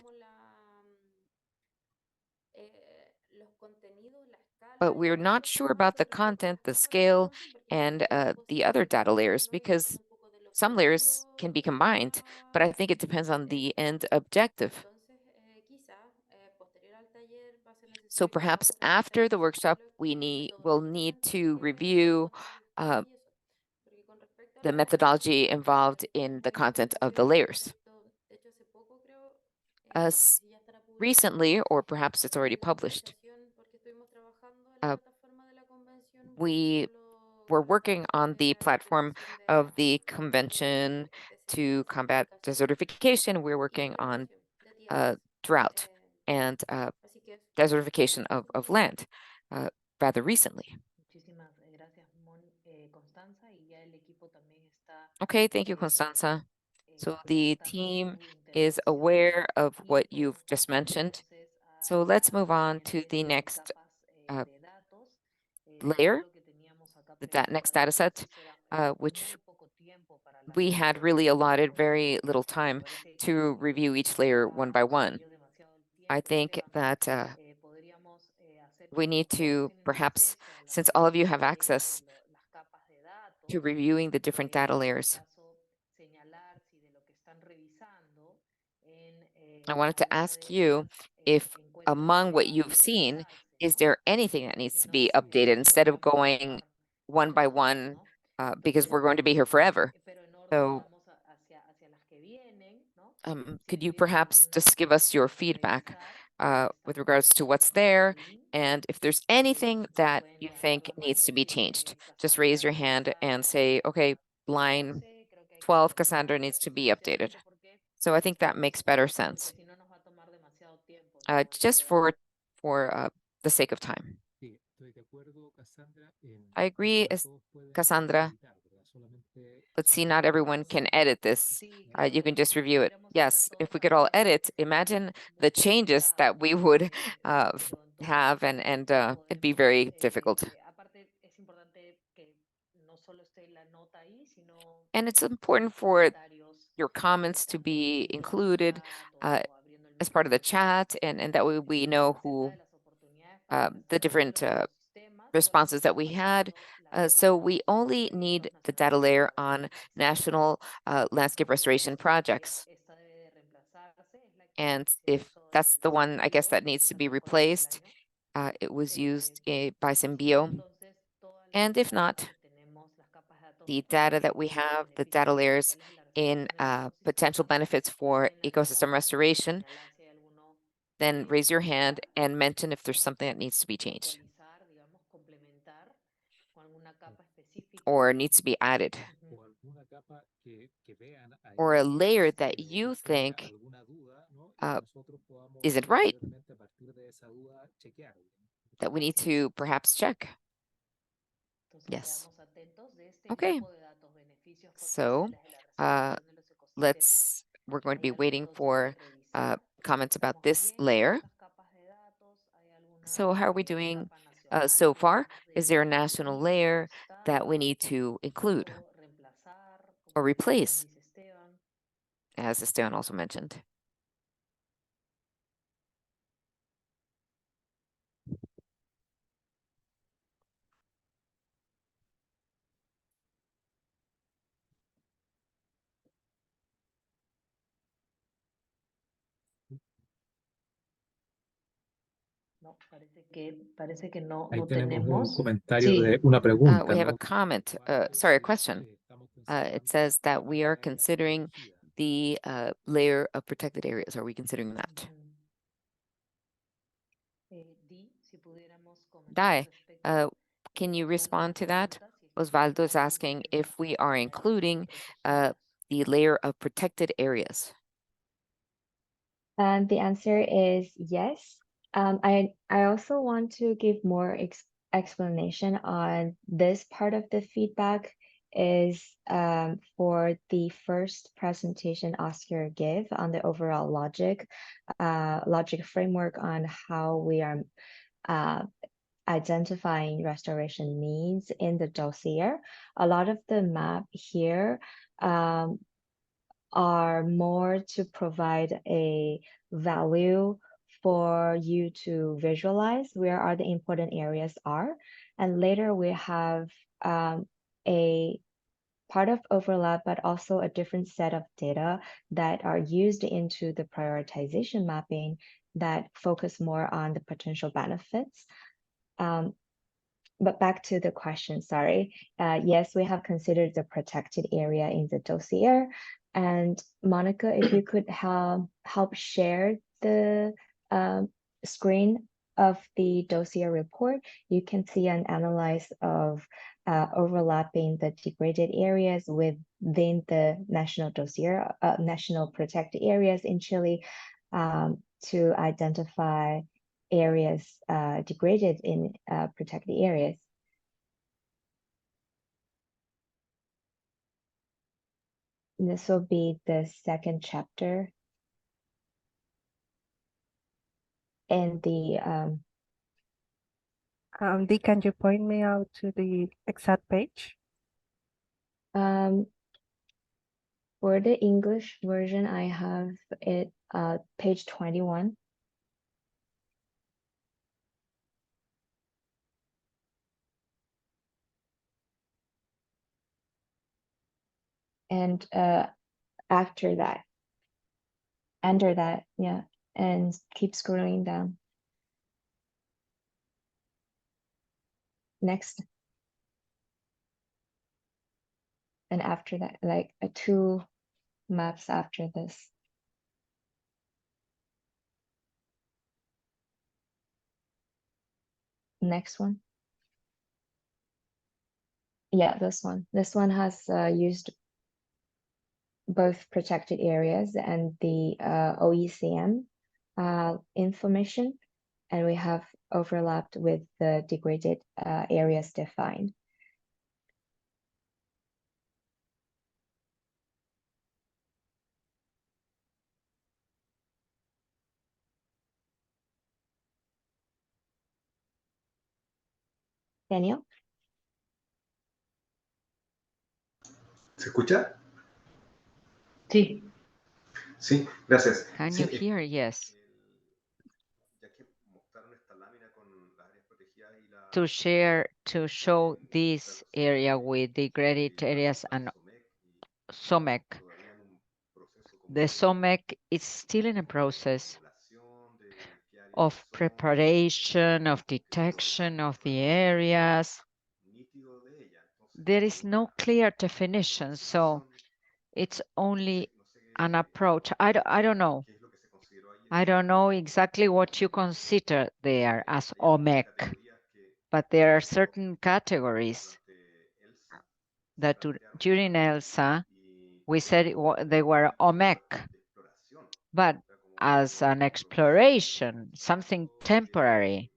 But we're not sure about the content, the scale, and the other data layers because some layers can be combined, but I think it depends on the end objective. So perhaps after the workshop, we'll need to review the methodology involved in the content of the layers. Recently, or perhaps it's already published, we were working on the platform of the Convention to Combat Desertification. We're working on drought and desertification of land rather recently. Okay, thank you, Constanza. So the team is aware of what you've just mentioned, So let's move on to the next layer, the next data set, which we had really allotted very little time to review each layer one by one. I think that we need to perhaps, since all of you have access to reviewing the different data layers, I wanted to ask you if among what you've seen, is there anything that needs to be updated instead of going one by one, because we're going to be here forever. So could you perhaps just give us your feedback with regards to what's there, and if there's anything that you think needs to be changed, just raise your hand and say, okay, line 12, Cassandra, needs to be updated. So I think that makes better sense. Just for the sake of time. I agree, Cassandra. Let's see, not everyone can edit this. You can just review it. Yes, if we could all edit, imagine the changes that we would have, and it'd be very difficult. And it's important for your comments to be included as part of the chat, and that way we know who the different responses that we had. So we only need the data layer on national landscape restoration projects. And if that's the one, I guess, that needs to be replaced, it was used by Symbio. And if not, the data that we have, the data layers in potential benefits for ecosystem restoration, then raise your hand and mention if there's something that needs to be changed or needs to be added, or a layer that you think isn't right, that we need to perhaps check. Yes. Okay. So we're going to be waiting for comments about this layer. So how are we doing so far? Is there a national layer that we need to include or replace, as Esteban also mentioned? Parece que no, Ahí no tenemos un tenemos. comentario Sí. de una pregunta, We have a ¿no? comment, sorry, a question. It says that we are considering the layer of protected areas. Are we considering that? Dai, can you respond to that? Osvaldo is asking if we are including the layer of protected areas. And the answer is yes. I also want to give more explanation on this part of the feedback is for the first presentation Oscar gave on the overall logic framework on how we are identifying restoration needs in the dossier. A lot of the map here are more to provide a value for you to visualize where are the important areas are. And later we have a part of overlap, but also a different set of data that are used into the prioritization mapping that focus more on the potential benefits. But back to the question, sorry. Yes, we have considered the protected area in the dossier. And Monica, if you could help share the screen of the dossier report, you can see an analysis of overlapping the degraded areas within the national dossier, national protected areas in Chile, to identify areas degraded in protected areas. This will be the second chapter. in the Dee, can you point me out to the exact page? For the English version, I have it page 21. And after that, enter that, yeah, and keep scrolling down. Next. And after that, like 2 maps after this. Next one. Yeah, this one. This one has used both protected areas and the OECM information, and we have overlapped with the degraded areas defined. Daniel? ¿Se escucha? Sí. Sí, gracias. Can Sí, you hear? Yes. ya que mostraron esta lámina con las áreas protegidas y la To show this area with degraded areas and SOMEC. todavía en un proceso como The SOMEC is still in a process población de qué áreas of son, preparation, of detection of the areas. nítido de ella. Entonces, There is no clear definition, so it's only an approach. I don't know. ¿qué es lo que se consideró ahí? I don't know exactly what you consider there as OMEC, but there are certain categories that during ELSA, we said they were OMEC, but as an exploration, something temporary,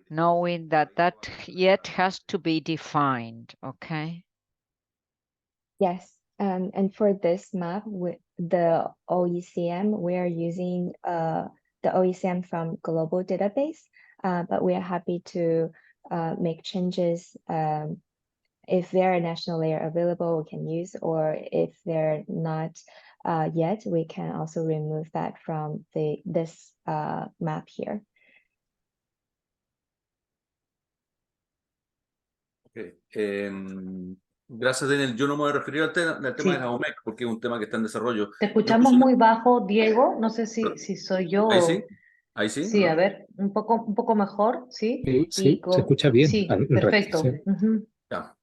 knowing that that yet has to be defined, okay? Yes, and for this map, with the OECM, we are using the OECM from global database, but we are happy to make changes if there are national layer available, we can use, or if they're not yet, we can also remove that from this map here. Okay. Gracias, Daniel. Yo no me voy a referir al tema Sí. de la OMEC, porque es un tema que está en desarrollo. Te escuchamos muy bajo, Diego. No sé si soy yo Ahí o... sí, ahí sí. Sí, a ver, un poco mejor, ¿sí? Sí, sí, se escucha bien. Sí, perfecto. Sí. Ujú. Ya.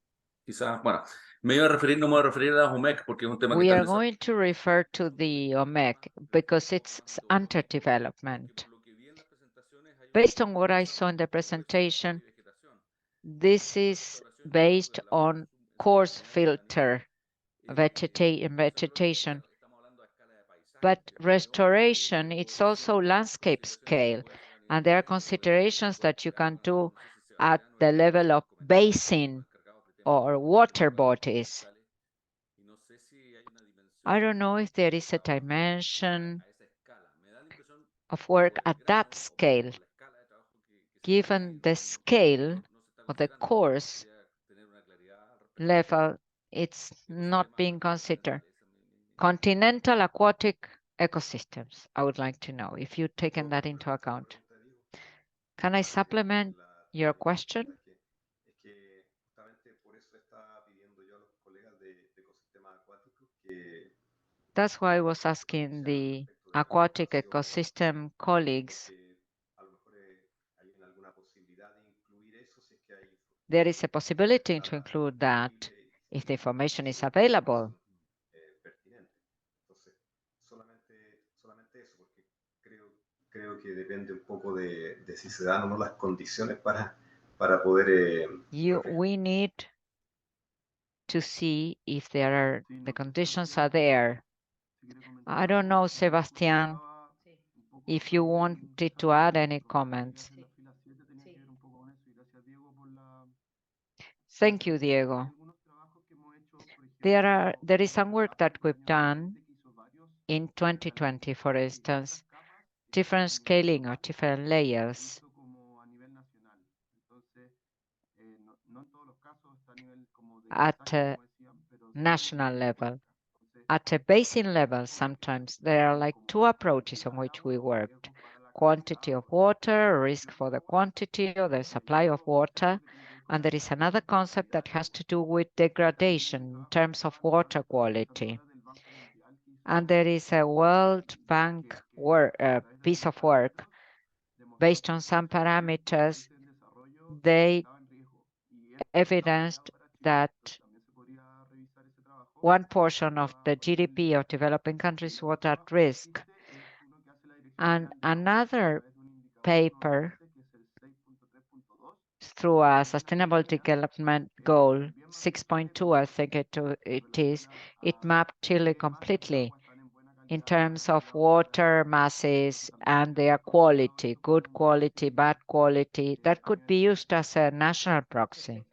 Quizás, bueno, no me voy a referir a la OMEC, porque es un tema que We está en are desarrollo. going to refer to the OMEC because it's under development. Based on what I saw in the presentation, this is based on coarse filter vegetation. But restoration, it's also landscape scale. And there are considerations that you can do at the level of basin or water bodies. I don't know if there is a dimension of work at that scale, given the scale of the course level, it's not being considered. Continental aquatic ecosystems, I would like to know if you've taken that into account. Can I supplement your question? Es que justamente por eso estaba pidiendo yo a los colegas de ecosistemas acuáticos que That's why I was asking the aquatic ecosystem colleagues. a lo mejor hay alguna posibilidad de incluir eso si es que hay There is a possibility to include that if the information is available. pertinente. Entonces, solamente eso, porque creo que depende un poco de si se dan o no las condiciones para poder... We need to see if there are, the conditions are there. I don't know, Sebastián, if you wanted to add any comments. Thank you, Diego. There is some work that we've done in 2020, for instance, different scaling or different layers at a national level. At a basin level, sometimes there are like two approaches on which we worked. Quantity of water, risk for the quantity or the supply of water. And there is another concept that has to do with degradation in terms of water quality. And there is a World Bank piece of work based on some parameters. They evidenced that one portion of the GDP of developing countries was at risk. And another paper through a sustainable development goal, 6.2, I think it is, it mapped Chile completely in terms of water masses and their quality, good quality, bad quality, that could be used as a national proxy.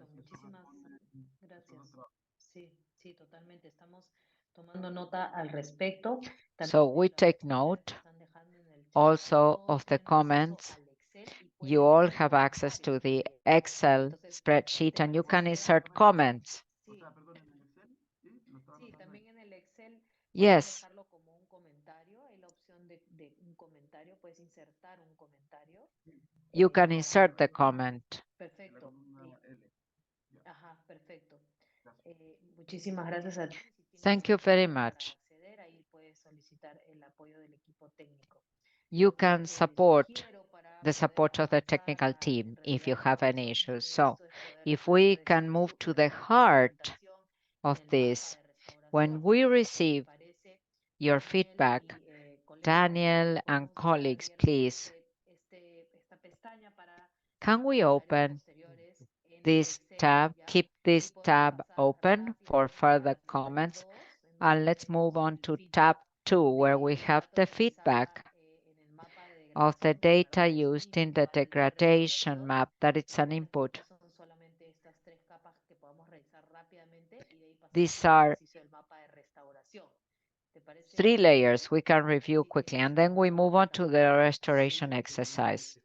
So we take note also of the comments. You all have access to the Excel spreadsheet and you can insert comments. Yes. You can insert the comment. Thank you very much. You can support the support of the technical team if you have any issues. So if we can move to the heart of this, when we receive your feedback, Daniel and colleagues, please, can we open this tab, keep this tab open for further comments? And let's move on to tab 2, where we have the feedback of the data used in the degradation map, that it's an input. These are 3 layers we can review quickly, and then we move on to the restoration exercise.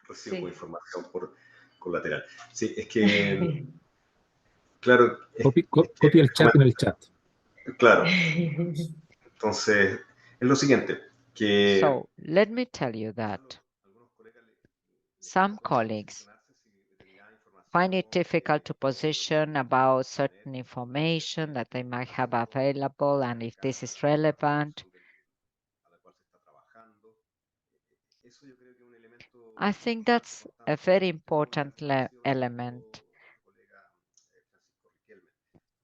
Recibo información por colateral. Sí, es que, claro. Copia el chat en el chat. Claro. Entonces, es lo siguiente, que... So, let me tell you that some colleagues find it difficult to position about certain information that they might have available and if this is relevant. I think that's a very important element.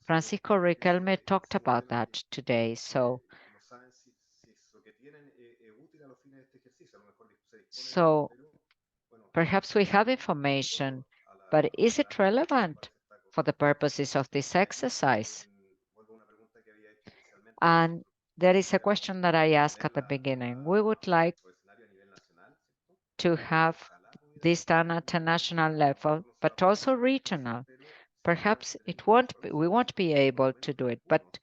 Francisco Riquelme talked about that today. So perhaps we have information, but is it relevant for the purposes of this exercise? And there is a question that I asked at the beginning. We would like to have this done at a national level, but also regional. Perhaps we won't be able to do it, but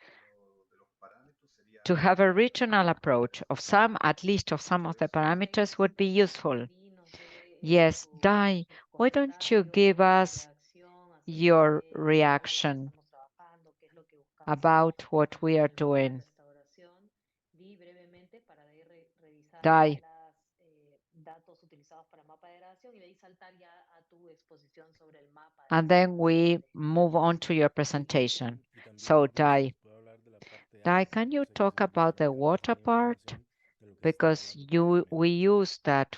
to have a regional approach of at least of some of the parameters would be useful. Yes, Dai, why don't you give us your reaction about what we are doing? Dai. And then we move on to your presentation. So Dai, can you talk about the water part? Because we use that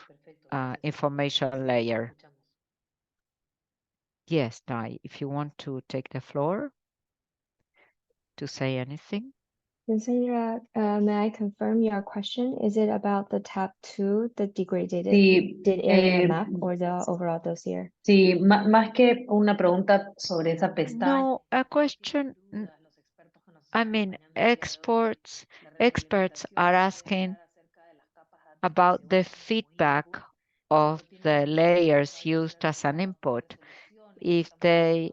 information layer. Yes, Dai, if you want to take the floor to say anything. Sandra, may I confirm your question? Is it about the tab 2, the degraded area map, or the overall dossier? Sí, más que una pregunta sobre esa pestaña. No, a question. I mean, experts are asking about the feedback of the layers used as an input. If they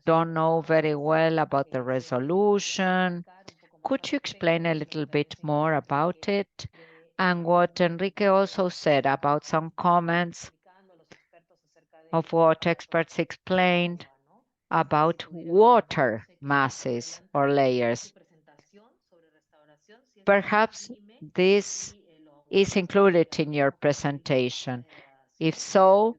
don't know very well about the resolution could you explain a little bit more about it? And what Enrique also said about some comments of what experts explained about water masses or layers. Perhaps this is included in your presentation. If so,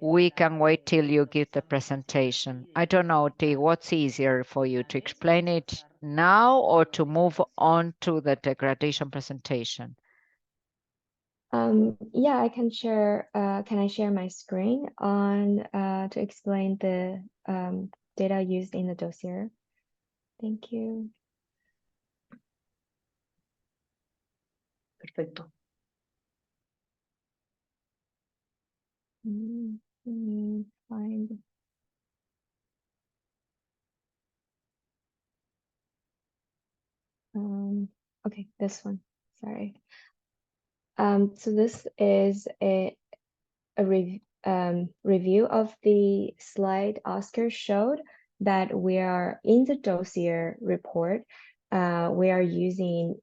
we can wait till you give the presentation. I don't know, T, what's easier for you, to explain it now or to move on to the degradation presentation? Yeah, I can share. Can I share my screen on to explain the data used in the dossier? Thank you. Perfecto. Let me find. Okay, this one. Sorry. So this is a review of the slide Oscar showed, that we are in the dossier report. We are using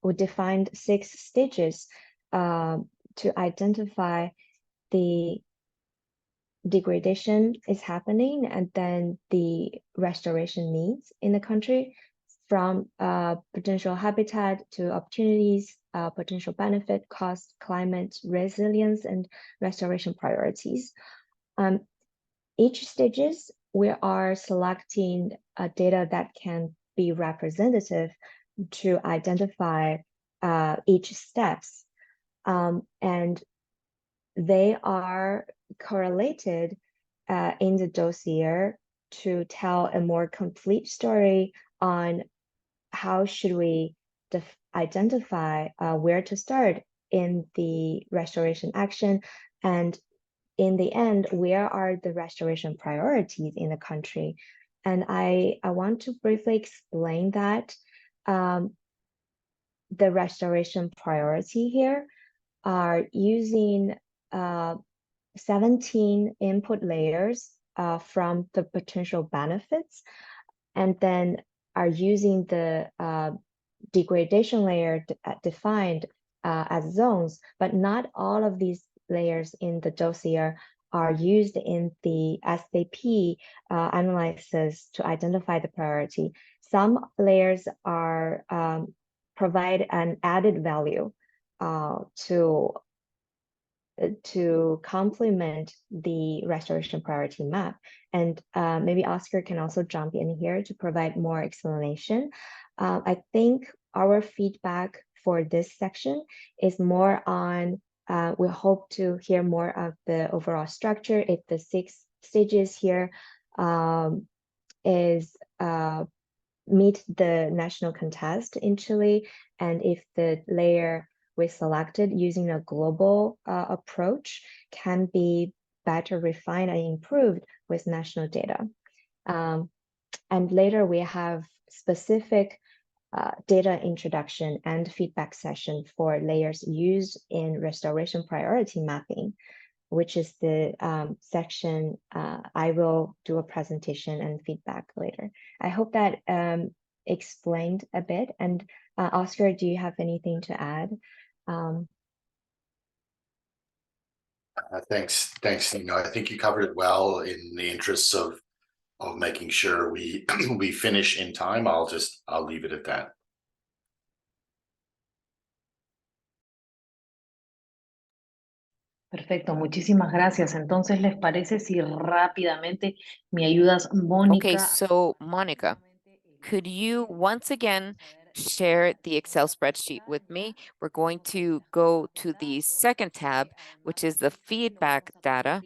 we defined 6 stages to identify the degradation is happening and then the restoration needs in the country, from potential habitat to opportunities, potential benefit, cost, climate, resilience, and restoration priorities. Each stages, we are selecting data that can be representative to identify each steps. And they are correlated in the dossier to tell a more complete story on how should we identify where to start in the restoration action, and in the end, where are the restoration priorities in the country. And I want to briefly explain that the restoration priority here are using 17 input layers from the potential benefits, and then are using the degradation layer defined as zones, but not all of these layers in the dossier are used in the SAP analysis to identify the priority. Some layers are provide an added value to complement the restoration priority map. And maybe Oscar can also jump in here to provide more explanation. I think our feedback for this section is more on, we hope to hear more of the overall structure, if the 6 stages here is meet the national contest in Chile, and if the layer we selected using a global approach can be better refined and improved with national data. And later we have specific data introduction and feedback session for layers used in restoration priority mapping, which is the section I will do a presentation and feedback later. I hope that explained a bit. And Oscar, do you have anything to add? Thanks. I think you covered it well. In the interests of making sure we we finish in time, I'll leave it at that. Perfecto, muchísimas gracias. Entonces, ¿les parece si rápidamente me ayudas, Mónica? Okay, so Monica, could you once again share the Excel spreadsheet with me? We're going to go to the second tab, which is the feedback data,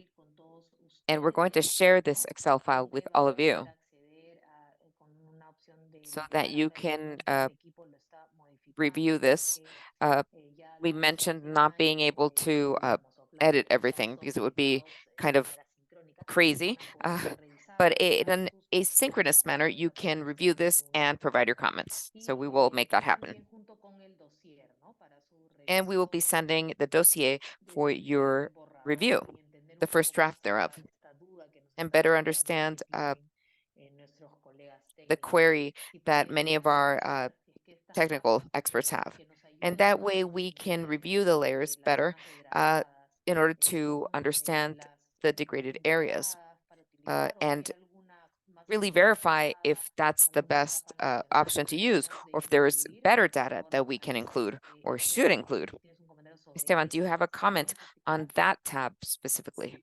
and we're going to share this Excel file with all of you so that you can review this. We mentioned not being able to edit everything because it would be kind of crazy, but in an asynchronous manner, you can review this and provide your comments. So we will make that happen. And we will be sending the dossier for your review, the first draft thereof, and better understand the query that many of our technical experts have. And that way we can review the layers better in order to understand the degraded areas and really verify if that's the best option to use, or if there's better data that we can include or should include. Esteban, do you have a comment on that tab specifically?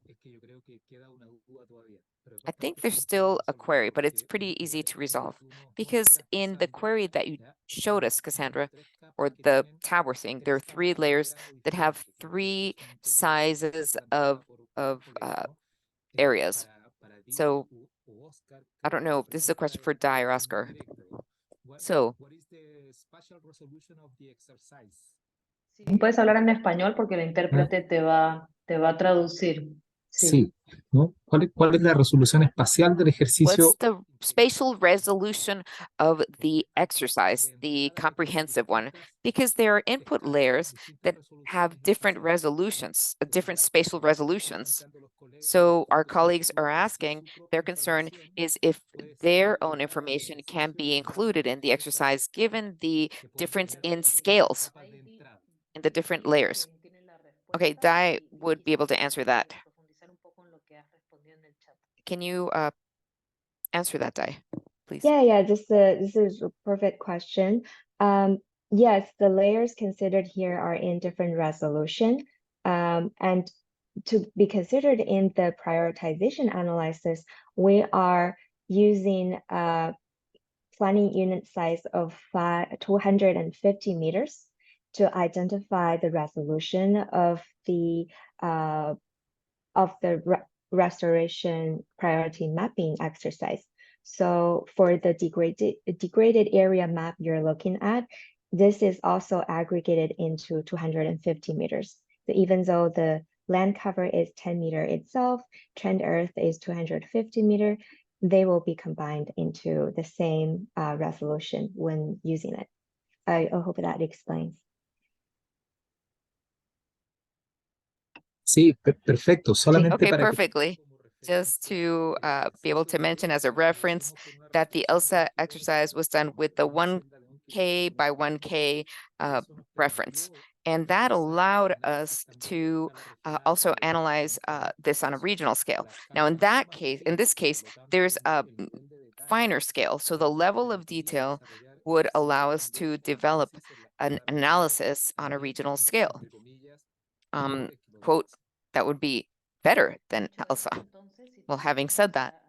I think there's still a query, but it's pretty easy to resolve, because in the query that you showed us, Cassandra, or the tab we're seeing, there are 3 layers that have 3 sizes of areas. So I don't know if this is a question for Dai or Oscar. So Puedes hablar en español porque el intérprete te va a traducir. Sí, ¿no? ¿Cuál es la resolución espacial del ejercicio? what's the spatial resolution of the exercise, the comprehensive one? Because there are input layers that have different resolutions, different spatial resolutions. So our colleagues are asking, their concern is if their own information can be included in the exercise, given the difference in scales in the different layers. Okay, Dai would be able to answer that. Can you answer that, Dai, please? Yeah, this is a perfect question. Yes, the layers considered here are in different resolution. And to be considered in the prioritization analysis, we are using a planning unit size of 250 meters to identify the resolution of the restoration priority mapping exercise. So for the degraded area map you're looking at, this is also aggregated into 250 meters. So even though the land cover is 10 meter itself, trend earth is 250 meter, they will be combined into the same resolution when using it. I hope that explains. Sí, perfecto. Solamente Okay, para perfectly. Just to be able to mention as a reference that the ELSA exercise was done with the 1K by 1K reference. And that allowed us to also analyze this on a regional scale. Now, in this case, there's a finer scale. So the level of detail would allow us to develop an analysis on a regional scale. Quote, that would be better than ELSA. Well, having said that,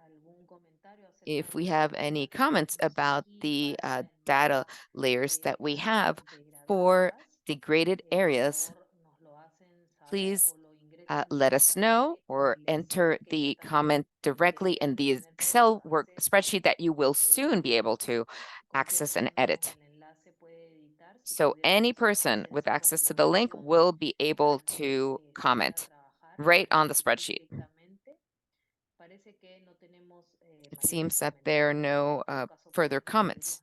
if we have any comments about the data layers that we have for degraded areas, please let us know or enter the comment directly in the Excel spreadsheet that you will soon be able to access and edit. So any person with access to the link will be able to comment right on the spreadsheet. It seems that there are no further comments.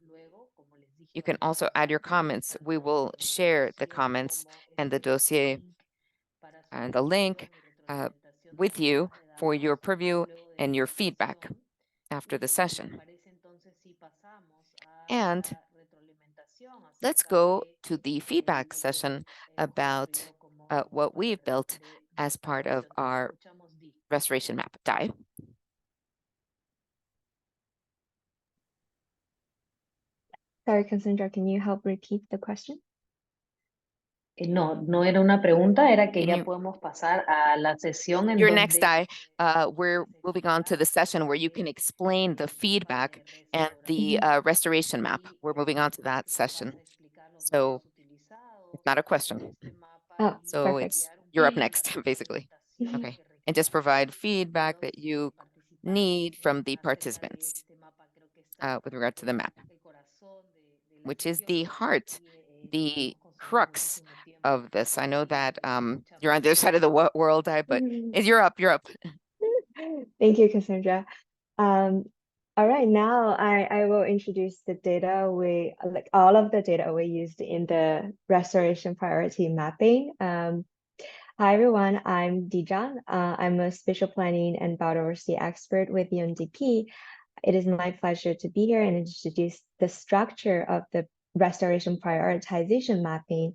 You can also add your comments. We will share the comments and the dossier and the link with you for your preview and your feedback after the session. And let's go to the feedback session about what we've built as part of our restoration map. Dai? Sorry, Cassandra, can you help repeat the question? No era una pregunta, era que ya podemos pasar a la sesión en Your donde... next, Dai, we're moving on to the session where you can explain the feedback and the restoration map. We're moving on to that session. So it's not a question. Oh, so perfect. You're up next, basically. Okay. And just provide feedback that you need from the participants with regard to the map, which is the heart, the crux of this. I know that you're on the other side of the world, but you're up. Thank you, Cassandra. All right, now I will introduce the data all of the data we used in the restoration priority mapping. Hi everyone, I'm Dijan. I'm a spatial planning and biodiversity expert with UNDP. it is my pleasure to be here and introduce the structure of the restoration prioritization mapping.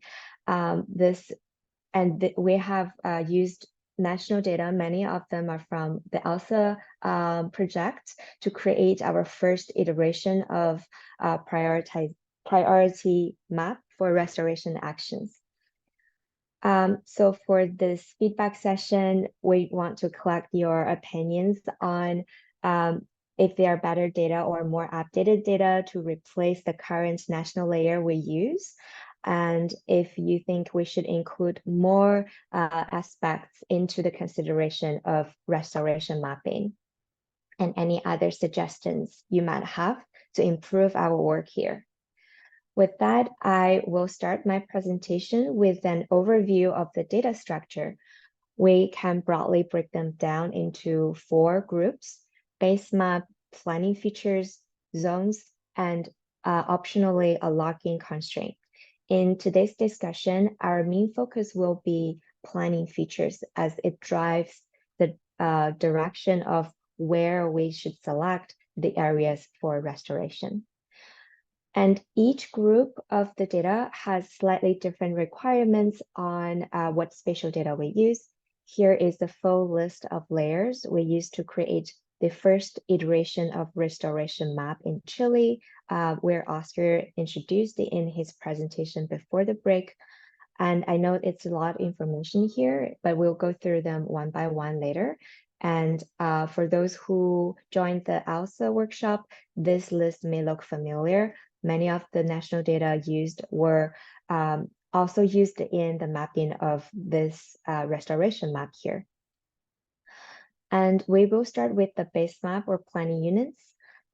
We have used national data. Many of them are from the ELSA project to create our first iteration of priority map for restoration actions. So for this feedback session, we want to collect your opinions on if there are better data or more updated data to replace the current national layer we use. And if you think we should include more aspects into the consideration of restoration mapping, and any other suggestions you might have to improve our work here. With that, I will start my presentation with an overview of the data structure. We can broadly break them down into 4 groups: base map, planning features, zones, and optionally a lock-in constraint. In today's discussion, our main focus will be planning features as it drives the direction of where we should select the areas for restoration. And each group of the data has slightly different requirements on what spatial data we use. Here is the full list of layers we use to create the first iteration of restoration map in Chile, where Oscar introduced it in his presentation before the break. And I know it's a lot of information here, but we'll go through them one by one later. And for those who joined the ELSA workshop, this list may look familiar. Many of the national data used were also used in the mapping of this restoration map here. And we will start with the base map or planning units.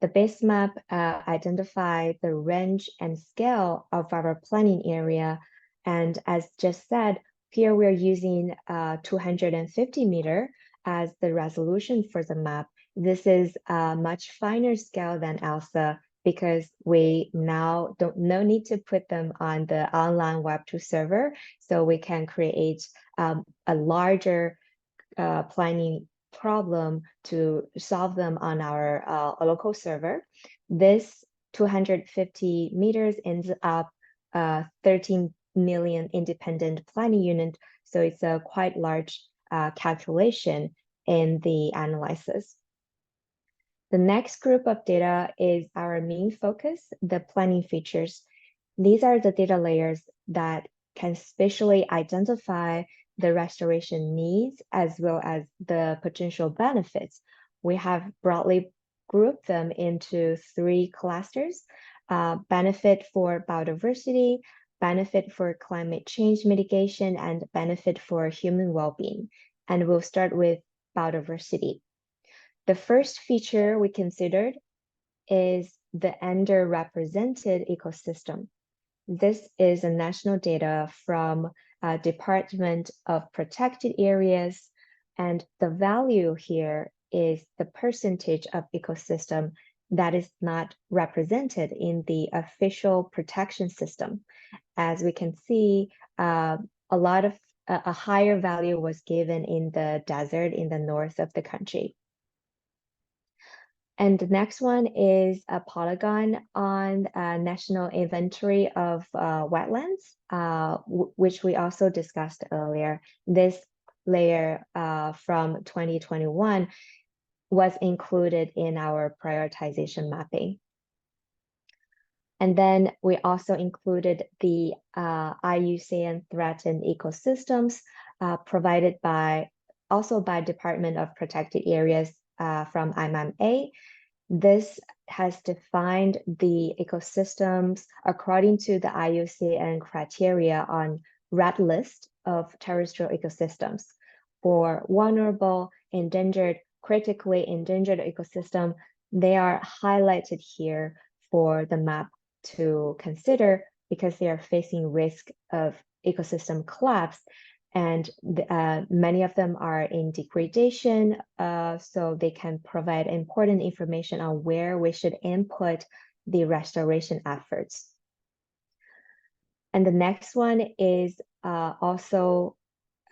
The base map identifies the range and scale of our planning area. And as just said, here we're using 250 meter as the resolution for the map. This is a much finer scale than ELSA because we now no need to put them on the online Web2 server. So we can create a larger planning problem to solve them on our local server. This 250 meters ends up 13 million independent planning unit. So it's a quite large calculation in the analysis. The next group of data is our main focus, the planning features. These are the data layers that can spatially identify the restoration needs as well as the potential benefits. We have broadly grouped them into 3 clusters: benefit for biodiversity, benefit for climate change mitigation, and benefit for human well-being. And we'll start with biodiversity. The first feature we considered is the underrepresented ecosystem. This is a national data from Department of Protected Areas, and the value here is the percentage of ecosystem that is not represented in the official protection system. As we can see, a higher value was given in the desert in the north of the country. And the next one is a polygon on National Inventory of Wetlands, which we also discussed earlier. This layer from 2021 was included in our prioritization mapping. And then we also included the IUCN threatened ecosystems provided also by Department of Protected Areas from IMMA. This has defined the ecosystems according to the IUCN criteria on red list of terrestrial ecosystems. For vulnerable, endangered, critically endangered ecosystem, they are highlighted here for the map to consider because they are facing risk of ecosystem collapse. And many of them are in degradation, so they can provide important information on where we should input the restoration efforts. And the next one is also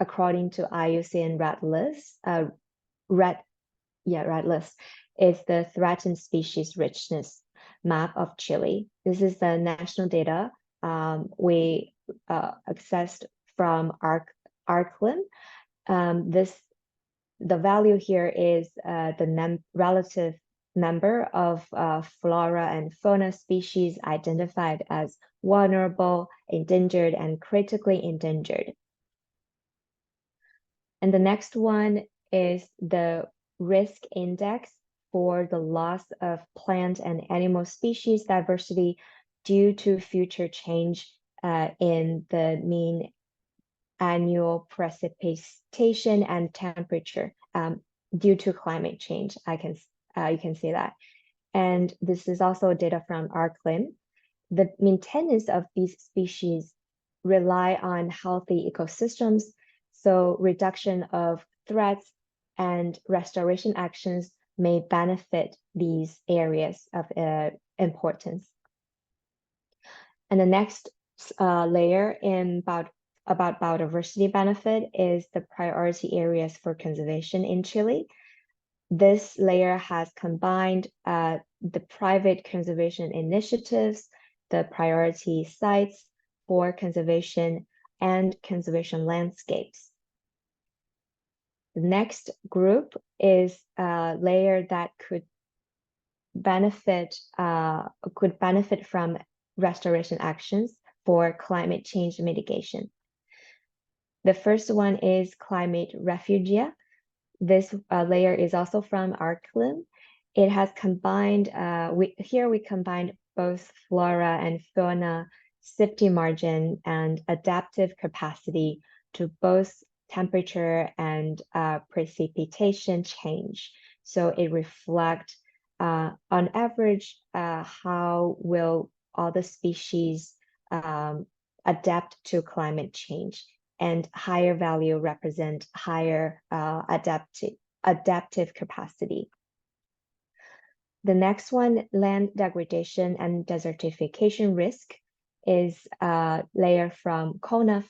according to IUCN red list. Red list. is the threatened species richness map of Chile. This is the national data we accessed from ARCLIM. The value here is the relative number of flora and fauna species identified as vulnerable, endangered, and critically endangered. And the next one is the risk index for the loss of plant and animal species diversity due to future change in the mean annual precipitation and temperature due to climate change. You can see that. And this is also data from ARCLIM. The maintenance of these species rely on healthy ecosystems, so reduction of threats and restoration actions may benefit these areas of importance. And the next layer about biodiversity benefit is the priority areas for conservation in Chile. This layer has combined the private conservation initiatives, the priority sites for conservation, and conservation landscapes. The next group is a layer that could benefit from restoration actions for climate change mitigation. The first one is climate refugia. This layer is also from ARCLIM. It has combined, we combined both flora and fauna safety margin and adaptive capacity to both temperature and precipitation change. So it reflects on average how will all the species adapt to climate change, and higher value represent higher adaptive capacity. The next one, land degradation and desertification risk, is a layer from CONUF.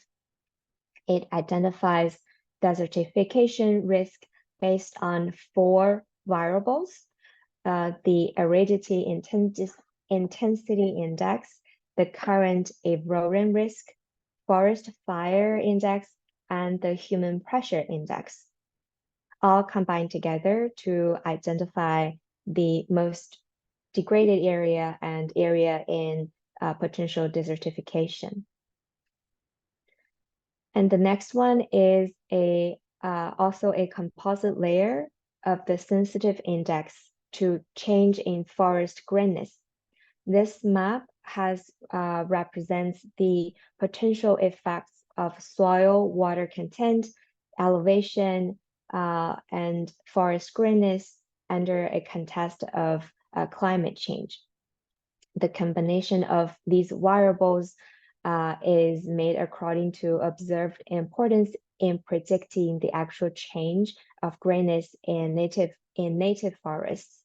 It identifies desertification risk based on 4 variables: the aridity intensity index, the current erosion risk, forest fire index, and the human pressure index, all combined together to identify the most degraded area and area in potential desertification. And the next one is also a composite layer of the sensitive index to change in forest greenness. This map represents the potential effects of soil water content, elevation, and forest greenness under a context of climate change. The combination of these variables is made according to observed importance in predicting the actual change of greenness in native forests.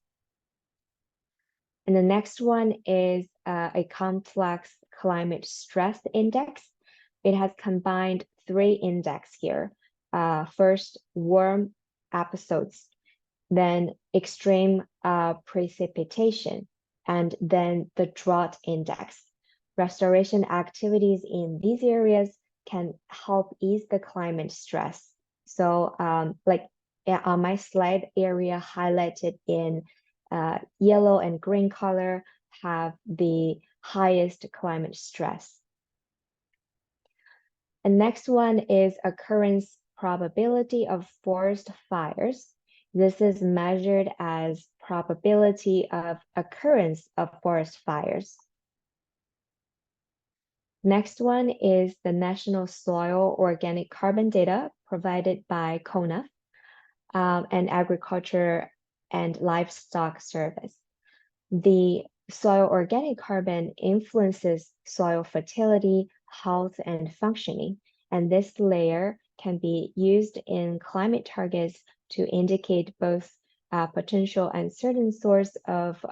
And the next one is a complex climate stress index. It has combined 3 indexes here. First, warm episodes, then extreme precipitation, and then the drought index. Restoration activities in these areas can help ease the climate stress. So like on my slide, area highlighted in yellow and green color have the highest climate stress. And next one is occurrence probability of forest fires. This is measured as probability of occurrence of forest fires. Next one is the National Soil Organic Carbon data provided by CONUF and Agriculture and Livestock Service. The soil organic carbon influences soil fertility, health, and functioning, and this layer can be used in climate targets to indicate both potential and certain source of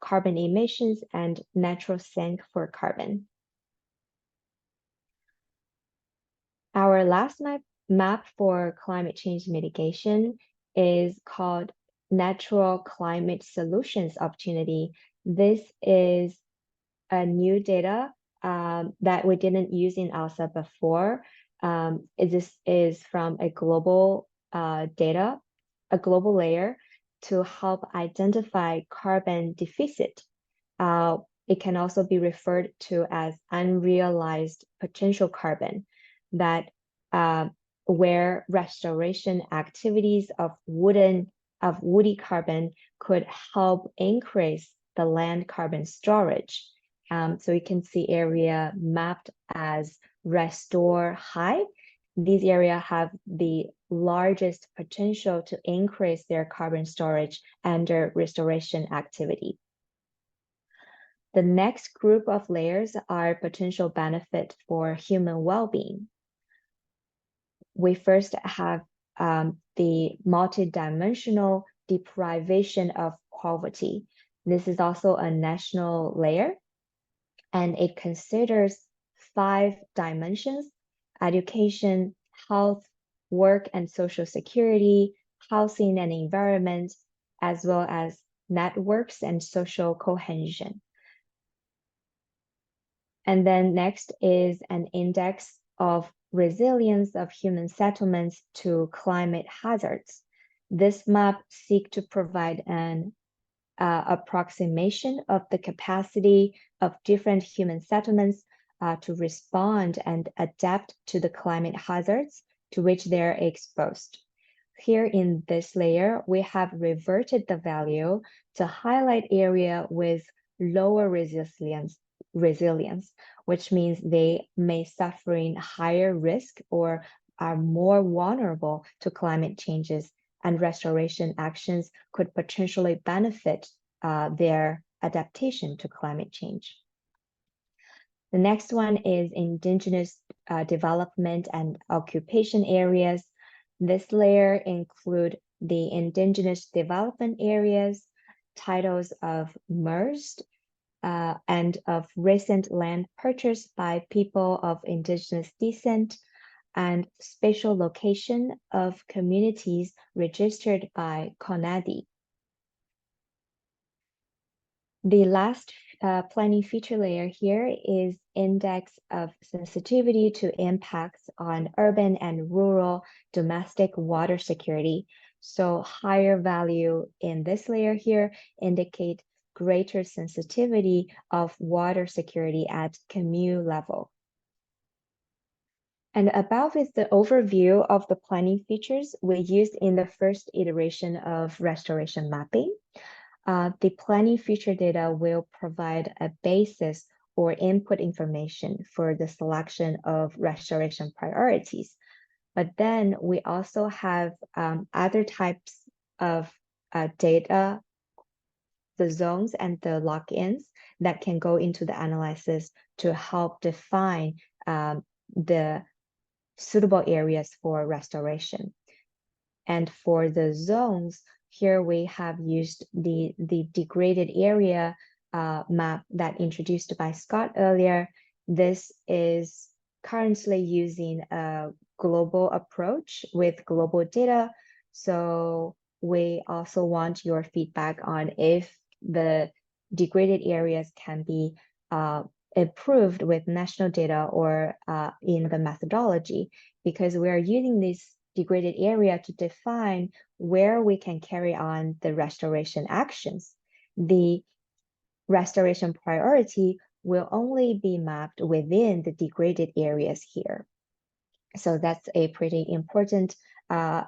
carbon emissions and natural sink for carbon. Our last map for climate change mitigation is called natural climate solutions opportunity. This is a new data that we didn't use in ALSA before. This is from a global data, a global layer to help identify carbon deficit. It can also be referred to as unrealized potential carbon, that where restoration activities of woody carbon could help increase the land carbon storage. So you can see area mapped as restore high. These areas have the largest potential to increase their carbon storage under restoration activity. The next group of layers are potential benefit for human well-being. We first have the multidimensional deprivation of poverty. This is also a national layer, and it considers 5 dimensions: education, health, work and social security, housing and environment, as well as networks and social cohesion. And then next is an index of resilience of human settlements to climate hazards. This map seeks to provide an approximation of the capacity of different human settlements to respond and adapt to the climate hazards to which they're exposed. Here in this layer, we have reverted the value to highlight area with lower resilience, which means they may suffering higher risk or are more vulnerable to climate changes, and restoration actions could potentially benefit their adaptation to climate change. The next one is indigenous development and occupation areas. This layer include the indigenous development areas, titles of MERS, and of recent land purchased by people of indigenous descent, and spatial location of communities registered by CONADI. The last planning feature layer here is index of sensitivity to impacts on urban and rural domestic water security. So higher value in this layer here indicate greater sensitivity of water security at commune level. And above is the overview of the planning features we used in the first iteration of restoration mapping. The planning feature data will provide a basis or input information for the selection of restoration priorities. But then we also have other types of data, the zones and the lock-ins that can go into the analysis to help define the suitable areas for restoration. And for the zones, here we have used the degraded area map that introduced by Scott earlier. This is currently using a global approach with global data. So we also want your feedback on if the degraded areas can be improved with national data or in the methodology, because we are using this degraded area to define where we can carry on the restoration actions. The restoration priority will only be mapped within the degraded areas here. So that's a pretty important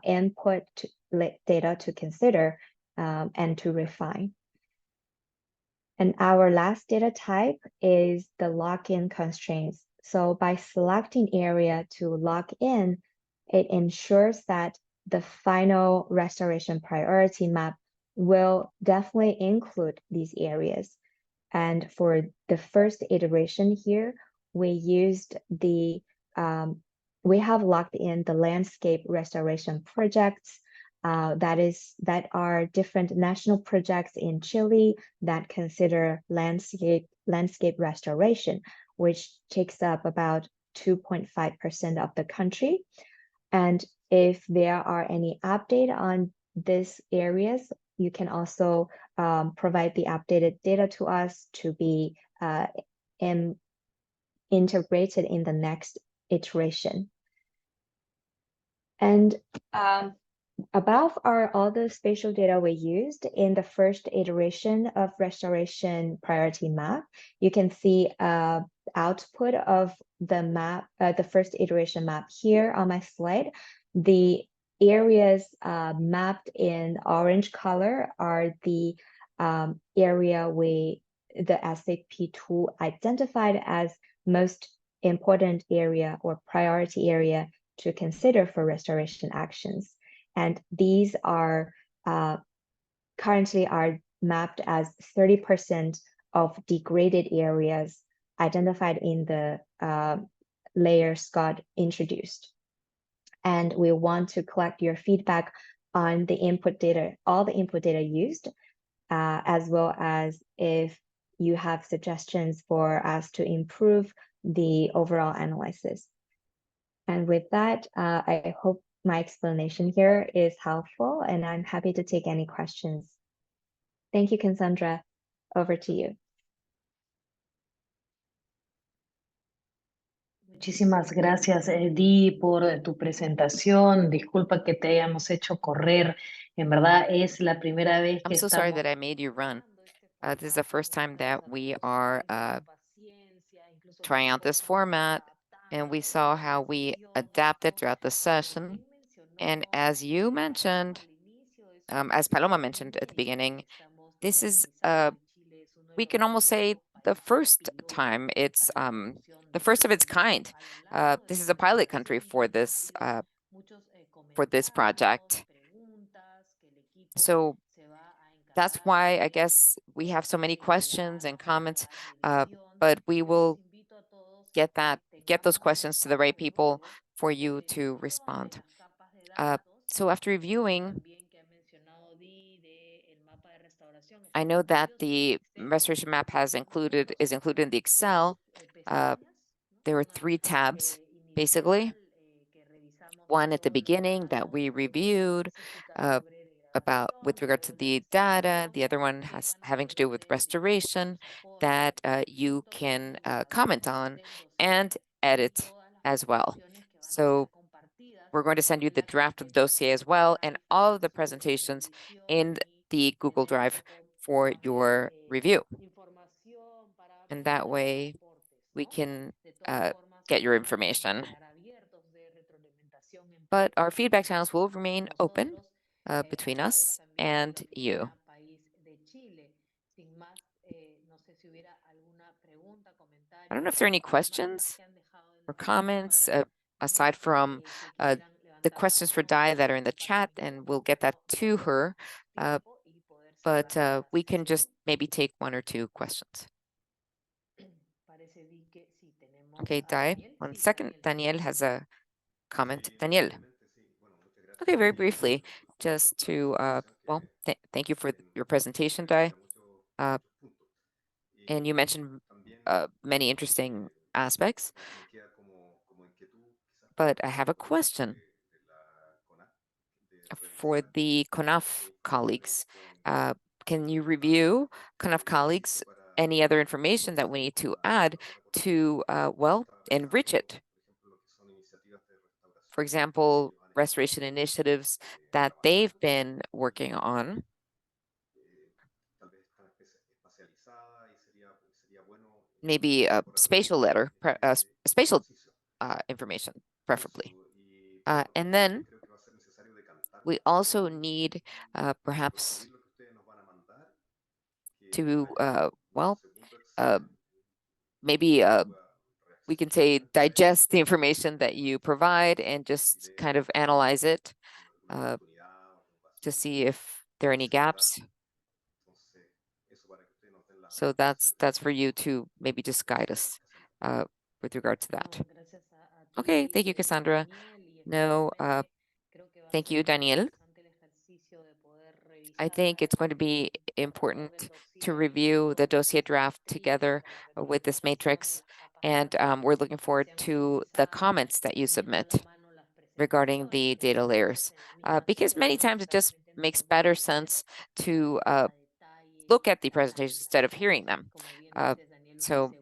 input data to consider and to refine. And our last data type is the lock-in constraints. So by selecting area to lock in, it ensures that the final restoration priority map will definitely include these areas. And for the first iteration here, we used the, we have locked in the landscape restoration projects that are different national projects in Chile that consider landscape restoration, which takes up about 2.5% of the country. And if there are any update on these areas, you can also provide the updated data to us to be integrated in the next iteration. And above are all the spatial data we used in the first iteration of restoration priority map. You can see output of the map, the first iteration map here on my slide. The areas mapped in orange color are the area the SAP tool identified as most important area or priority area to consider for restoration actions. And these are currently are mapped as 30% of degraded areas identified in the layer Scott introduced. And we want to collect your feedback on the input data, all the input data used, as well as if you have suggestions for us to improve the overall analysis. And with that, I hope my explanation here is helpful, and I'm happy to take any questions. Thank you, Cassandra. Over to you. Muchísimas gracias, Di, por tu presentación. Disculpa que te hayamos hecho correr. En verdad es la primera vez que I'm so sorry estamos that I made you run. This is the first time that we are trying out this format, and we saw how we adapted throughout the session. And as you mentioned, as Paloma mentioned at the beginning, this is we can almost say the first time. It's the first of its kind. This is a pilot country for this project. So that's why I guess we have so many questions and comments, but we will get those questions to the right people for you to respond. So after reviewing, I know that the restoration map is included in the Excel. There are 3 tabs, basically. One at the beginning that we reviewed about with regard to the data. The other one having to do with restoration that you can comment on and edit as well. So we're going to send you the draft of the dossier as well and all of the presentations in the Google Drive for your review. And that way we can get your information. But our feedback channels will remain open between us and you. I don't know if there are any questions or comments aside from the questions for Di that are in the chat, and we'll get that to her. But we can just maybe take 1 or 2 questions. Okay, Di, 1 second. Daniel has a comment. Daniel. Okay, very briefly, just to, well, thank you for your presentation, Di. And you mentioned many interesting aspects, but I have a question for the CONAF colleagues. Can you review, CONAF colleagues, any other information that we need to add to, well, enrich it? For example, restoration initiatives that they've been working on. Maybe a spatial letter, spatial information, preferably. And then we also need perhaps to, well, maybe we can say digest the information that you provide and just kind of analyze it to see if there are any gaps. So that's for you to maybe just guide us with regard to that. Okay, thank you, Cassandra. No, thank you, Daniel. I think it's going to be important to review the dossier draft together with this matrix, and we're looking forward to the comments that you submit regarding the data layers, because many times it just makes better sense to look at the presentations instead of hearing them. So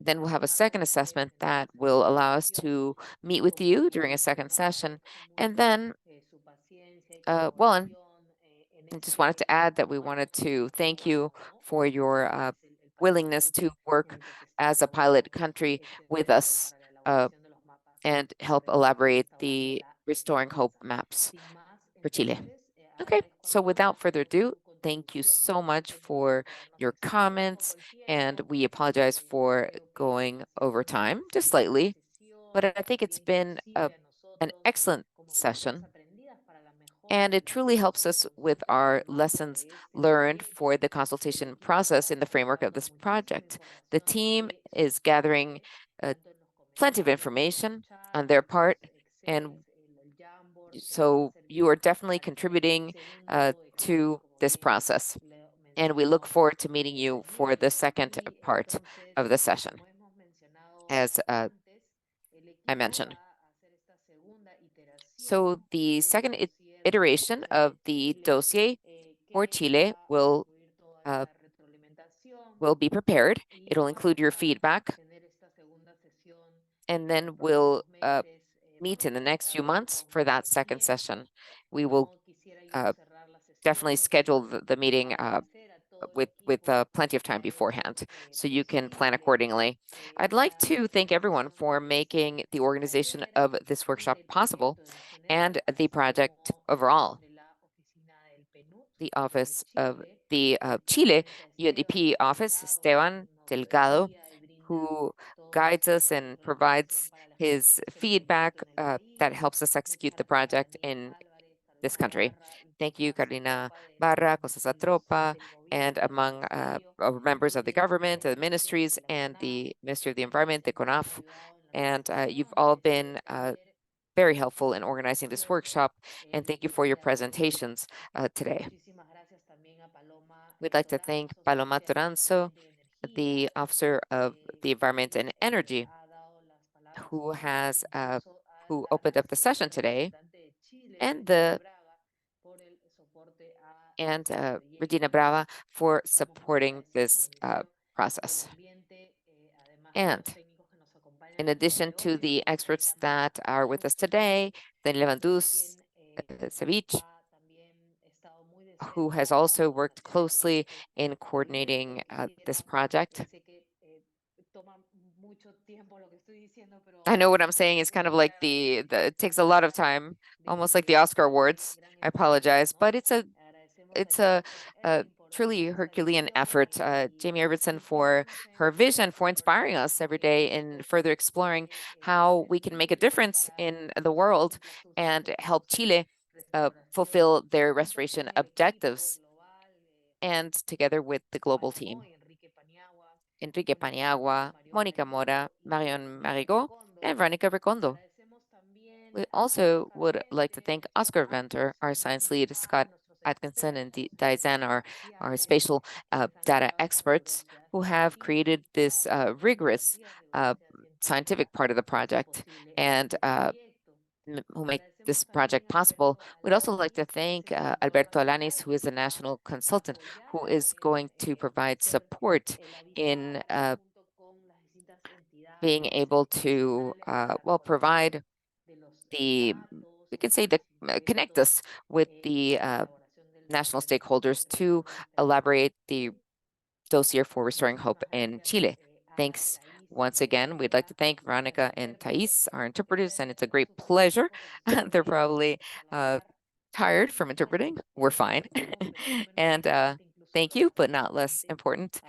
then we'll have a second assessment that will allow us to meet with you during a second session. And then, and I just wanted to add that we wanted to thank you for your willingness to work as a pilot country with us and help elaborate the Restoring Hope maps for Chile. Okay, so without further ado, thank you so much for your comments, and we apologize for going over time just slightly, but I think it's been an excellent session, and it truly helps us with our lessons learned for the consultation process in the framework of this project. The team is gathering plenty of information on their part, and so you are definitely contributing to this process. And we look forward to meeting you for the second part of the session, as I mentioned. So the second iteration of the dossier for Chile will be prepared. It'll include your feedback, and then we'll meet in the next few months for that second session. We will definitely schedule the meeting with plenty of time beforehand, so you can plan accordingly. I'd like to thank everyone for making the organization of this workshop possible and the project overall. The office of the Chile UNDP office, Esteban Delgado, who guides us and provides his feedback that helps us execute the project in this country. Thank you, Carolina Barra, Cosas Tropa, and among members of the government, the ministries, and the Ministry of the Environment, the CONAF. And you've all been very helpful in organizing this workshop, and thank you for your presentations today. We'd like to thank Paloma Toranzo, the Officer of the Environment and Energy, who opened up the session today, and Regina Brava for supporting this process. And in addition to the experts that are with us today, Daniel Levandus, Sept, who has also worked closely in coordinating this project. I know what I'm saying is kind of like it takes a lot of time, almost like the Oscar Awards. I apologize, but it's a truly Herculean effort. Jamie Iverson for her vision, for inspiring us every day in further exploring how we can make a difference in the world and help Chile fulfill their restoration objectives, and together with the global team. Enrique Paniagua, Monica Mora, Marion Marigot, and Veronica Recondo. We also would like to thank Oscar Venter, our science lead, Scott Atkinson, and Daizan, our spatial data experts, who have created this rigorous scientific part of the project and who make this project possible. We'd also like to thank Alberto Alanis, who is a national consultant, who is going to provide support in being able to, provide connect us with the national stakeholders to elaborate the dossier for Restoring Hope in Chile. Thanks once again. We'd like to thank Veronica and Thais, our interpreters, and it's a great pleasure. They're probably tired from interpreting. We're fine. And thank you, but not less important,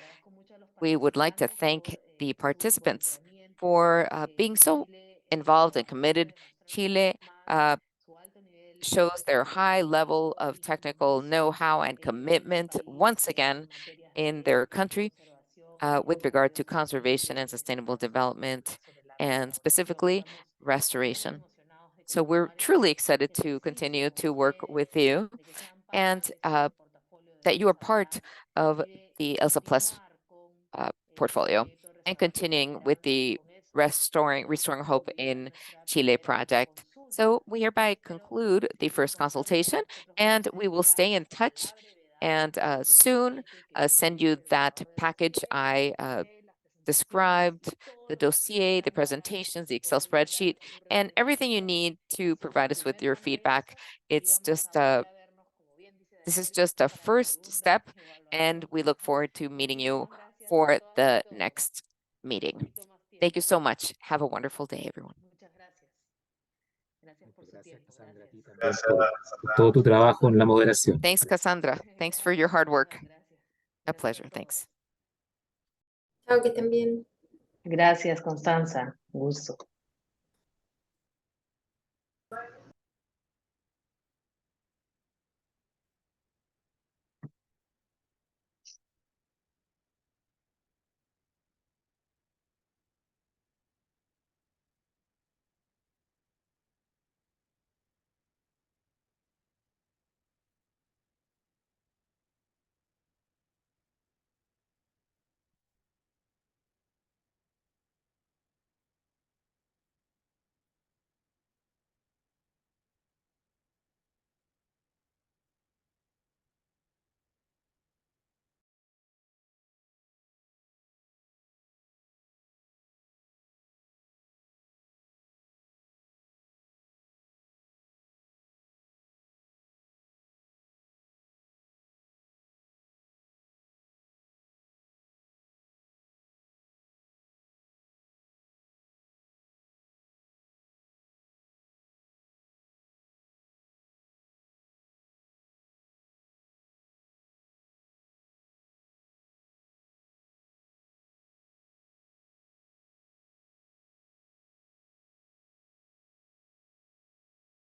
we would like to thank the participants for being so involved and committed. Chile shows their high level of technical know-how and commitment once again in their country with regard to conservation and sustainable development, and specifically restoration. So we're truly excited to continue to work with you, and that you are part of the ELSA Plus portfolio, and continuing with the Restoring Hope in Chile project, So we hereby conclude the first consultation, and we will stay in touch and soon send you that package I described, the dossier, the presentations, the Excel spreadsheet, and everything you need to provide us with your feedback. It's just this is just a first step, and we look forward to meeting you for the next meeting. Thank you so much. Have a wonderful day, everyone. Gracias, Cassandra, a ti también por todo tu trabajo en la moderación. Thanks, Cassandra. Thanks for your hard work. A pleasure. Thanks. Chao, que estén bien. Gracias, Constanza. Gusto.